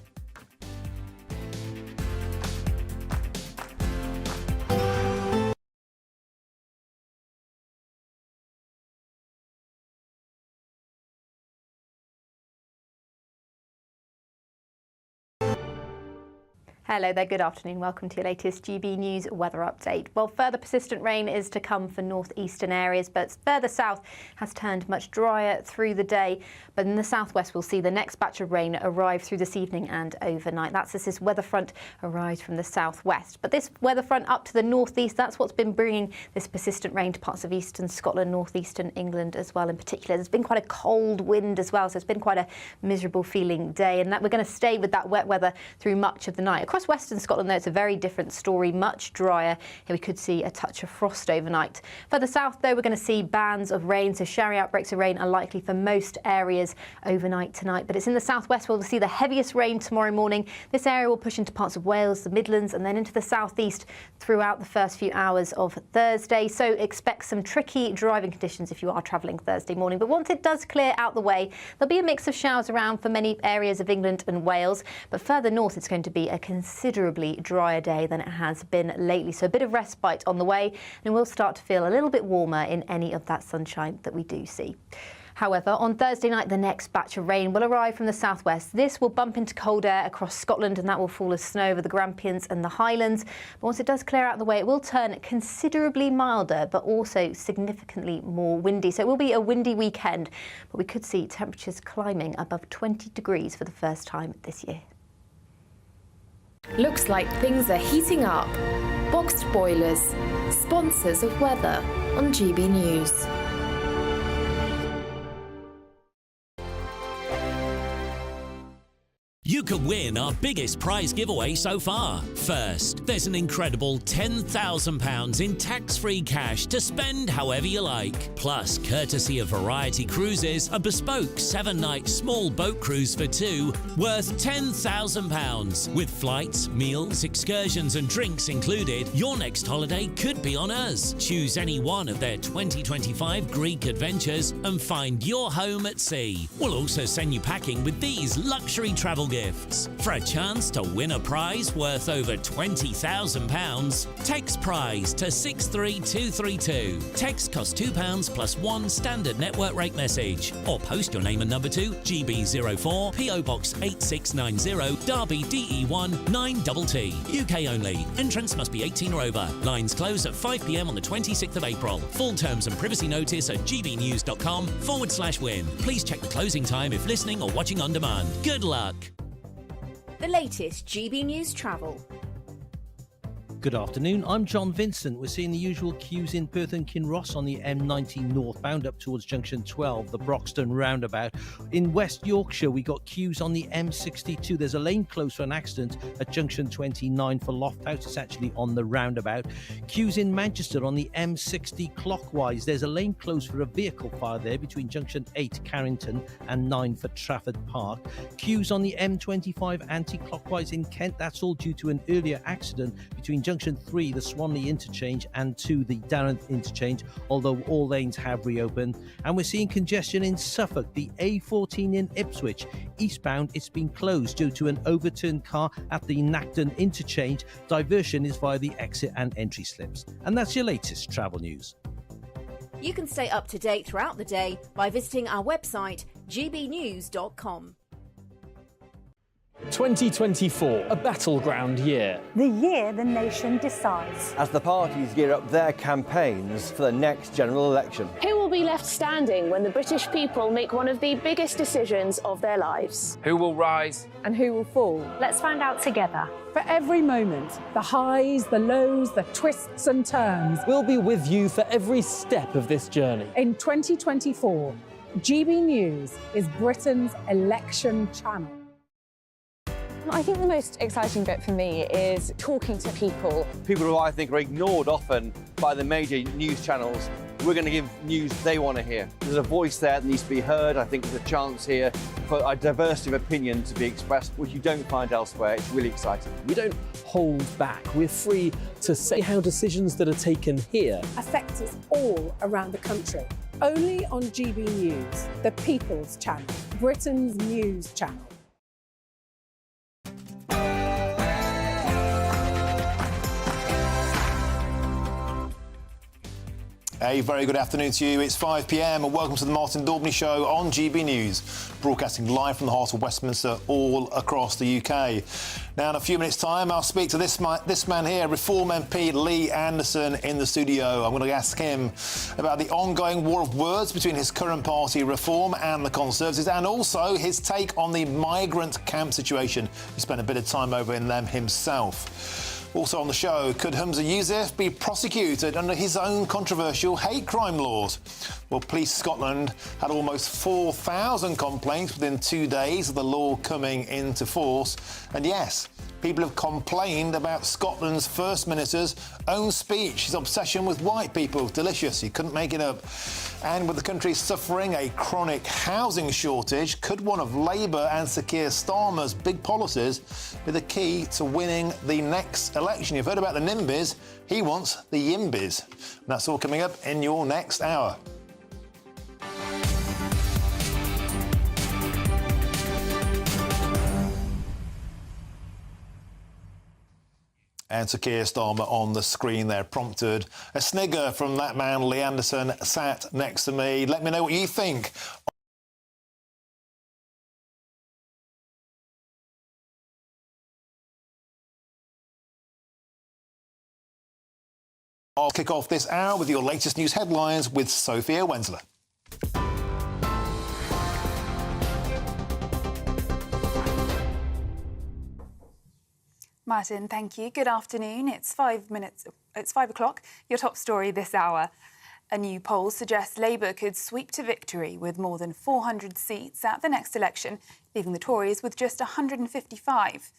Hello there, good afternoon. Welcome to your latest GB News weather update. Well, further persistent rain is to come for northeastern areas, but further south has turned much drier through the day. But in the southwest, we'll see the next batch of rain arrive through this evening and overnight. That's as this weather front arrives from the southwest. But this weather front up to the northeast, that's what's been bringing this persistent rain to parts of eastern Scotland, northeastern England as well in particular. There's been quite a cold wind as well, so it's been quite a miserable feeling day, and that we're going to stay with that wet weather through much of the night. Across western Scotland, though, it's a very different story, much drier. Here we could see a touch of frost overnight. Further south, though, we're going to see bands of rain, so showery outbreaks of rain are likely for most areas overnight tonight. But it's in the southwest where we'll see the heaviest rain tomorrow morning. This area will push into parts of Wales, the Midlands, and then into the southeast throughout the first few hours of Thursday. So expect some tricky driving conditions if you are travelling Thursday morning. But once it does clear out the way, there'll be a mix of showers around for many areas of England and Wales. But further north, it's going to be a considerably drier day than it has been lately. So a bit of respite on the way, and we'll start to feel a little bit warmer in any of that sunshine that we do see. However, on Thursday night, the next batch of rain will arrive from the southwest. This will bump into cold air across Scotland, and that will fall as snow over the Grampians and the Highlands. But once it does clear out the way, it will turn considerably milder, but also significantly more windy. So it will be a windy weekend, but we could see temperatures climbing above 20 degrees for the first time this year. Looks like things are heating up. Boxed boilers, sponsors of weather on GB News. You could win our biggest prize giveaway so far. First, there's an incredible £10,000 in tax-free cash to spend however you like. Plus, courtesy of Variety Cruises, a bespoke 7-night small boat cruise for two worth £10,000. With flights, meals, excursions and drinks included, your next holiday could be on us. Choose any one of their 2025 Greek adventures and find your home at sea. We'll also send you packing with these luxury travel gifts. For a chance to win a prize worth over £20,000, text prize to 63232. Text costs £2 plus one standard network rate message. Or post your name and number to GB04 PO Box 8690 Derby DE1 9TT. UK only. Entrance must be 18 or over. Lines close at 5 p.m. on the 26th of April. Full terms and privacy notice at gbnews.com/win. Please check the closing time if listening or watching on demand. Good luck. The latest GB News travel. Good afternoon, I'm John Vincent. We're seeing the usual queues in Perth and Kinross on the M90 northbound up towards junction 12, the Broxton roundabout. In West Yorkshire, we got queues on the M62. There's a lane closed for an accident at junction 29 for Lofthouse. It's actually on the roundabout. Queues in Manchester on the M60 clockwise. There's a lane closed for a vehicle fire there between junction 8 Carrington and 9 for Trafford Park. Queues on the M25 anti-clockwise in Kent. That's all due to an earlier accident between junction 3, the Swanley interchange, and 2, the Darren interchange, although all lanes have reopened. And we're seeing congestion in Suffolk, the A14 in Ipswich. Eastbound, it's been closed due to an overturned car at the Nacton interchange. Diversion is via the exit and entry slips. And that's your latest travel news. You can stay up to date throughout the day by visiting our website, gbnews.com. 2024, a battleground year. The year the nation decides. As the parties gear up their campaigns for the next general election. Who will be left standing when the British people make one of the biggest decisions of their lives? Who will rise? And who will fall? Let's find out together. For every moment, the highs, the lows, the twists and turns. We'll be with you for every step of this journey. In 2024, GB News is Britain's election channel. I think the most exciting bit for me is talking to people. People who I think are ignored often by the major news channels. We're going to give news they want to hear. There's a voice there that needs to be heard. I think there's a chance here for a diversity of opinion to be expressed, which you don't find elsewhere. It's really exciting. We don't hold back. We're free to say how decisions that are taken here affect us all around the country. Only on GB News, the People's Channel, Britain's news channel. A very good afternoon to you. It's 5 p.m. and welcome to the Martin Daubney Show on GB News, broadcasting live from the heart of Westminster all across the UK. Now, in a few minutes' time, I'll speak to this man here, Reform MP Lee Anderson, in the studio. I'm going to ask him about the ongoing war of words between his current party, Reform, and the Conservatives, and also his take on the migrant camp situation. He spent a bit of time over in them himself. Also on the show, could Humza Yousaf be prosecuted under his own controversial hate crime laws? Well, Police Scotland had almost 4,000 complaints within 2 days of the law coming into force. And yes, people have complained about Scotland's First Minister's own speech, his obsession with white people. Delicious, he couldn't make it up. And with the country suffering a chronic housing shortage, could one of Labour and Sir Keir Starmer's big policies be the key to winning the next election? You've heard about the NIMBYs, he wants the YIMBYs. And that's all coming up in your next hour. And Sir Keir Starmer on the screen there prompted a snigger from that man, Lee Anderson, sat next to me. Let me know what you think. I'll kick off this hour with your latest news headlines with Sophia Wensler. Martin, thank you. Good afternoon. It's 5 o'clock. Your top story this hour. A new poll suggests Labour could sweep to victory with more than 400 seats at the next election, leaving the Tories with just 155.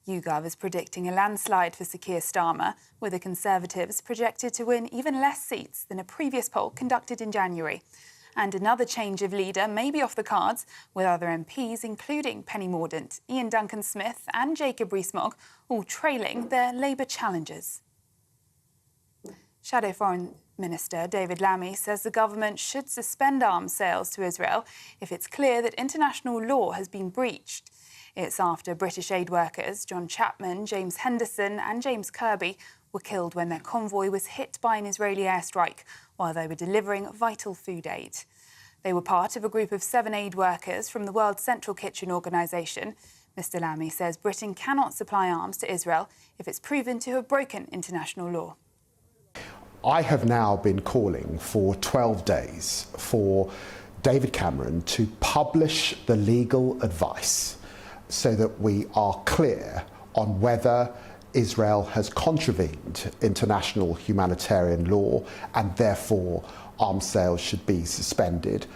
YouGov is predicting a landslide for Sir Keir Starmer, with the Conservatives projected to win even less seats than a previous poll conducted in January. And another change of leader may be off the cards, with other MPs, including Penny Mordaunt, Ian Duncan-Smith and Jacob Rees-Mogg, all trailing their Labour challengers. Shadow Foreign Minister David Lammy says the government should suspend arms sales to Israel if it's clear that international law has been breached. It's after British aid workers John Chapman, James Henderson and James Kirby were killed when their convoy was hit by an Israeli airstrike while they were delivering vital food aid. They were part of a group of 7 aid workers from the World Central Kitchen Organisation. Mr Lammy says Britain cannot supply arms to Israel if it's proven to have broken international law. I have now been calling for 12 days for David Cameron to publish the legal advice so that we are clear on whether Israel has contravened international humanitarian law and therefore arms sales should be suspended.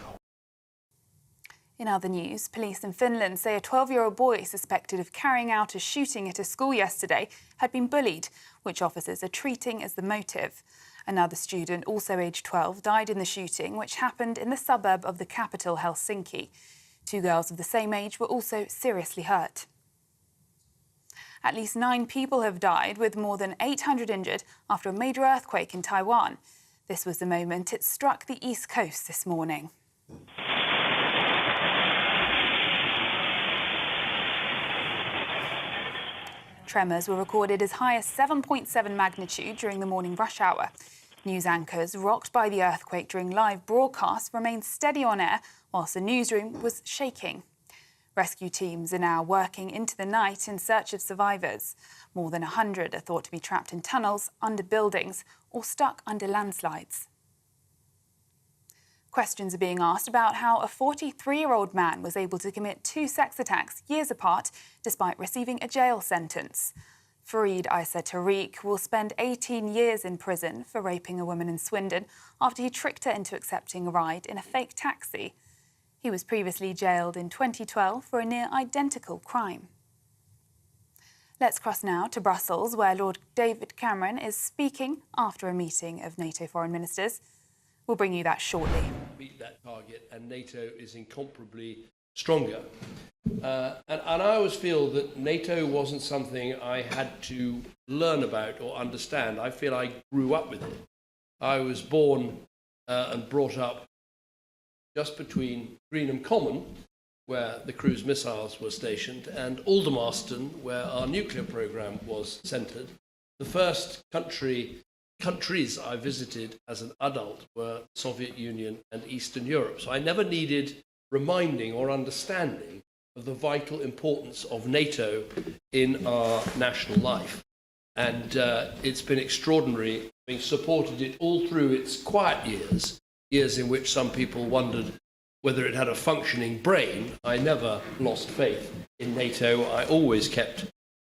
In other news, police in Finland say a 12-year-old boy suspected of carrying out a shooting at a school yesterday had been bullied, which officers are treating as the motive. Another student, also aged 12, died in the shooting, which happened in the suburb of the capital, Helsinki. 2 girls of the same age were also seriously hurt. At least 9 people have died, with more than 800 injured after a major earthquake in Taiwan. This was the moment it struck the east coast this morning. Tremors were recorded as high as 7.7 magnitude during the morning rush hour. News anchors, rocked by the earthquake during live broadcasts, remained steady on air whilst the newsroom was shaking. Rescue teams are now working into the night in search of survivors. More than 100 are thought to be trapped in tunnels, under buildings, or stuck under landslides. Questions are being asked about how a 43-year-old man was able to commit 2 sex attacks years apart despite receiving a jail sentence. Fareed Isa Tariq will spend 18 years in prison for raping a woman in Swindon after he tricked her into accepting a ride in a fake taxi. He was previously jailed in 2012 for a near-identical crime. Let's cross now to Brussels, where Lord David Cameron is speaking after a meeting of NATO foreign ministers. We'll bring you that shortly. Beat that target, and NATO is incomparably stronger. And I always feel that NATO wasn't something I had to learn about or understand. I feel I grew up with it. I was born and brought up just between Greenham Common, where the cruise missiles were stationed, and Aldermaston, where our nuclear programme was centred. The first countries I visited as an adult were the Soviet Union and Eastern Europe. So I never needed reminding or understanding of the vital importance of NATO in our national life. And it's been extraordinary, having supported it all through its quiet years in which some people wondered whether it had a functioning brain. I never lost faith in NATO. I always kept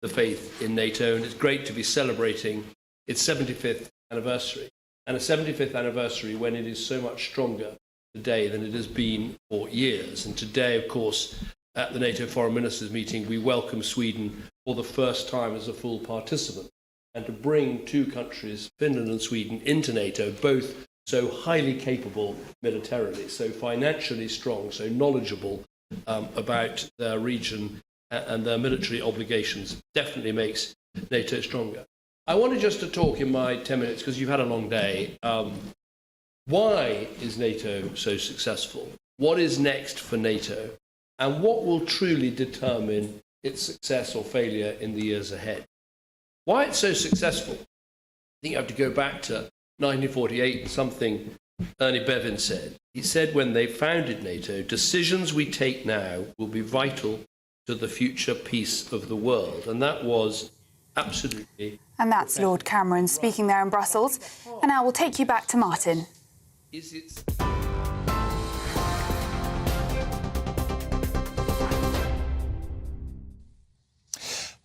the faith in NATO, and it's great to be celebrating its 75th anniversary, and a 75th anniversary when it is so much stronger today than it has been for years. And today, of course, at the NATO Foreign Ministers meeting, we welcome Sweden for the first time as a full participant. And to bring 2 countries, Finland and Sweden, into NATO, both so highly capable militarily, so financially strong, so knowledgeable about their region and their military obligations, definitely makes NATO stronger. I wanted just to talk in my 10 minutes, because you've had a long day. Why is NATO so successful? What is next for NATO? And what will truly determine its success or failure in the years ahead? Why it's so successful? I think you have to go back to 1948 and something Ernie Bevin said. He said when they founded NATO, decisions we take now will be vital to the future peace of the world. And that was absolutely... And that's Lord Cameron speaking there in Brussels. And now we'll take you back to Martin.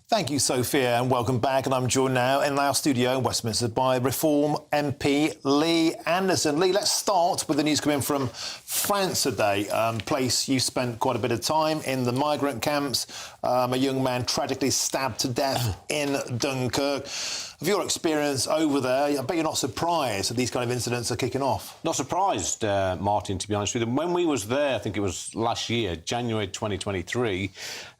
Thank you, Sophia, and welcome back. And I'm joined now in our studio in Westminster by Reform MP Lee Anderson. Lee, let's start with the news coming from France today, place you spent quite a bit of time in the migrant camps. A young man tragically stabbed to death in Dunkirk. Of your experience over there, I bet you're not surprised that these kind of incidents are kicking off. Not surprised, Martin, to be honest with you. When we was there, I think it was last year, January 2023,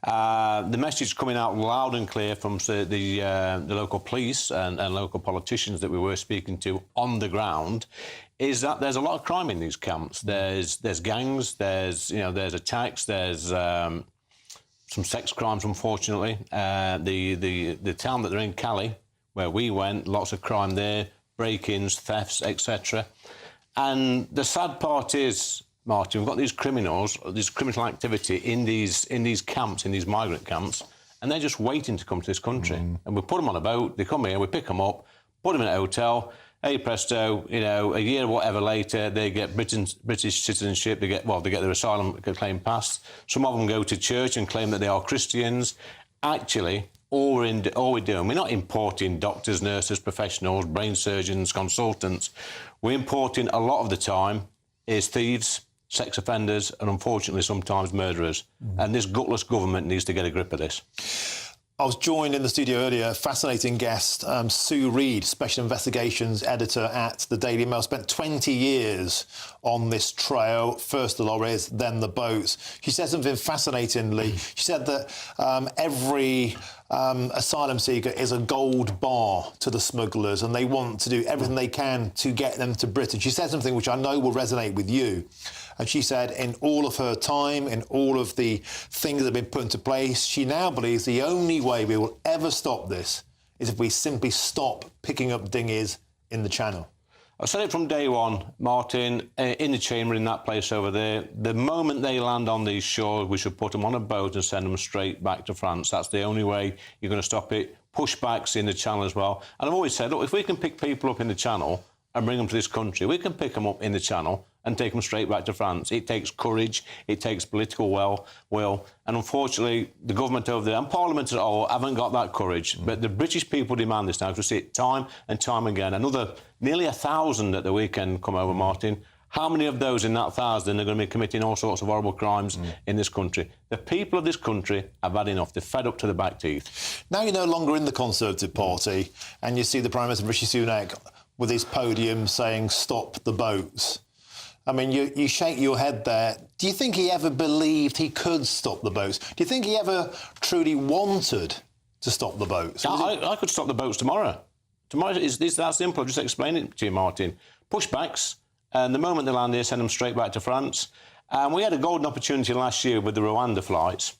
the message coming out loud and clear from the local police and local politicians that we were speaking to on the ground is that there's a lot of crime in these camps. There's gangs, there's attacks, there's some sex crimes, unfortunately. The town that they're in, Calais, where we went, lots of crime there, break-ins, thefts, etc. And the sad part is, Martin, we've got these criminals, this criminal activity in these camps, in these migrant camps, and they're just waiting to come to this country. And we put them on a boat, they come here, we pick them up, put them in a hotel, hey presto, a year or whatever later, they get British citizenship, they get their asylum claim passed. Some of them go to church and claim that they are Christians. Actually, all we're doing, we're not importing doctors, nurses, professionals, brain surgeons, consultants. We're importing, a lot of the time, is thieves, sex offenders, and unfortunately sometimes murderers. And this gutless government needs to get a grip of this. I was joined in the studio earlier, fascinating guest, Sue Reed, Special Investigations Editor at the Daily Mail, spent 20 years on this trail, first the lorries, then the boats. She said something fascinatingly. She said that every asylum seeker is a gold bar to the smugglers and they want to do everything they can to get them to Britain. She said something which I know will resonate with you. And she said in all of her time, in all of the things that have been put into place, she now believes the only way we will ever stop this is if we simply stop picking up dinghies in the Channel. I said it from day one, Martin, in the chamber in that place over there. The moment they land on these shores, we should put them on a boat and send them straight back to France. That's the only way you're going to stop it. Pushbacks in the Channel as well. And I've always said, look, if we can pick people up in the Channel and bring them to this country, we can pick them up in the Channel and take them straight back to France. It takes courage, it takes political will, and unfortunately, the government over there and Parliament as a whole haven't got that courage. But the British people demand this now, because we see it time and time again. Another nearly 1,000 at the weekend come over, Martin. How many of those in that 1,000 are going to be committing all sorts of horrible crimes in this country? The people of this country have had enough. They're fed up to the back teeth. Now you're no longer in the Conservative Party, and you see the Prime Minister, Rishi Sunak, with his podium saying, stop the boats. I mean, you shake your head there. Do you think he ever believed he could stop the boats? Do you think he ever truly wanted to stop the boats? I could stop the boats tomorrow. Tomorrow is that simple. I'll just explain it to you, Martin. Pushbacks, and the moment they land here, send them straight back to France. And we had a golden opportunity last year with the Rwanda flights.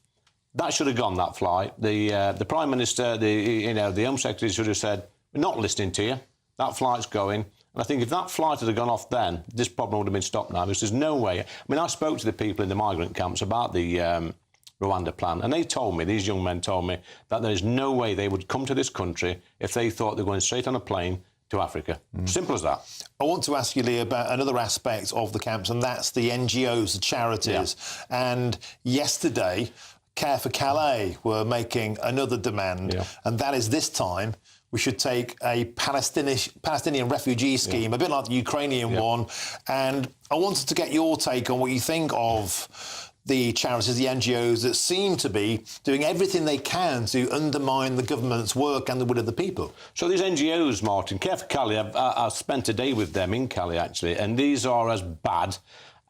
That should have gone, that flight. The Prime Minister, the Home Secretary should have said, we're not listening to you. That flight's going. And I think if that flight had gone off then, this problem would have been stopped now, because there's no way. I mean, I spoke to the people in the migrant camps about the Rwanda plan, and they told me, these young men told me, that there is no way they would come to this country if they thought they were going straight on a plane to Africa. Simple as that. I want to ask you, Lee, about another aspect of the camps, and that's the NGOs, the charities. Yeah. And yesterday, Care for Calais were making another demand, and that is this time we should take a Palestinian refugee scheme, a bit like the Ukrainian one. And I wanted to get your take on what you think of the charities, the NGOs that seem to be doing everything they can to undermine the government's work and the will of the people. So these NGOs, Martin, Care for Calais, I've spent a day with them in Calais, actually, and these are as bad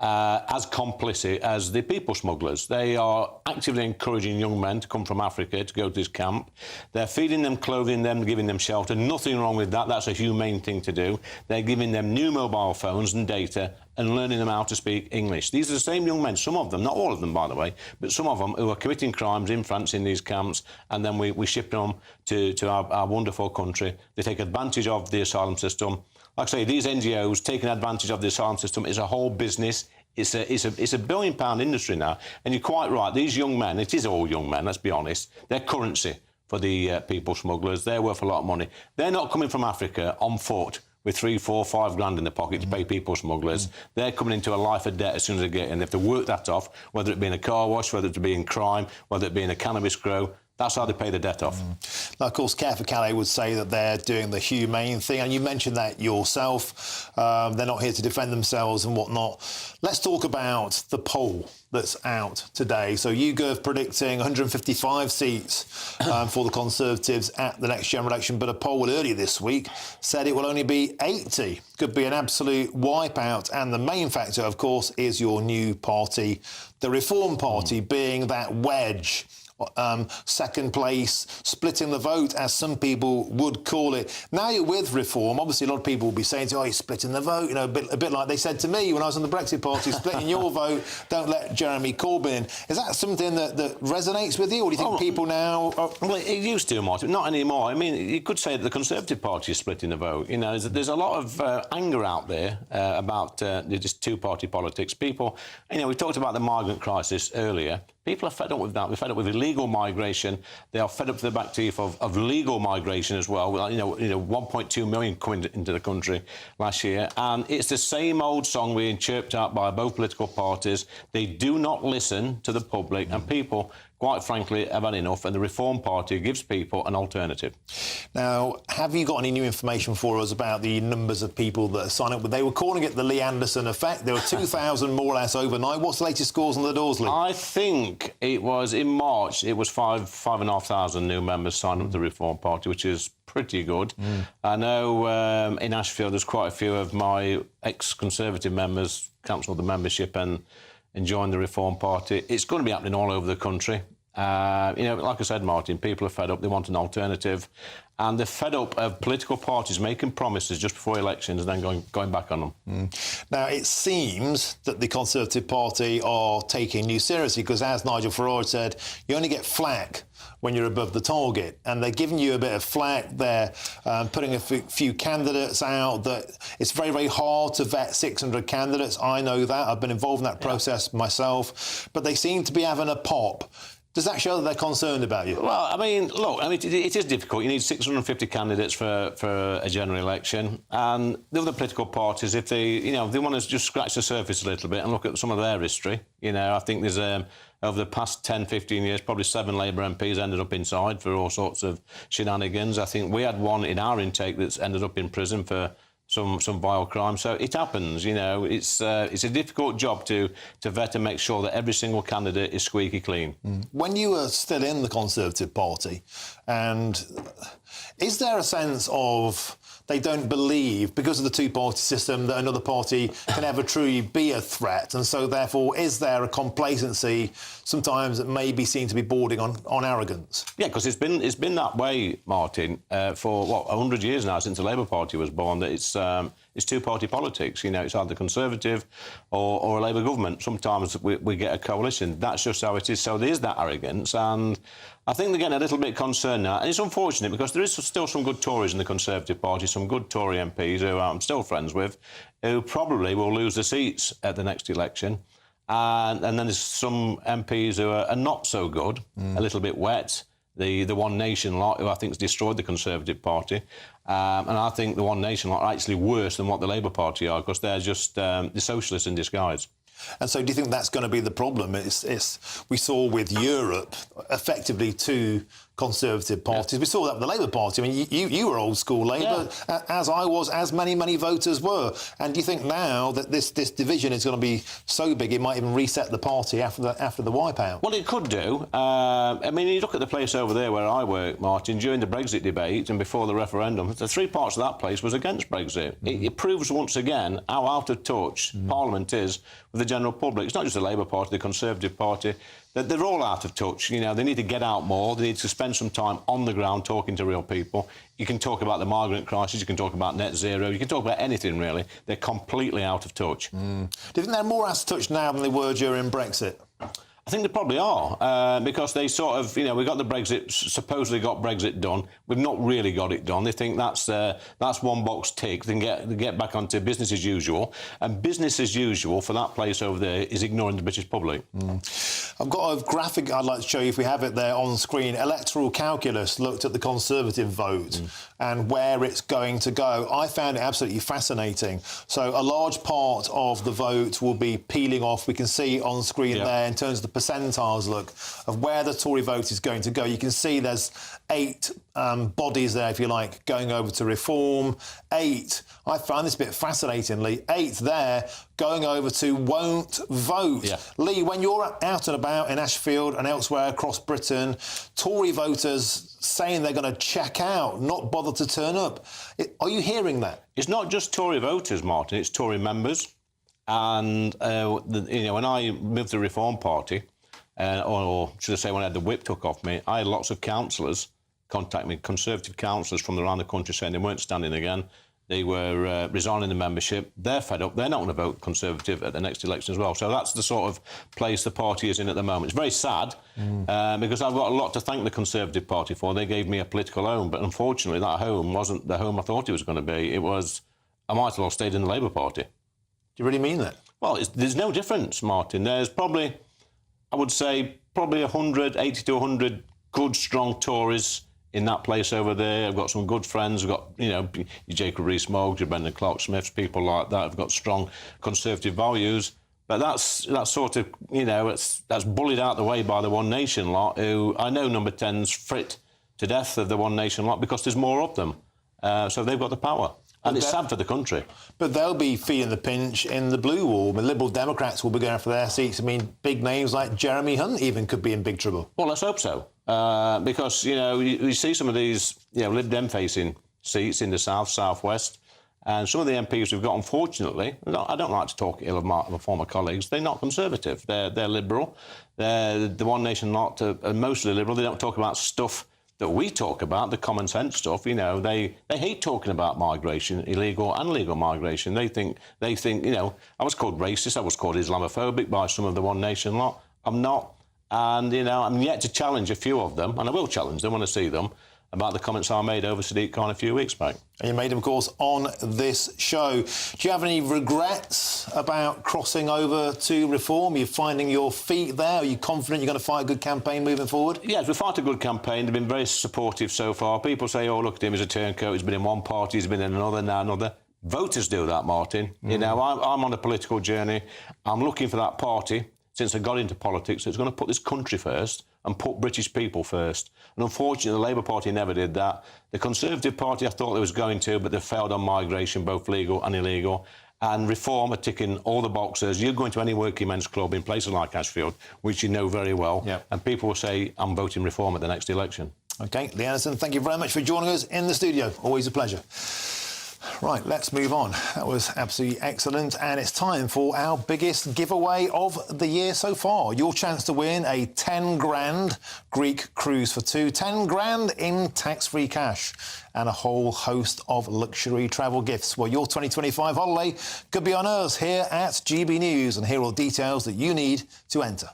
as complicit as the people smugglers. They are actively encouraging young men to come from Africa to go to this camp. They're feeding them, clothing them, giving them shelter. Nothing wrong with that. That's a humane thing to do. They're giving them new mobile phones and data and learning them how to speak English. These are the same young men, some of them, not all of them, by the way, but some of them who are committing crimes in France in these camps, and then we ship them to our wonderful country. They take advantage of the asylum system. Like I say, these NGOs taking advantage of the asylum system is a whole business. It's a £1 billion industry now. And you're quite right, these young men, it is all young men, let's be honest, they're currency for the people smugglers. They're worth a lot of money. They're not coming from Africa on foot with 3, 4, 5 grand in their pocket to pay people smugglers. They're coming into a life of debt as soon as they get in. They have to work that off, whether it be in a car wash, whether it be in crime, whether it be in a cannabis grow. That's how they pay the debt off. Now, of course, Care for Calais would say that they're doing the humane thing, and you mentioned that yourself. They're not here to defend themselves and whatnot. Let's talk about the poll that's out today. So YouGov predicting 155 seats for the Conservatives at the next general election, but a poll earlier this week said it will only be 80. Could be an absolute wipeout, and the main factor, of course, is your new party, the Reform Party, being that wedge. Second place, splitting the vote, as some people would call it. Now you're with Reform, obviously a lot of people will be saying to you, oh, you're splitting the vote, you know, a bit like they said to me when I was on the Brexit Party, splitting your vote, don't let Jeremy Corbyn in. Is that something that resonates with you, or do you think people now... Well, it used to, Martin, not anymore. I mean, you could say that the Conservative Party is splitting the vote. You know, there's a lot of anger out there about just two-party politics. People, you know, we talked about the migrant crisis earlier. People are fed up with that. We're fed up with illegal migration. They are fed up to the back teeth of legal migration as well. You know, 1.2 million coming into the country last year. And it's the same old song being chirped out by both political parties. They do not listen to the public, and people, quite frankly, have had enough, and the Reform Party gives people an alternative. Now, have you got any new information for us about the numbers of people that are signing up? They were calling it the Lee Anderson effect. There were 2,000 more or less overnight. What's the latest scores on the doors, Lee? I think it was in March, it was 5,500 new members signed up to the Reform Party, which is pretty good. I know in Ashfield there's quite a few of my ex-Conservative members cancelled the membership and joined the Reform Party. It's going to be happening all over the country. You know, like I said, Martin, people are fed up. They want an alternative. And they're fed up of political parties making promises just before elections and then going back on them. Now, it seems that the Conservative Party are taking you seriously because, as Nigel Farage said, you only get flack when you're above the target. And they're giving you a bit of flack. They're putting a few candidates out. That it's very, very hard to vet 600 candidates. I know that. I've been involved in that process myself. But they seem to be having a pop. Does that show that they're concerned about you? Well, I mean, look, it is difficult. You need 650 candidates for a general election, and the other political parties, if they want to just scratch the surface a little bit and look at some of their history, you know, I think there's over the past 10, 15 years, probably 7 Labour MPs ended up inside for all sorts of shenanigans. I think we had one in our intake that's ended up in prison for some vile crime. So it happens, you know. It's a difficult job to vet and make sure that every single candidate is squeaky clean. When you were still in the Conservative Party, and is there a sense of they don't believe, because of the two-party system, that another party can ever truly be a threat, and so therefore is there a complacency sometimes that may be seen to be bordering on arrogance? Yeah, because it's been that way, Martin, for 100 years now since the Labour Party was born. That it's two-party politics. You know, it's either Conservative or a Labour government. Sometimes we get a coalition. That's just how it is. So there is that arrogance, and I think they're getting a little bit concerned now. And it's unfortunate because there is still some good Tories in the Conservative Party, some good Tory MPs who I'm still friends with, who probably will lose the seats at the next election. And then there's some MPs who are not so good, a little bit wet. The One Nation lot, who I think has destroyed the Conservative Party. And I think the One Nation lot are actually worse than what the Labour Party are, because they're just the socialists in disguise. And so do you think that's going to be the problem? We saw with Europe, effectively, two Conservative parties. Yeah. We saw that with the Labour Party. I mean, you were old school Labour, as I was, as many voters were. And do you think now that this division is going to be so big it might even reset the party after the wipeout? Well, it could do. I mean, you look at the place over there where I work, Martin, during the Brexit debate and before the referendum, the 3 parts of that place was against Brexit. It proves once again how out of touch Parliament is with the general public. It's not just the Labour Party, the Conservative Party. They're all out of touch. You know, they need to get out more. They need to spend some time on the ground talking to real people. You can talk about the migrant crisis. You can talk about net zero. You can talk about anything, really. They're completely out of touch. Do you think they're more out of touch now than they were during Brexit? I think they probably are, because they sort of, you know, we got the Brexit, supposedly got Brexit done. We've not really got it done. They think that's one box tick. They can get back onto business as usual. And business as usual for that place over there is ignoring the British public. I've got a graphic I'd like to show you if we have it there on screen. Electoral Calculus looked at the Conservative vote and where it's going to go. I found it absolutely fascinating. So a large part of the vote will be peeling off. We can see on screen there in terms of the percentiles, look, of where the Tory vote is going to go. You can see there's 8 bodies there, if you like, going over to Reform. 8, I found this bit fascinatingly, 8 there going over to won't vote. Yeah. Lee, when you're out and about in Ashfield and elsewhere across Britain, Tory voters saying they're going to check out, not bother to turn up. Are you hearing that? It's not just Tory voters, Martin, it's Tory members. And, when I moved to the Reform Party, or should I say when I had the whip took off me, I had lots of councillors contact me, Conservative councillors from around the country saying they weren't standing again. They were resigning the membership. They're fed up. They're not going to vote Conservative at the next election as well. So that's the sort of place the party is in at the moment. It's very sad because I've got a lot to thank the Conservative Party for. They gave me a political home, but unfortunately that home wasn't the home I thought it was going to be. It was, I might as well have stayed in the Labour Party. Do you really mean that? Well, there's no difference, Martin. There's probably, I would say, probably 80 to 100 good, strong Tories in that place over there. I've got some good friends. I've got, your Jacob Rees-Mogg, your Brendan Clark-Smiths, people like that. I've got strong Conservative values. But that's sort of, that's bullied out the way by the One Nation lot, who I know Number 10's frit to death of the One Nation lot because there's more of them. So they've got the power. And it's sad for the country. But they'll be feeling the pinch in the blue wall. The Liberal Democrats will be going for their seats. I mean, big names like Jeremy Hunt even could be in big trouble. Well, let's hope so. Because, you see some of these, Lib Dem-facing seats in the south, south-west, and some of the MPs we've got, unfortunately, I don't like to talk ill of my former colleagues, they're not Conservative. They're Liberal. The One Nation lot are mostly Liberal. They don't talk about stuff that we talk about, the common sense stuff. They hate talking about migration, illegal and legal migration. They think, I was called racist, I was called Islamophobic by some of the One Nation lot. I'm not. And, I'm yet to challenge a few of them, and I will challenge them when I see them, about the comments I made over Sadiq Khan a few weeks back. And you made them, of course, on this show. Do you have any regrets about crossing over to Reform? Are you finding your feet there? Are you confident you're going to fight a good campaign moving forward? Yes, we fight a good campaign. They've been very supportive so far. People say, oh, look at him, he's a turncoat. He's been in one party, he's been in another, now another. Voters do that, Martin. I'm on a political journey. I'm looking for that party, since I got into politics, that's going to put this country first and put British people first. And unfortunately, the Labour Party never did that. The Conservative Party, I thought they was going to, but they failed on migration, both legal and illegal. And Reform are ticking all the boxes. You're going to any working men's club in places like Ashfield, which you know very well, and people will say, I'm voting Reform at the next election. OK, Lee Anderson, thank you very much for joining us in the studio. Always a pleasure. Right, let's move on. That was absolutely excellent. And it's time for our biggest giveaway of the year so far. Your chance to win a 10 grand Greek cruise for 2, 10 grand in tax-free cash and a whole host of luxury travel gifts. Well, your 2025 holiday could be on us here at GB News. And here are all the details that you need to enter.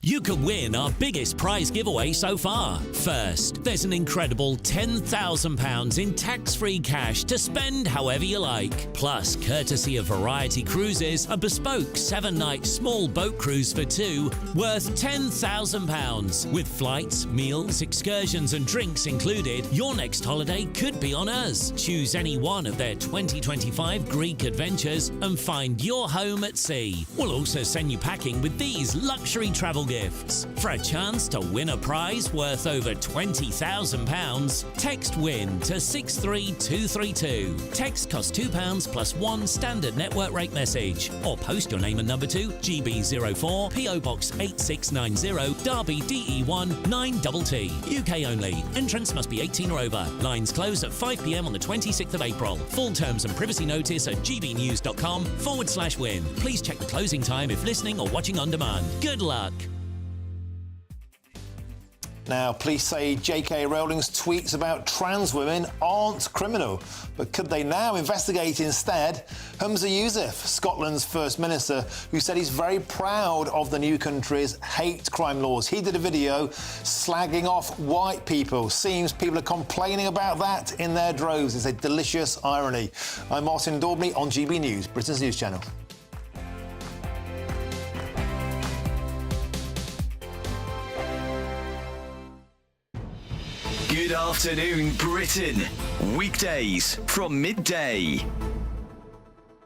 You could win our biggest prize giveaway so far. First, there's an incredible £10,000 in tax-free cash to spend however you like. Plus, courtesy of Variety Cruises, a bespoke 7-night small boat cruise for 2 worth £10,000. With flights, meals, excursions and drinks included, your next holiday could be on us. Choose any one of their 2025 Greek adventures and find your home at sea. We'll also send you packing with these luxury travel gifts. For a chance to win a prize worth over £20,000, text WIN to 63232. Text costs £2 plus 1 standard network rate message. Or post your name and number to GB04 PO Box 8690 Derby DE1 9TT. UK only. Entrance must be 18 or over. Lines close at 5 p.m. on the 26th of April. Full terms and privacy notice at gbnews.com/win. Please check the closing time if listening or watching on demand. Good luck. Now, police say J.K. Rowling's tweets about trans women aren't criminal. But could they now investigate instead Humza Yousaf, Scotland's First Minister, who said he's very proud of the new country's hate crime laws. He did a video slagging off white people. Seems people are complaining about that in their droves. It's a delicious irony. I'm Martin Daubney on GB News, Britain's news channel. Good afternoon, Britain. Weekdays from midday.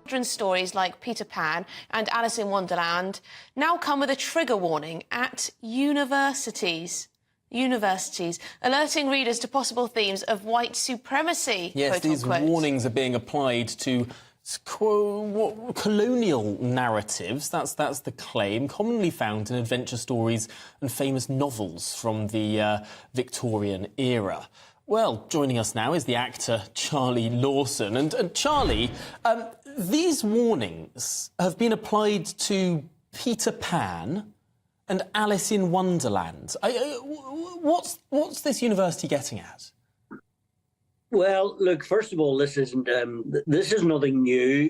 Children's stories like Peter Pan and Alice in Wonderland now come with a trigger warning at universities, alerting readers to possible themes of white supremacy. Yes, these warnings are being applied to colonial narratives. That's the claim, commonly found in adventure stories and famous novels from the Victorian era. Well, joining us now is the actor Charlie Lawson. And Charlie, these warnings have been applied to Peter Pan and Alice in Wonderland. What's this university getting at? Well, look, first of all, this is nothing new.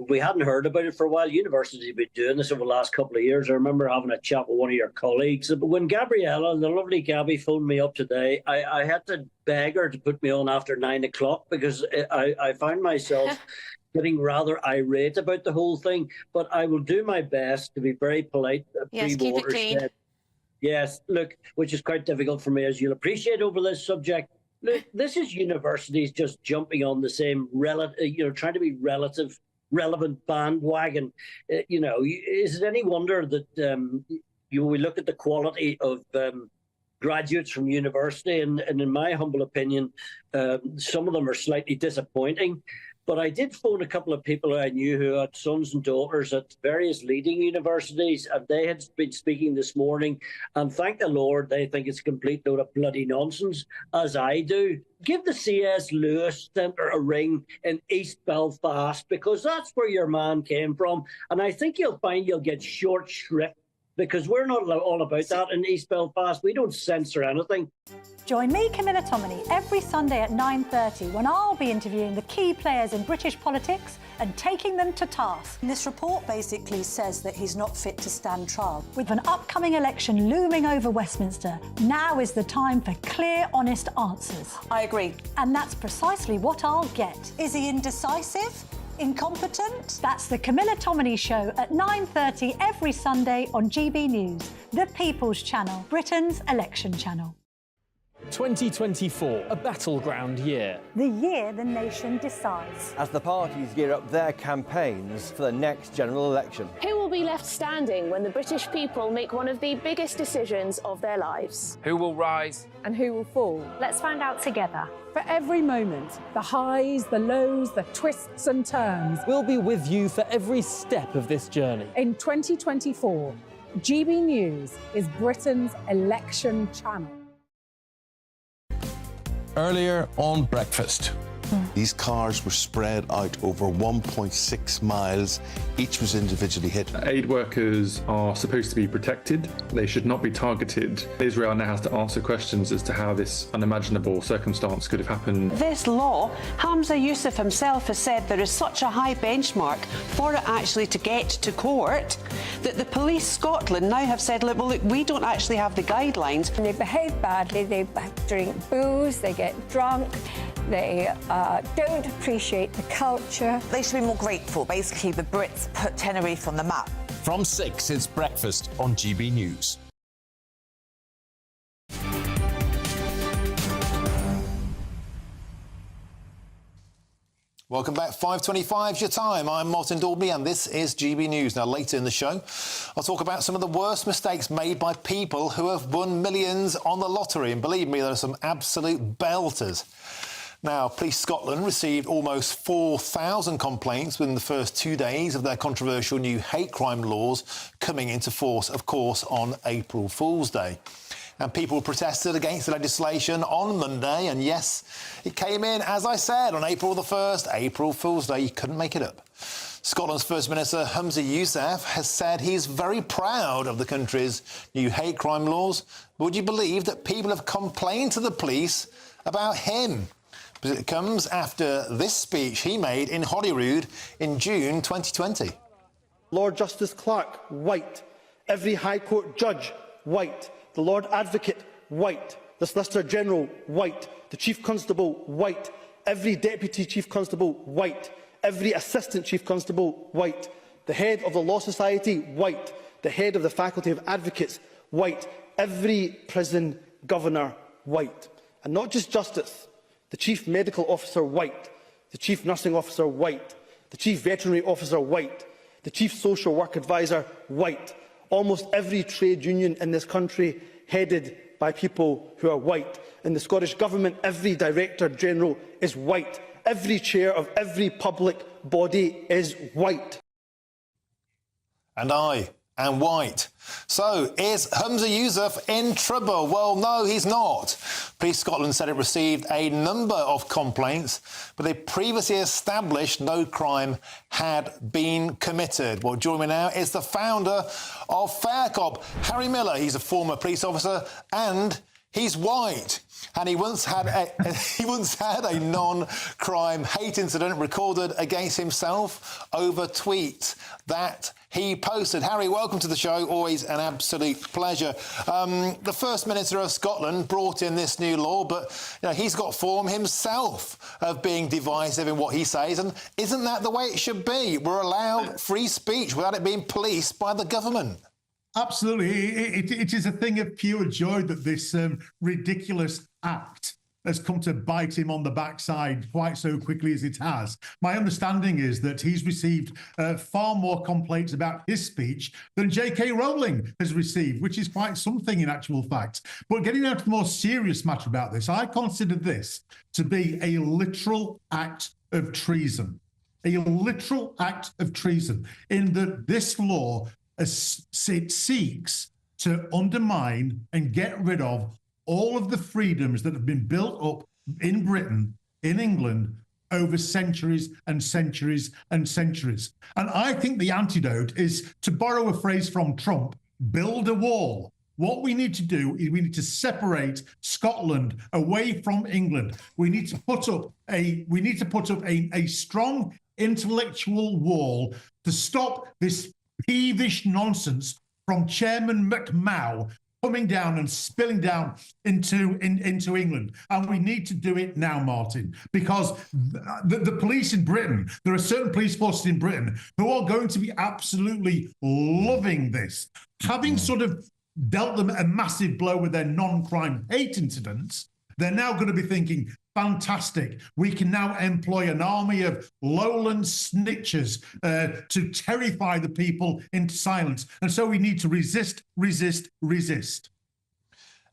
We hadn't heard about it for a while. Universities have been doing this over the last couple of years. I remember having a chat with one of your colleagues. But when Gabriella, the lovely Gabby, phoned me up today, I had to beg her to put me on after 9 o'clock because I found myself getting rather irate about the whole thing. But I will do my best to be very polite. Yes, keep it clean. Yes, look, which is quite difficult for me, as you'll appreciate, over this subject. Look, this is universities just jumping on the same trying to be relevant bandwagon. Is it any wonder that we look at the quality of graduates from university, and in my humble opinion, some of them are slightly disappointing. But I did phone a couple of people I knew who had sons and daughters at various leading universities, and they had been speaking this morning. And thank the Lord, they think it's a complete load of bloody nonsense, as I do. Give the C.S. Lewis Centre a ring in East Belfast, because that's where your man came from. And I think you'll find you'll get short shrift, because we're not all about that in East Belfast. We don't censor anything. Join me, Camilla Tominey, every Sunday at 9:30 when I'll be interviewing the key players in British politics and taking them to task. This report basically says that he's not fit to stand trial. With an upcoming election looming over Westminster, now is the time for clear, honest answers. I agree. And that's precisely what I'll get. Is he indecisive? Incompetent? That's the Camilla Tominey Show at 9:30 every Sunday on GB News, the People's Channel, Britain's election channel. 2024, a battleground year. The year the nation decides. As the parties gear up their campaigns for the next general election. Who will be left standing when the British people make one of the biggest decisions of their lives? Who will rise? And who will fall? Let's find out together. For every moment, the highs, the lows, the twists and turns. We'll be with you for every step of this journey. In 2024, GB News is Britain's election channel. Earlier on breakfast, these cars were spread out over 1.6 miles. Each was individually hit. Aid workers are supposed to be protected. They should not be targeted. Israel now has to answer questions as to how this unimaginable circumstance could have happened. This law, Hamza Youssef himself has said there is such a high benchmark for it actually to get to court that the Police Scotland now have said, look, we don't actually have the guidelines. They behave badly, they drink booze, they get drunk, they don't appreciate the culture. They should be more grateful. Basically, the Brits put Tenerife on the map. From 6, it's breakfast on GB News. Welcome back. 5:25 your time. I'm Martin Daubney and this is GB News. Now, later in the show, I'll talk about some of the worst mistakes made by people who have won millions on the lottery. And believe me, there are some absolute belters. Now, Police Scotland received almost 4,000 complaints within the first 2 days of their controversial new hate crime laws coming into force, of course, on April Fool's Day. And people protested against the legislation on Monday. And yes, it came in, as I said, on April the 1st, April Fool's Day. You couldn't make it up. Scotland's First Minister Hamza Youssef has said he's very proud of the country's new hate crime laws. But would you believe that people have complained to the police about him? Because it comes after this speech he made in Holyrood in June 2020. Lord Justice Clark, white. Every High Court judge, white. The Lord Advocate, white. The Solicitor General, white. The Chief Constable, white. Every Deputy Chief Constable, white. Every Assistant Chief Constable, white. The Head of the Law Society, white. The Head of the Faculty of Advocates, white. Every Prison Governor, white. And not just justice. The Chief Medical Officer, white. The Chief Nursing Officer, white. The Chief Veterinary Officer, white. The Chief Social Work Advisor, white. Almost every trade union in this country headed by people who are white. In the Scottish Government, every Director General is white. Every chair of every public body is white. And I am white. So, is Humza Yousaf in trouble? Well, no, he's not. Police Scotland said it received a number of complaints, but they previously established no crime had been committed. Well, joining me now is the founder of Fair Cop, Harry Miller. He's a former police officer and he's white. And he once had a non-crime hate incident recorded against himself over tweets that he posted. Harry, welcome to the show. Always an absolute pleasure. The First Minister of Scotland brought in this new law, but he's got form himself of being divisive in what he says. And isn't that the way it should be? We're allowed free speech without it being policed by the government. Absolutely. It is a thing of pure joy that this ridiculous act has come to bite him on the backside quite so quickly as it has. My understanding is that he's received far more complaints about his speech than J.K. Rowling has received, which is quite something in actual fact. But getting down to the more serious matter about this, I consider this to be a literal act of treason. A literal act of treason in that this law it seeks to undermine and get rid of all of the freedoms that have been built up in Britain, in England, over centuries and centuries and centuries. And I think the antidote is, to borrow a phrase from Trump, build a wall. What we need to do is we need to separate Scotland away from England. We need to put up a strong intellectual wall to stop this peevish nonsense from Chairman McMahon coming down and spilling down into England. And we need to do it now, Martin, because the police in Britain, there are certain police forces in Britain who are going to be absolutely loving this. Having sort of dealt them a massive blow with their non-crime hate incidents, they're now going to be thinking, fantastic, we can now employ an army of lowland snitchers to terrify the people into silence. And so we need to resist, resist, resist.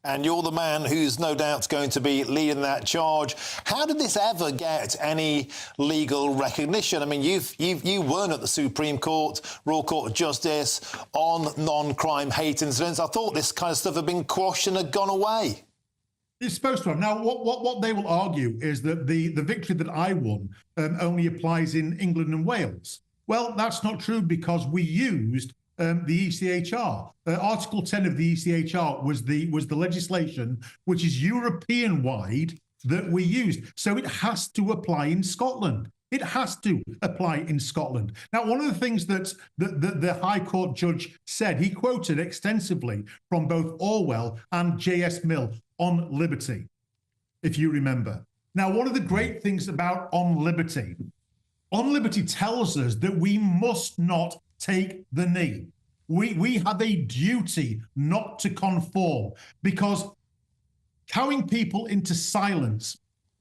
And you're the man who's no doubt going to be leading that charge. How did this ever get any legal recognition? I mean, you weren't at the Supreme Court, Royal Court of Justice, on non-crime hate incidents. I thought this kind of stuff had been quashed and had gone away. It's supposed to have. Now, what they will argue is that the victory that I won only applies in England and Wales. Well, that's not true, because we used the ECHR. Article 10 of the ECHR was the legislation which is European-wide that we used. So it has to apply in Scotland. It has to apply in Scotland. Now, one of the things that the High Court judge said, he quoted extensively from both Orwell and J.S. Mill on liberty, if you remember. Now, one of the great things about On Liberty tells us that we must not take the knee. We have a duty not to conform, because cowing people into silence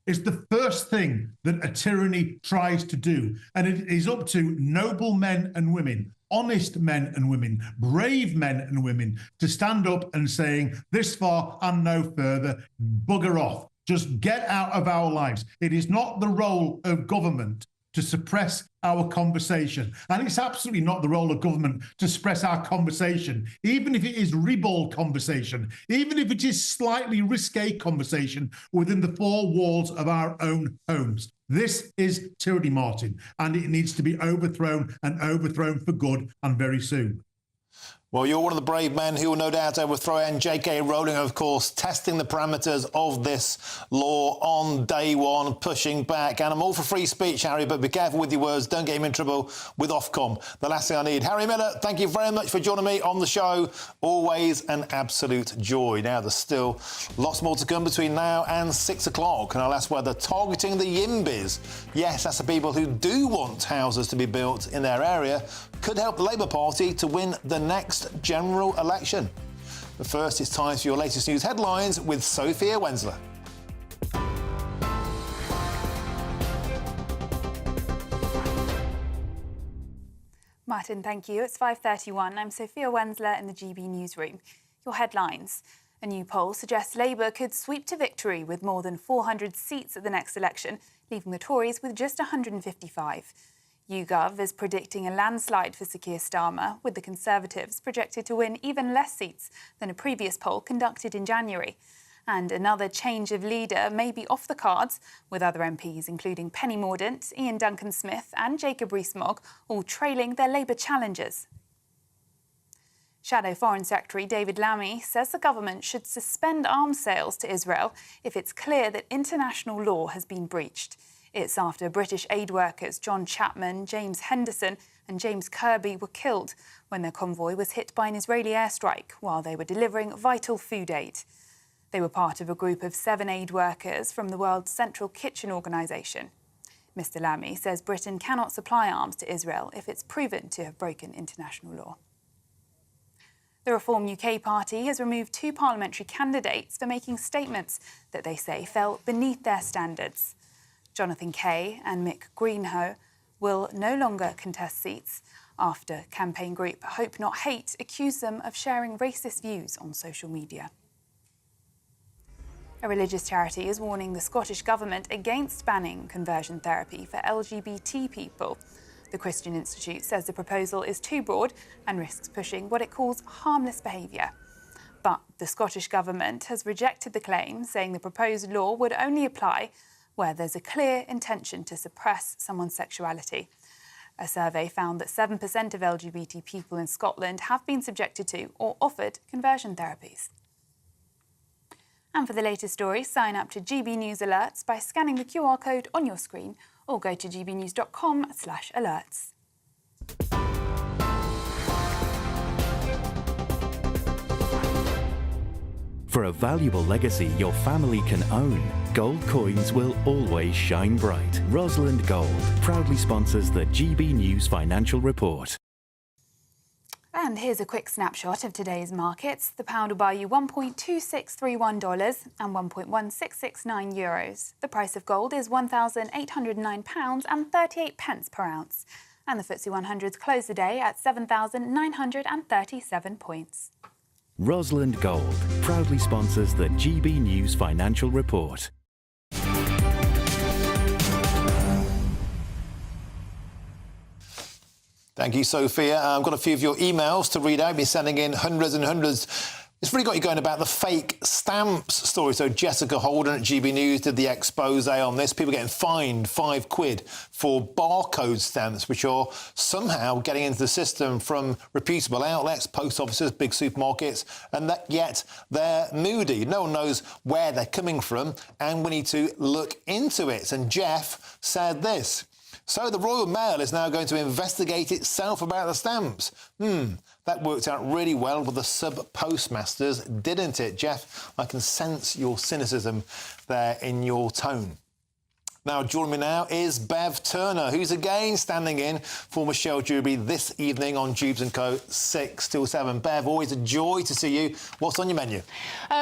is the first thing that a tyranny tries to do. And it is up to noble men and women, honest men and women, brave men and women to stand up and saying, this far and no further, bugger off, just get out of our lives. It is not the role of government to suppress our conversation. And it's absolutely not the role of government to suppress our conversation, even if it is ribald conversation, even if it is slightly risque conversation within the four walls of our own homes. This is tyranny, Martin, and it needs to be overthrown, and overthrown for good, and very soon. Well, you're one of the brave men who will no doubt overthrow it. And J.K. Rowling, of course, testing the parameters of this law on day one, pushing back. And I'm all for free speech, Harry, but be careful with your words. Don't get him in trouble with Ofcom. The last thing I need. Harry Miller, thank you very much for joining me on the show. Always an absolute joy. Now, there's still lots more to come between now and 6 o'clock. And I'll ask whether targeting the Yimbys, yes, that's the people who do want houses to be built in their area, could help the Labour Party to win the next general election. But first, it's time for your latest news headlines with Sophia Wensler. Martin, thank you. It's 5:31. I'm Sophia Wensler in the GB newsroom. Your headlines. A new poll suggests Labour could sweep to victory with more than 400 seats at the next election, leaving the Tories with just 155. YouGov is predicting a landslide for Sir Keir Starmer, with the Conservatives projected to win even less seats than a previous poll conducted in January. And another change of leader may be off the cards, with other MPs, including Penny Mordaunt, Ian Duncan-Smith and Jacob Rees-Mogg, all trailing their Labour challengers. Shadow Foreign Secretary David Lammy says the government should suspend arms sales to Israel if it's clear that international law has been breached. It's after British aid workers John Chapman, James Henderson and James Kirby were killed when their convoy was hit by an Israeli airstrike while they were delivering vital food aid. They were part of a group of 7 aid workers from the World Central Kitchen Organisation. Mr Lammy says Britain cannot supply arms to Israel if it's proven to have broken international law. The Reform UK party has removed 2 parliamentary candidates for making statements that they say fell beneath their standards. Jonathan Kay and Mick Greenhoe will no longer contest seats after campaign group Hope Not Hate accused them of sharing racist views on social media. A religious charity is warning the Scottish Government against banning conversion therapy for LGBT people. The Christian Institute says the proposal is too broad and risks pushing what it calls harmless behaviour. But the Scottish Government has rejected the claim, saying the proposed law would only apply where there's a clear intention to suppress someone's sexuality. A survey found that 7% of LGBT people in Scotland have been subjected to or offered conversion therapies. And for the latest stories, sign up to GB News Alerts by scanning the QR code on your screen or go to gbnews.com/alerts. For a valuable legacy your family can own, gold coins will always shine bright. Rosalind Gold proudly sponsors the GB News Financial Report. And here's a quick snapshot of today's markets. The pound will buy you $1.2631 and €1.1669. The price of gold is £1,809 and 38 pence per ounce. And the FTSE 100's closed the day at 7,937 points. Rosalind Gold proudly sponsors the GB News Financial Report. Thank you, Sophia. I've got a few of your emails to read out. You've been sending in hundreds and hundreds. It's really got you going about the fake stamps story. So Jessica Holden at GB News did the expose on this. People getting fined £5 for barcode stamps, which are somehow getting into the system from reputable outlets, post offices, big supermarkets, and that yet they're moody. No one knows where they're coming from, and we need to look into it. And Jeff said this. So the Royal Mail is now going to investigate itself about the stamps. That worked out really well with the sub-postmasters, didn't it? Jeff, I can sense your cynicism there in your tone. Now, joining me now is Bev Turner, who's again standing in for Michelle Dewberry this evening on Jubes & Co. 6 till 7. Bev, always a joy to see you. What's on your menu?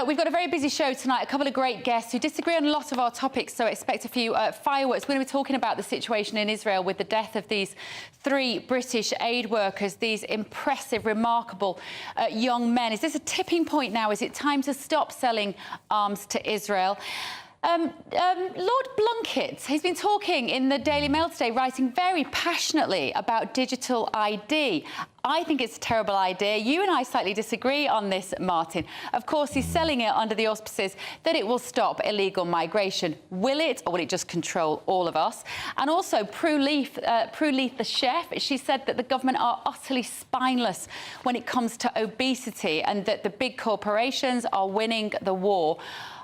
We've got a very busy show tonight, a couple of great guests who disagree on a lot of our topics, so expect a few fireworks. We're going to be talking about the situation in Israel with the death of these 3 British aid workers, these impressive, remarkable young men. Is this a tipping point now? Is it time to stop selling arms to Israel? Lord Blunkett, he's been talking in the Daily Mail today, writing very passionately about digital ID. I think it's a terrible idea. You and I slightly disagree on this, Martin. Of course, he's selling it under the auspices that it will stop illegal migration. Will it, or will it just control all of us? And also, Prue Leith, the chef, she said that the government are utterly spineless when it comes to obesity and that the big corporations are winning the war.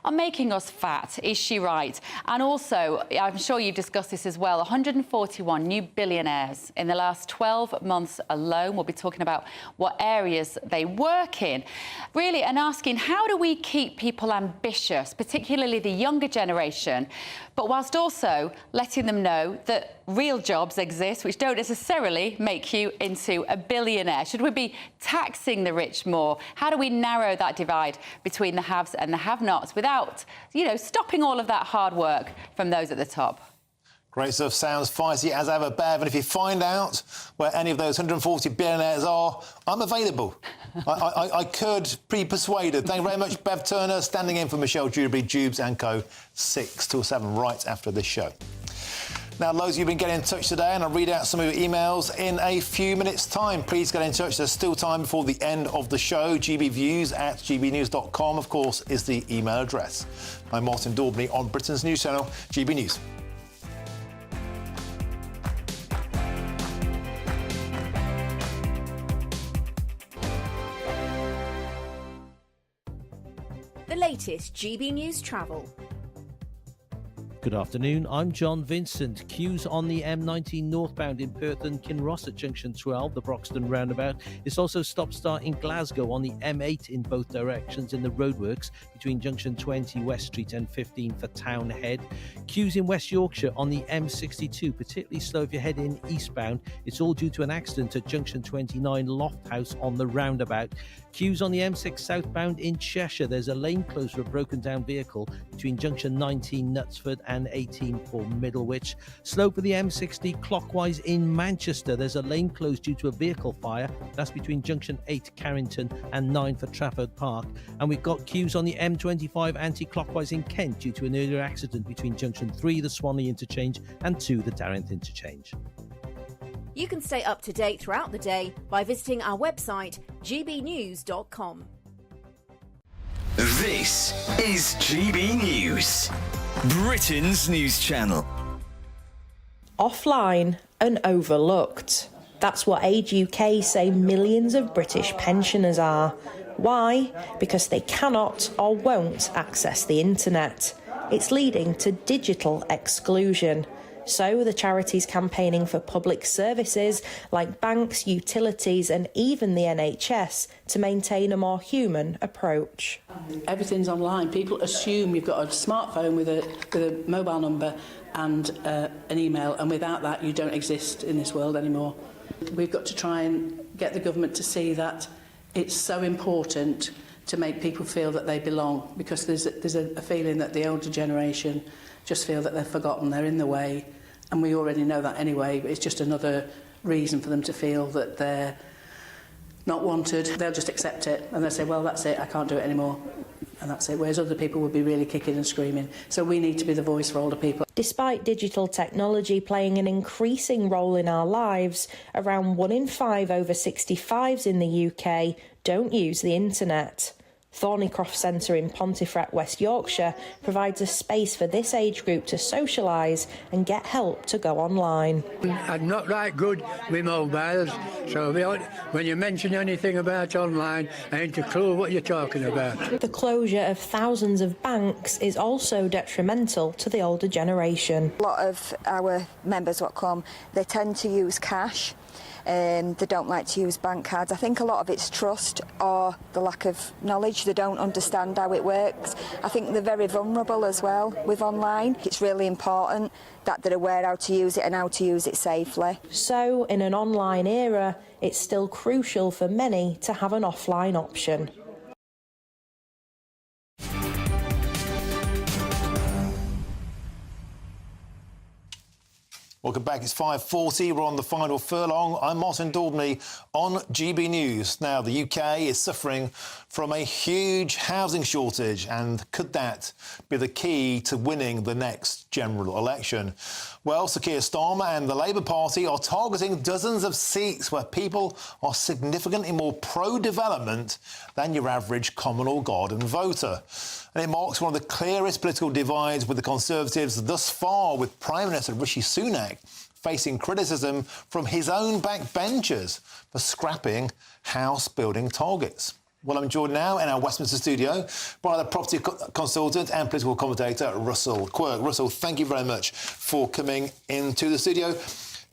Are making us fat, is she right? And also, I'm sure you've discussed this as well, 141 new billionaires in the last 12 months alone. We'll be talking about what areas they work in, really, and asking how do we keep people ambitious, particularly the younger generation, but whilst also letting them know that real jobs exist, which don't necessarily make you into a billionaire. Should we be taxing the rich more? How do we narrow that divide between the haves and the have-nots without, stopping all of that hard work from those at the top? Great stuff. Sounds feisty as ever, Bev. And if you find out where any of those 140 billionaires are, I'm available. I could be persuaded. Thank you very much, Bev Turner, standing in for Michelle Dewberry, Jubes & Co. 6 till 7, right after this show. Now, loads of you have been getting in touch today, and I'll read out some of your emails in a few minutes' time. Please get in touch. There's still time before the end of the show. gbviews@gbnews.com, of course, is the email address. I'm Martin Daubney on Britain's news channel, GB News. The latest GB News travel. Good afternoon, I'm John Vincent. Queues on the M19 northbound in Perth and Kinross at junction 12, the Broxton roundabout. It's also stop-start in Glasgow on the M8 in both directions in the roadworks between junction 20 West Street and 15 for Townhead. Queues in West Yorkshire on the M62, particularly slow if you're heading eastbound. It's all due to an accident at junction 29 Lofthouse on the roundabout. Queues on the M6 southbound in Cheshire. There's a lane closed for a broken down vehicle between junction 19 Knutsford and 18 for Middlewich. Slow for the M60 clockwise in Manchester. There's a lane closed due to a vehicle fire. That's between junction 8 Carrington and 9 for Trafford Park. And we've got queues on the M25 anti-clockwise in Kent due to an earlier accident between junction 3 the Swanley interchange and 2 the Darrenth interchange. You can stay up to date throughout the day by visiting our website, gbnews.com. This is GB News, Britain's news channel. Offline and overlooked. That's what Age UK say millions of British pensioners are. Why? Because they cannot or won't access the internet. It's leading to digital exclusion. So the charities campaigning for public services like banks, utilities and even the NHS to maintain a more human approach. Everything's online. People assume you've got a smartphone with a mobile number and an email, and without that you don't exist in this world anymore. We've got to try and get the government to see that it's so important to make people feel that they belong, because there's a feeling that the older generation just feel that they're forgotten, they're in the way, and we already know that anyway, but it's just another reason for them to feel that they're not wanted. They'll just accept it and they'll say, well, that's it, I can't do it anymore, and that's it, whereas other people would be really kicking and screaming. So we need to be the voice for older people. Despite digital technology playing an increasing role in our lives, around 1 in 5 over 65s in the UK don't use the internet. Thornycroft Centre in Pontefract, West Yorkshire, provides a space for this age group to socialise and get help to go online. I'm not that good with mobiles, so when you mention anything about online, I ain't a clue what you're talking about. The closure of thousands of banks is also detrimental to the older generation. A lot of our members what come, they tend to use cash. They don't like to use bank cards. I think a lot of it's trust or the lack of knowledge. They don't understand how it works. I think they're very vulnerable as well with online. It's really important that they're aware how to use it and how to use it safely. So, in an online era, it's still crucial for many to have an offline option. Welcome back. It's 5:40. We're on the final furlong. I'm Martin Daubney on GB News. Now, the UK is suffering from a huge housing shortage, and could that be the key to winning the next general election? Well, Sir Keir Starmer and the Labour Party are targeting dozens of seats where people are significantly more pro-development than your average common or garden voter. And it marks one of the clearest political divides with the Conservatives thus far, with Prime Minister Rishi Sunak facing criticism from his own backbenchers for scrapping house-building targets. Well, I'm joined now in our Westminster studio by the property consultant and political commentator, Russell Quirk. Russell, thank you very much for coming into the studio.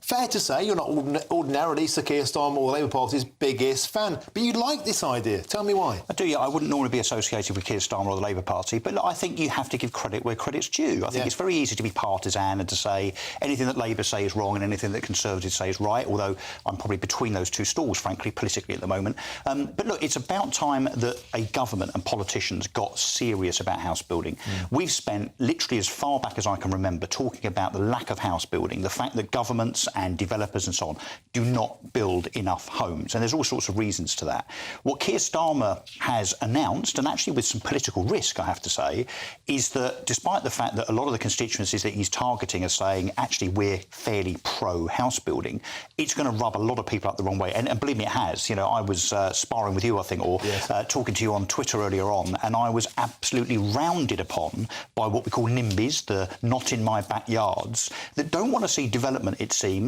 Fair to say you're not ordinarily Sir Keir Starmer or the Labour Party's biggest fan, but you like this idea. Tell me why. I do, yeah. I wouldn't normally be associated with Keir Starmer or the Labour Party, but look, I think you have to give credit where credit's due. I think it's very easy to be partisan and to say anything that Labour say is wrong and anything that Conservatives say is right, although I'm probably between those two stools, frankly, politically at the moment. But look, it's about time that a government and politicians got serious about house building. We've spent literally as far back as I can remember talking about the lack of house building, the fact that governments and developers and so on do not build enough homes. And there's all sorts of reasons to that. What Keir Starmer has announced, and actually with some political risk, I have to say, is that despite the fact that a lot of the constituencies that he's targeting are saying, actually, we're fairly pro-house building, it's going to rub a lot of people up the wrong way. And believe me, it has. You know, I was sparring with you, I think, or talking to you on Twitter earlier on, and I was absolutely rounded upon by what we call NIMBYs, the not in my backyards, that don't want to see development, it seems,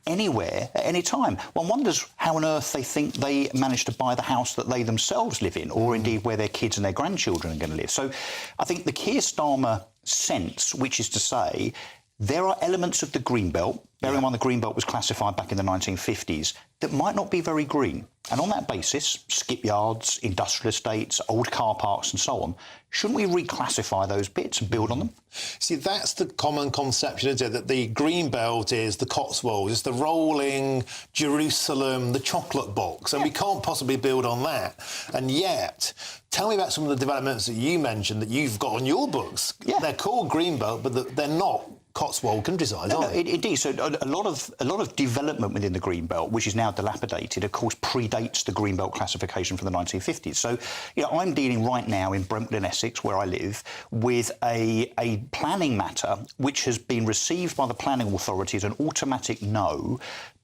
anywhere at any time. One wonders how on earth they think they managed to buy the house that they themselves live in, or indeed where their kids and their grandchildren are going to live. So I think the Keir Starmer sense, which is to say there are elements of the Greenbelt, bearing in mind the Greenbelt was classified back in the 1950s, that might not be very green. And on that basis, skipyards, industrial estates, old car parks and so on, shouldn't we reclassify those bits and build on them? See, that's the common conception, isn't it? That the Greenbelt is the Cotswolds, it's the rolling Jerusalem, the chocolate box, and we can't possibly build on that. And yet, tell me about some of the developments that you mentioned that you've got on your books. They're called Greenbelt, but they're not Cotswold countryside, aren't they? Indeed. So a lot of development within the Greenbelt, which is now dilapidated, of course, predates the Greenbelt classification from the 1950s. So, you know, I'm dealing right now in Brentwood in Essex, where I live, with a planning matter which has been received by the planning authority as an automatic no.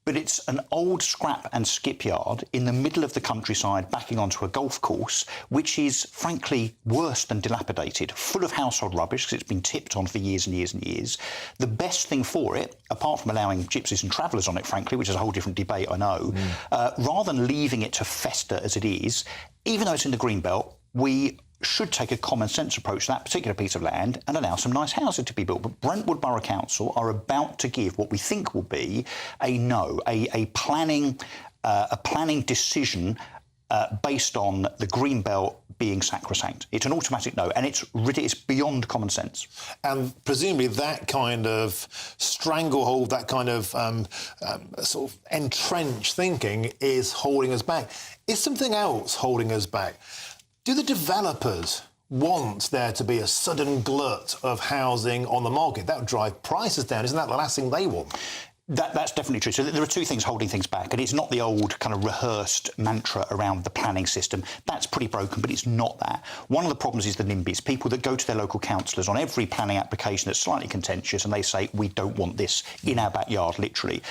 But it's an old scrap and skipyard in the middle of the countryside backing onto a golf course, which is, frankly, worse than dilapidated, full of household rubbish because it's been tipped on for years and years and years. The best thing for it, apart from allowing gypsies and travellers on it, frankly, which is a whole different debate, I know, rather than leaving it to fester as it is, even though it's in the Greenbelt, we should take a common sense approach to that particular piece of land and allow some nice housing to be built. But Brentwood Borough Council are about to give what we think will be a no, a planning decision based on the Greenbelt being sacrosanct. It's an automatic no, and it's beyond common sense. And presumably that kind of stranglehold, that kind of sort of entrenched thinking is holding us back. Is something else holding us back? Do the developers want there to be a sudden glut of housing on the market? That would drive prices down. Isn't that the last thing they want? That's definitely true. So there are two things holding things back, and it's not the old kind of rehearsed mantra around the planning system. That's pretty broken, but it's not that. One of the problems is the NIMBYs, people that go to their local councillors on every planning application that's slightly contentious, and they say, we don't want this in our backyard, literally.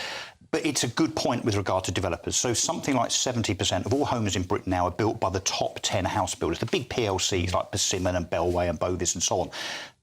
But it's a good point with regard to developers. So something like 70% of all homes in Britain now are built by the top 10 house builders, the big PLCs like Persimmon and Bellway and Bovis and so on.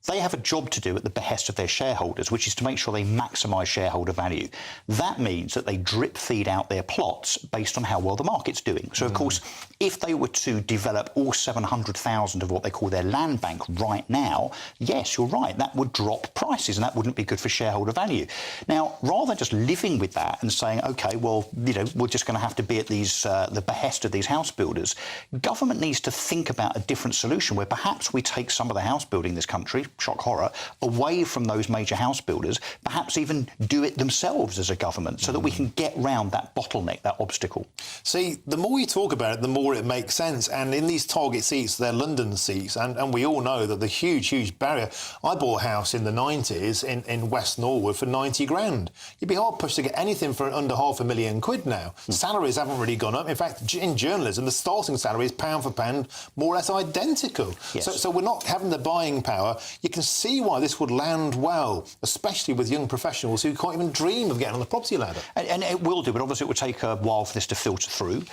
They have a job to do at the behest of their shareholders, which is to make sure they maximise shareholder value. That means that they drip feed out their plots based on how well the market's doing. So, of course, if they were to develop all 700,000 of what they call their land bank right now, yes, you're right, that would drop prices and that wouldn't be good for shareholder value. Now, rather than just living with that and saying, OK, well, you know, we're just going to have to be at these the behest of these house builders, government needs to think about a different solution where perhaps we take some of the house building in this country, shock horror, away from those major house builders, perhaps even do it themselves as a government so that we can get round that bottleneck, that obstacle. See, the more you talk about it, the more it makes sense. And in these target seats, they're London seats, and we all know that the huge barrier. I bought a house in the 90s in West Norwood for 90 grand. You'd be hard pushed to get anything for under £500,000 now. Salaries haven't really gone up. In fact, in journalism, the starting salary is pound for pound more or less identical. Yes. So we're not having the buying power. You can see why this would land well, especially with young professionals who can't even dream of getting on the property ladder. And it will do, but obviously it will take a while for this to filter through,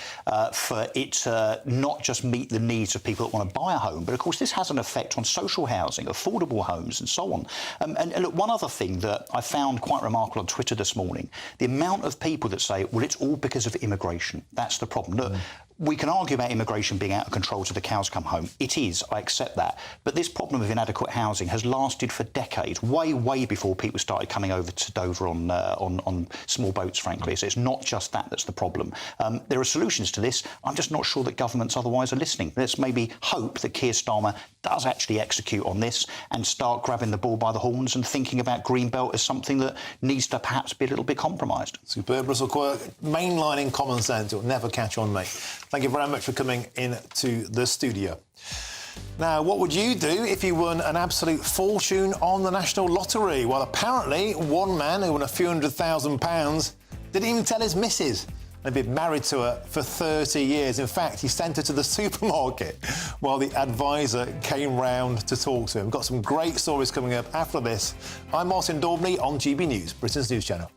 for it to not just meet the needs of people that want to buy a home, but of course this has an effect on social housing, affordable homes and so on. And look, one other thing that I found quite remarkable on Twitter this morning, the amount of people that say, well, it's all because of immigration. That's the problem. Look, we can argue about immigration being out of control till the cows come home. It is, I accept that. But this problem of inadequate housing has lasted for decades, way before people started coming over to Dover on small boats, frankly. So it's not just that that's the problem. There are solutions to this. I'm just not sure that governments otherwise are listening. Let's maybe hope that Keir Starmer does actually execute on this and start grabbing the bull by the horns and thinking about Greenbelt as something that needs to perhaps be a little bit compromised. Superb, Russell Quirk. Mainlining common sense. It'll never catch on, mate. Thank you very much for coming into the studio. Now, what would you do if you won an absolute fortune on the National Lottery? Well, apparently, one man who won a few £100,000 didn't even tell his missus. They'd been married to her for 30 years. In fact, he sent her to the supermarket while the advisor came round to talk to him. Got some great stories coming up after this. I'm Martin Daubney on GB News, Britain's news channel.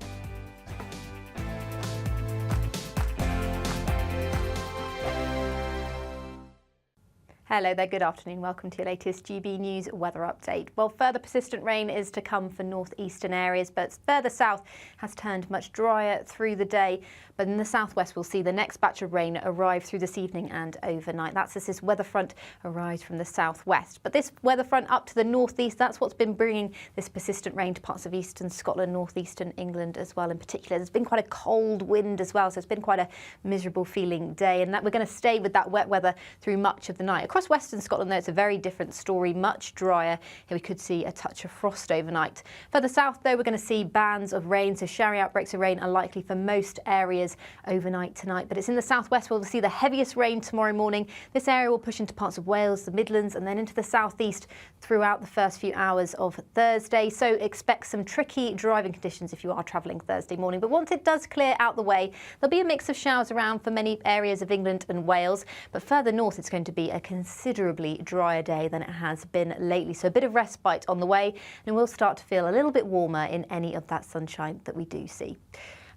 Hello there, good afternoon. Welcome to your latest GB News weather update. Well, further persistent rain is to come for northeastern areas, but further south has turned much drier through the day. But in the southwest, we'll see the next batch of rain arrive through this evening and overnight. That's as this weather front arrives from the southwest. But this weather front up to the northeast, that's what's been bringing this persistent rain to parts of eastern Scotland, northeastern England as well in particular. There's been quite a cold wind as well, so it's been quite a miserable feeling day. And that we're going to stay with that wet weather through much of the night. Across western Scotland, though, it's a very different story, much drier. Here we could see a touch of frost overnight. Further south, though, we're going to see bands of rain, so showery outbreaks of rain are likely for most areas overnight tonight. But it's in the southwest where we'll see the heaviest rain tomorrow morning. This area will push into parts of Wales, the Midlands, and then into the southeast throughout the first few hours of Thursday. So expect some tricky driving conditions if you are travelling Thursday morning. But once it does clear out the way, there'll be a mix of showers around for many areas of England and Wales. But further north, it's going to be a considerably drier day than it has been lately. So a bit of respite on the way, and we'll start to feel a little bit warmer in any of that sunshine that we do see.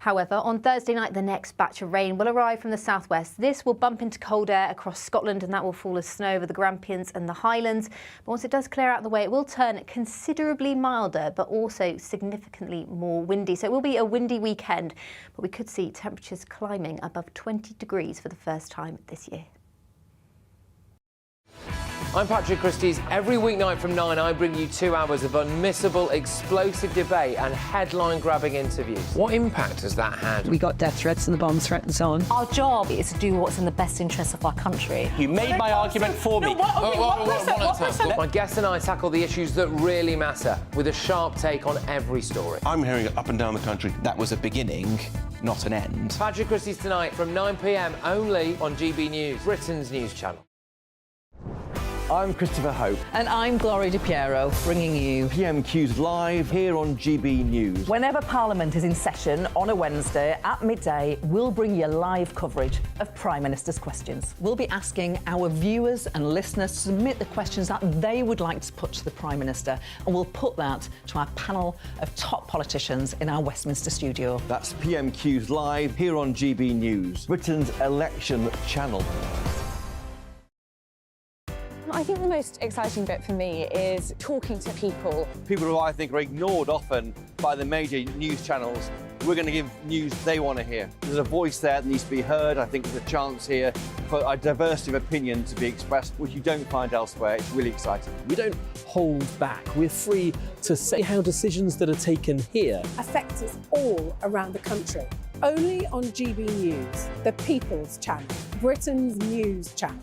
However, on Thursday night, the next batch of rain will arrive from the southwest. This will bump into cold air across Scotland, and that will fall as snow over the Grampians and the Highlands. But once it does clear out the way, it will turn considerably milder, but also significantly more windy. So it will be a windy weekend, but we could see temperatures climbing above 20 degrees for the first time this year. I'm Patrick Christie's. Every weeknight from 9, I bring you 2 hours of unmissable, explosive debate and headline-grabbing interviews. What impact has that had? We got death threats and the bomb threat and so on. Our job is to do what's in the best interest of our country. You made my argument for me. My guests and I tackle the issues that really matter with a sharp take on every story. I'm hearing it up and down the country. That was a beginning, not an end. Patrick Christie's tonight from 9 p.m. only on GB News, Britain's news channel. I'm Christopher Hope. And I'm Gloria Di Piero, bringing you PMQ's live here on GB News. Whenever Parliament is in session on a Wednesday at midday, we'll bring you live coverage of Prime Minister's questions. We'll be asking our viewers and listeners to submit the questions that they would like to put to the Prime Minister, and we'll put that to our panel of top politicians in our Westminster studio. That's PMQ's live here on GB News, Britain's election channel. I think the most exciting bit for me is talking to people. People who I think are ignored often by the major news channels. We're going to give news they want to hear. There's a voice there that needs to be heard. I think there's a chance here for a diversity of opinion to be expressed, which you don't find elsewhere. It's really exciting. We don't hold back. We're free to say how decisions that are taken here affect us all around the country. Only on GB News, the People's Channel, Britain's news channel.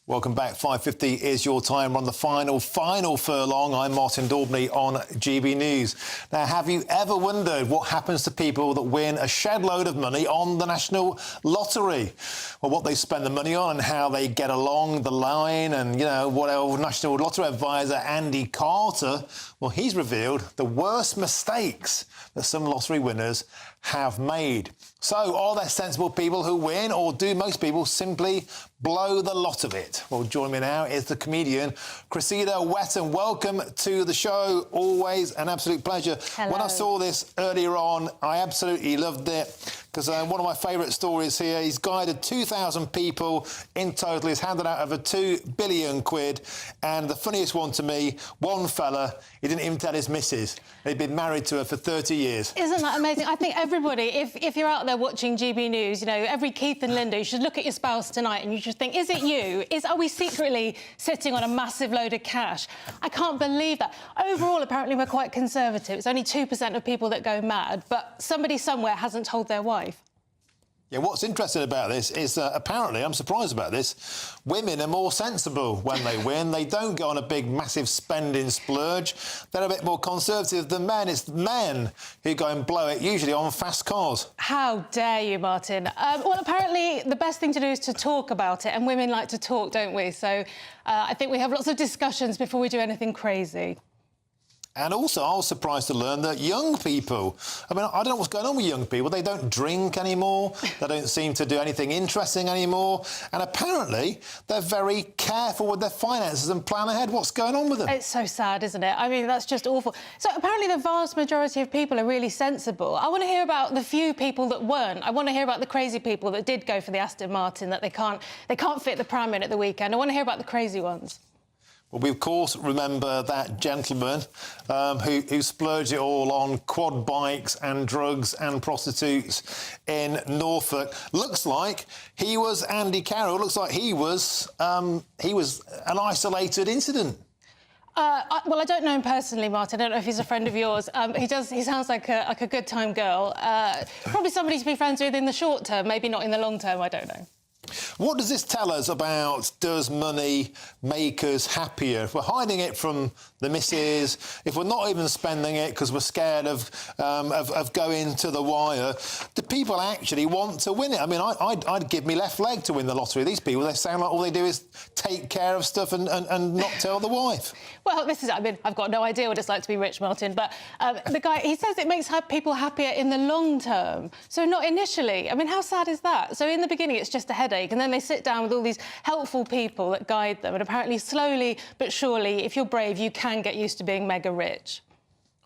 Welcome back. 5:50 is your time. We're on the final furlong. I'm Martin Daubney on GB News. Now, have you ever wondered what happens to people that win a shed load of money on the National Lottery? Well, what they spend the money on and how they get along the line, and, you know, what our National Lottery advisor, Andy Carter, well, he's revealed the worst mistakes that some lottery winners have made. So, are there sensible people who win, or do most people simply blow the lot of it? Well, joining me now is the comedian Cressida Wetton. Welcome to the show. Always an absolute pleasure. Hello. When I saw this earlier on, I absolutely loved it. because one of my favourite stories here, he's guided 2,000 people in total. He's handed out over £2 billion. And the funniest one to me, one fella, he didn't even tell his missus. He'd been married to her for 30 years. Isn't that amazing? I think everybody, if you're out there watching GB News, you know, every Keith and Linda, you should look at your spouse tonight and you should think, is it you? Are we secretly sitting on a massive load of cash? I can't believe that. Overall, apparently, we're quite conservative. It's only 2% of people that go mad, but somebody somewhere hasn't told their wife. Yeah, what's interesting about this is that apparently, I'm surprised about this, women are more sensible when they win. They don't go on a big, massive spending splurge. They're a bit more conservative than men. It's men who go and blow it, usually on fast cars. How dare you, Martin? Well, apparently, the best thing to do is to talk about it, and women like to talk, don't we? So I think we have lots of discussions before we do anything crazy. And also, I was surprised to learn that young people, I mean, I don't know what's going on with young people. They don't drink anymore. They don't seem to do anything interesting anymore. And apparently, they're very careful with their finances and plan ahead. What's going on with them? It's so sad, isn't it? I mean, that's just awful. So apparently the vast majority of people are really sensible. I want to hear about the few people that weren't. I want to hear about the crazy people that did go for the Aston Martin, that they can't fit the pram in at the weekend. I want to hear about the crazy ones. Well, we, of course, remember that gentleman who splurged it all on quad bikes and drugs and prostitutes in Norfolk. Looks like he was Andy Carroll. Looks like he was an isolated incident. Well, I don't know him personally, Martin. I don't know if he's a friend of yours. He sounds like a good-time girl. Probably somebody to be friends with in the short term, maybe not in the long term, I don't know. What does this tell us about does money make us happier? If we're hiding it from the missus, if we're not even spending it because we're scared of going to the wire, do people actually want to win it? I mean, I'd give me left leg to win the lottery. These people, they sound like all they do is take care of stuff and not tell the wife. Well, I mean, I've got no idea what it's like to be rich, Martin, but the guy, he says it makes people happier in the long term, so not initially. I mean, how sad is that? So in the beginning, it's just a headache, and then they sit down with all these helpful people that guide them, and apparently slowly but surely, if you're brave, you can get used to being mega rich.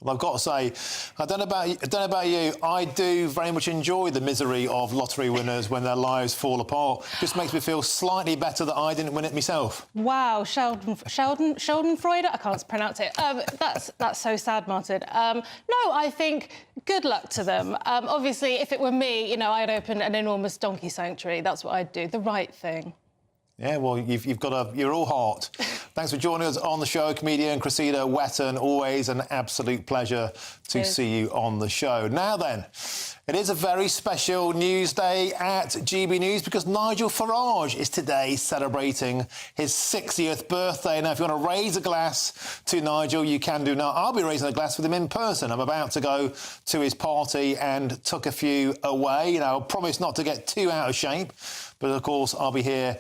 Well, I've got to say, I don't know about you, I do very much enjoy the misery of lottery winners when their lives fall apart. Just makes me feel slightly better that I didn't win it myself. Wow, Sheldon Freuder? I can't pronounce it. That's so sad, Martin. No, I think good luck to them. Obviously, if it were me, you know, I'd open an enormous donkey sanctuary. That's what I'd do, the right thing. Yeah, well, you're all heart. Thanks for joining us on the show, comedian Cressida Wetton. Always an absolute pleasure to see you on the show. Now then, it is a very special news day at GB News because Nigel Farage is today celebrating his 60th birthday. Now, if you want to raise a glass to Nigel, you can do now. I'll be raising a glass with him in person. I'm about to go to his party and tuck a few away. You know, I promise not to get too out of shape. But, of course, I'll be here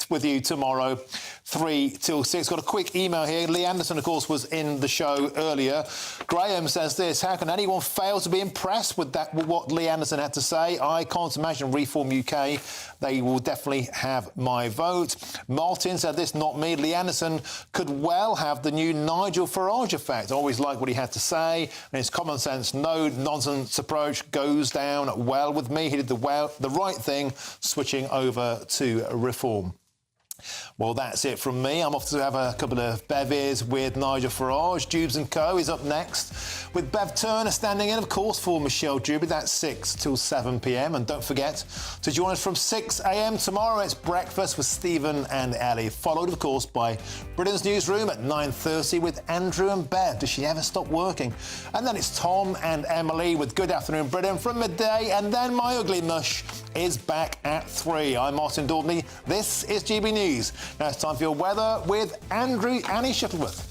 with you tomorrow, 3 till 6. Got a quick email here. Lee Anderson, of course, was in the show earlier. Graham says this: how can anyone fail to be impressed with what Lee Anderson had to say? I can't imagine Reform UK. They will definitely have my vote. Martin said this, not me. Lee Anderson could well have the new Nigel Farage effect. I always like what he had to say. And his common sense, no-nonsense approach goes down well with me. He did the right thing, switching over to Reform. Well, that's it from me. I'm off to have a couple of bevies with Nigel Farage. Dubes & Co. is up next, with Bev Turner standing in, of course, for Michelle Dubey. That's 6 till 7 p.m. And don't forget to join us from 6 a.m. tomorrow. It's breakfast with Stephen and Ellie, followed, of course, by Britain's Newsroom at 9:30 with Andrew and Bev. Does she ever stop working? And then it's Tom and Emily with Good Afternoon Britain from midday. And then My Ugly Mush is back at 3. I'm Martin Daubney. This is GB News. Now it's time for your weather with Annie Shuttleworth.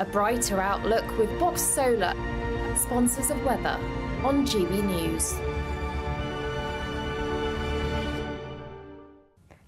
A brighter outlook with Box Solar, sponsors of weather on GB News.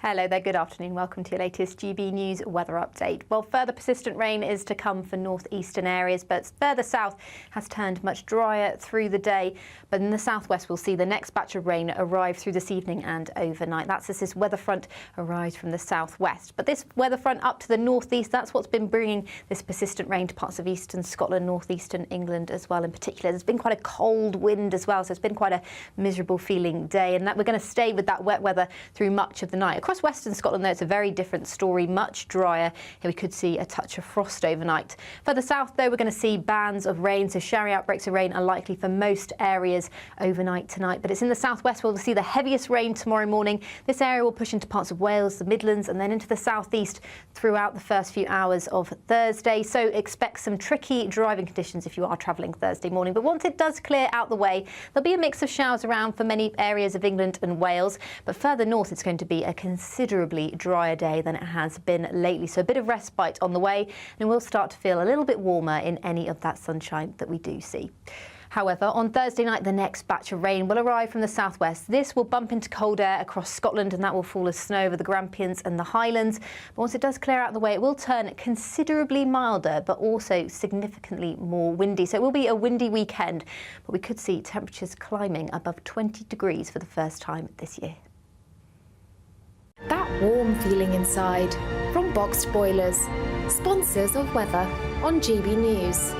Hello there, good afternoon. Welcome to your latest GB News weather update. Well, further persistent rain is to come for northeastern areas, but further south has turned much drier through the day. But in the southwest, we'll see the next batch of rain arrive through this evening and overnight. That's as this weather front arrives from the southwest. But this weather front up to the northeast, that's what's been bringing this persistent rain to parts of eastern Scotland, northeastern England as well in particular. There's been quite a cold wind as well, so it's been quite a miserable feeling day. And that we're going to stay with that wet weather through much of the night. Across western Scotland, though, it's a very different story, much drier. Here we could see a touch of frost overnight. Further south, though, we're going to see bands of rain, so showery outbreaks of rain are likely for most areas overnight tonight. But it's in the southwest where we'll see the heaviest rain tomorrow morning. This area will push into parts of Wales, the Midlands, and then into the southeast throughout the first few hours of Thursday. So expect some tricky driving conditions if you are travelling Thursday morning. But once it does clear out the way, there'll be a mix of showers around for many areas of England and Wales. But further north, it's going to be a considerably drier day than it has been lately. So a bit of respite on the way, and we'll start to feel a little bit warmer in any of that sunshine that we do see. However, on Thursday night, the next batch of rain will arrive from the southwest. This will bump into cold air across Scotland, and that will fall as snow over the Grampians and the Highlands. But once it does clear out the way, it will turn considerably milder, but also significantly more windy. So it will be a windy weekend, but we could see temperatures climbing above 20 degrees for the first time this year. That warm feeling inside from Boxed Boilers, sponsors of weather on GB News.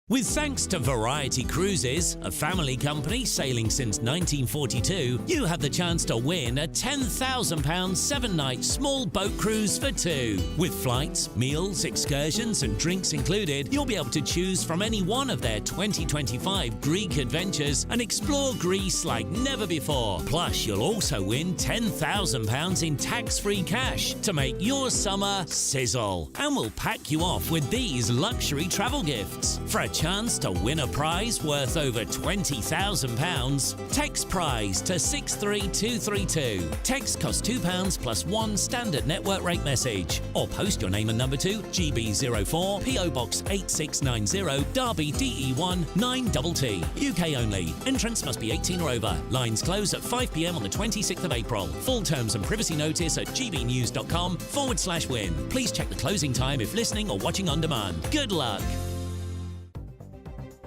With thanks to Variety Cruises, a family company sailing since 1942, you have the chance to win a £10,000 7-night small boat cruise for two. With flights, meals, excursions and drinks included, you'll be able to choose from any one of their 2025 Greek adventures and explore Greece like never before. Plus, you'll also win £10,000 in tax-free cash to make your summer sizzle. And we'll pack you off with these luxury travel gifts. For a chance to win a prize worth over £20,000, text prize to 63232. Text costs £2 plus one standard network rate message. Or post your name and number to GB04 PO Box 8690 Derby DE1 9TT. UK only. Entrance must be 18 or over. Lines close at 5 p.m. on the 26th of April. Full terms and privacy notice at gbnews.com/win. Please check the closing time if listening or watching on demand. Good luck.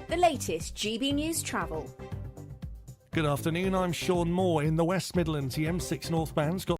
The latest GB News travel. Good afternoon, I'm Sean Moore. In the West Midlands, the M6 northbound's got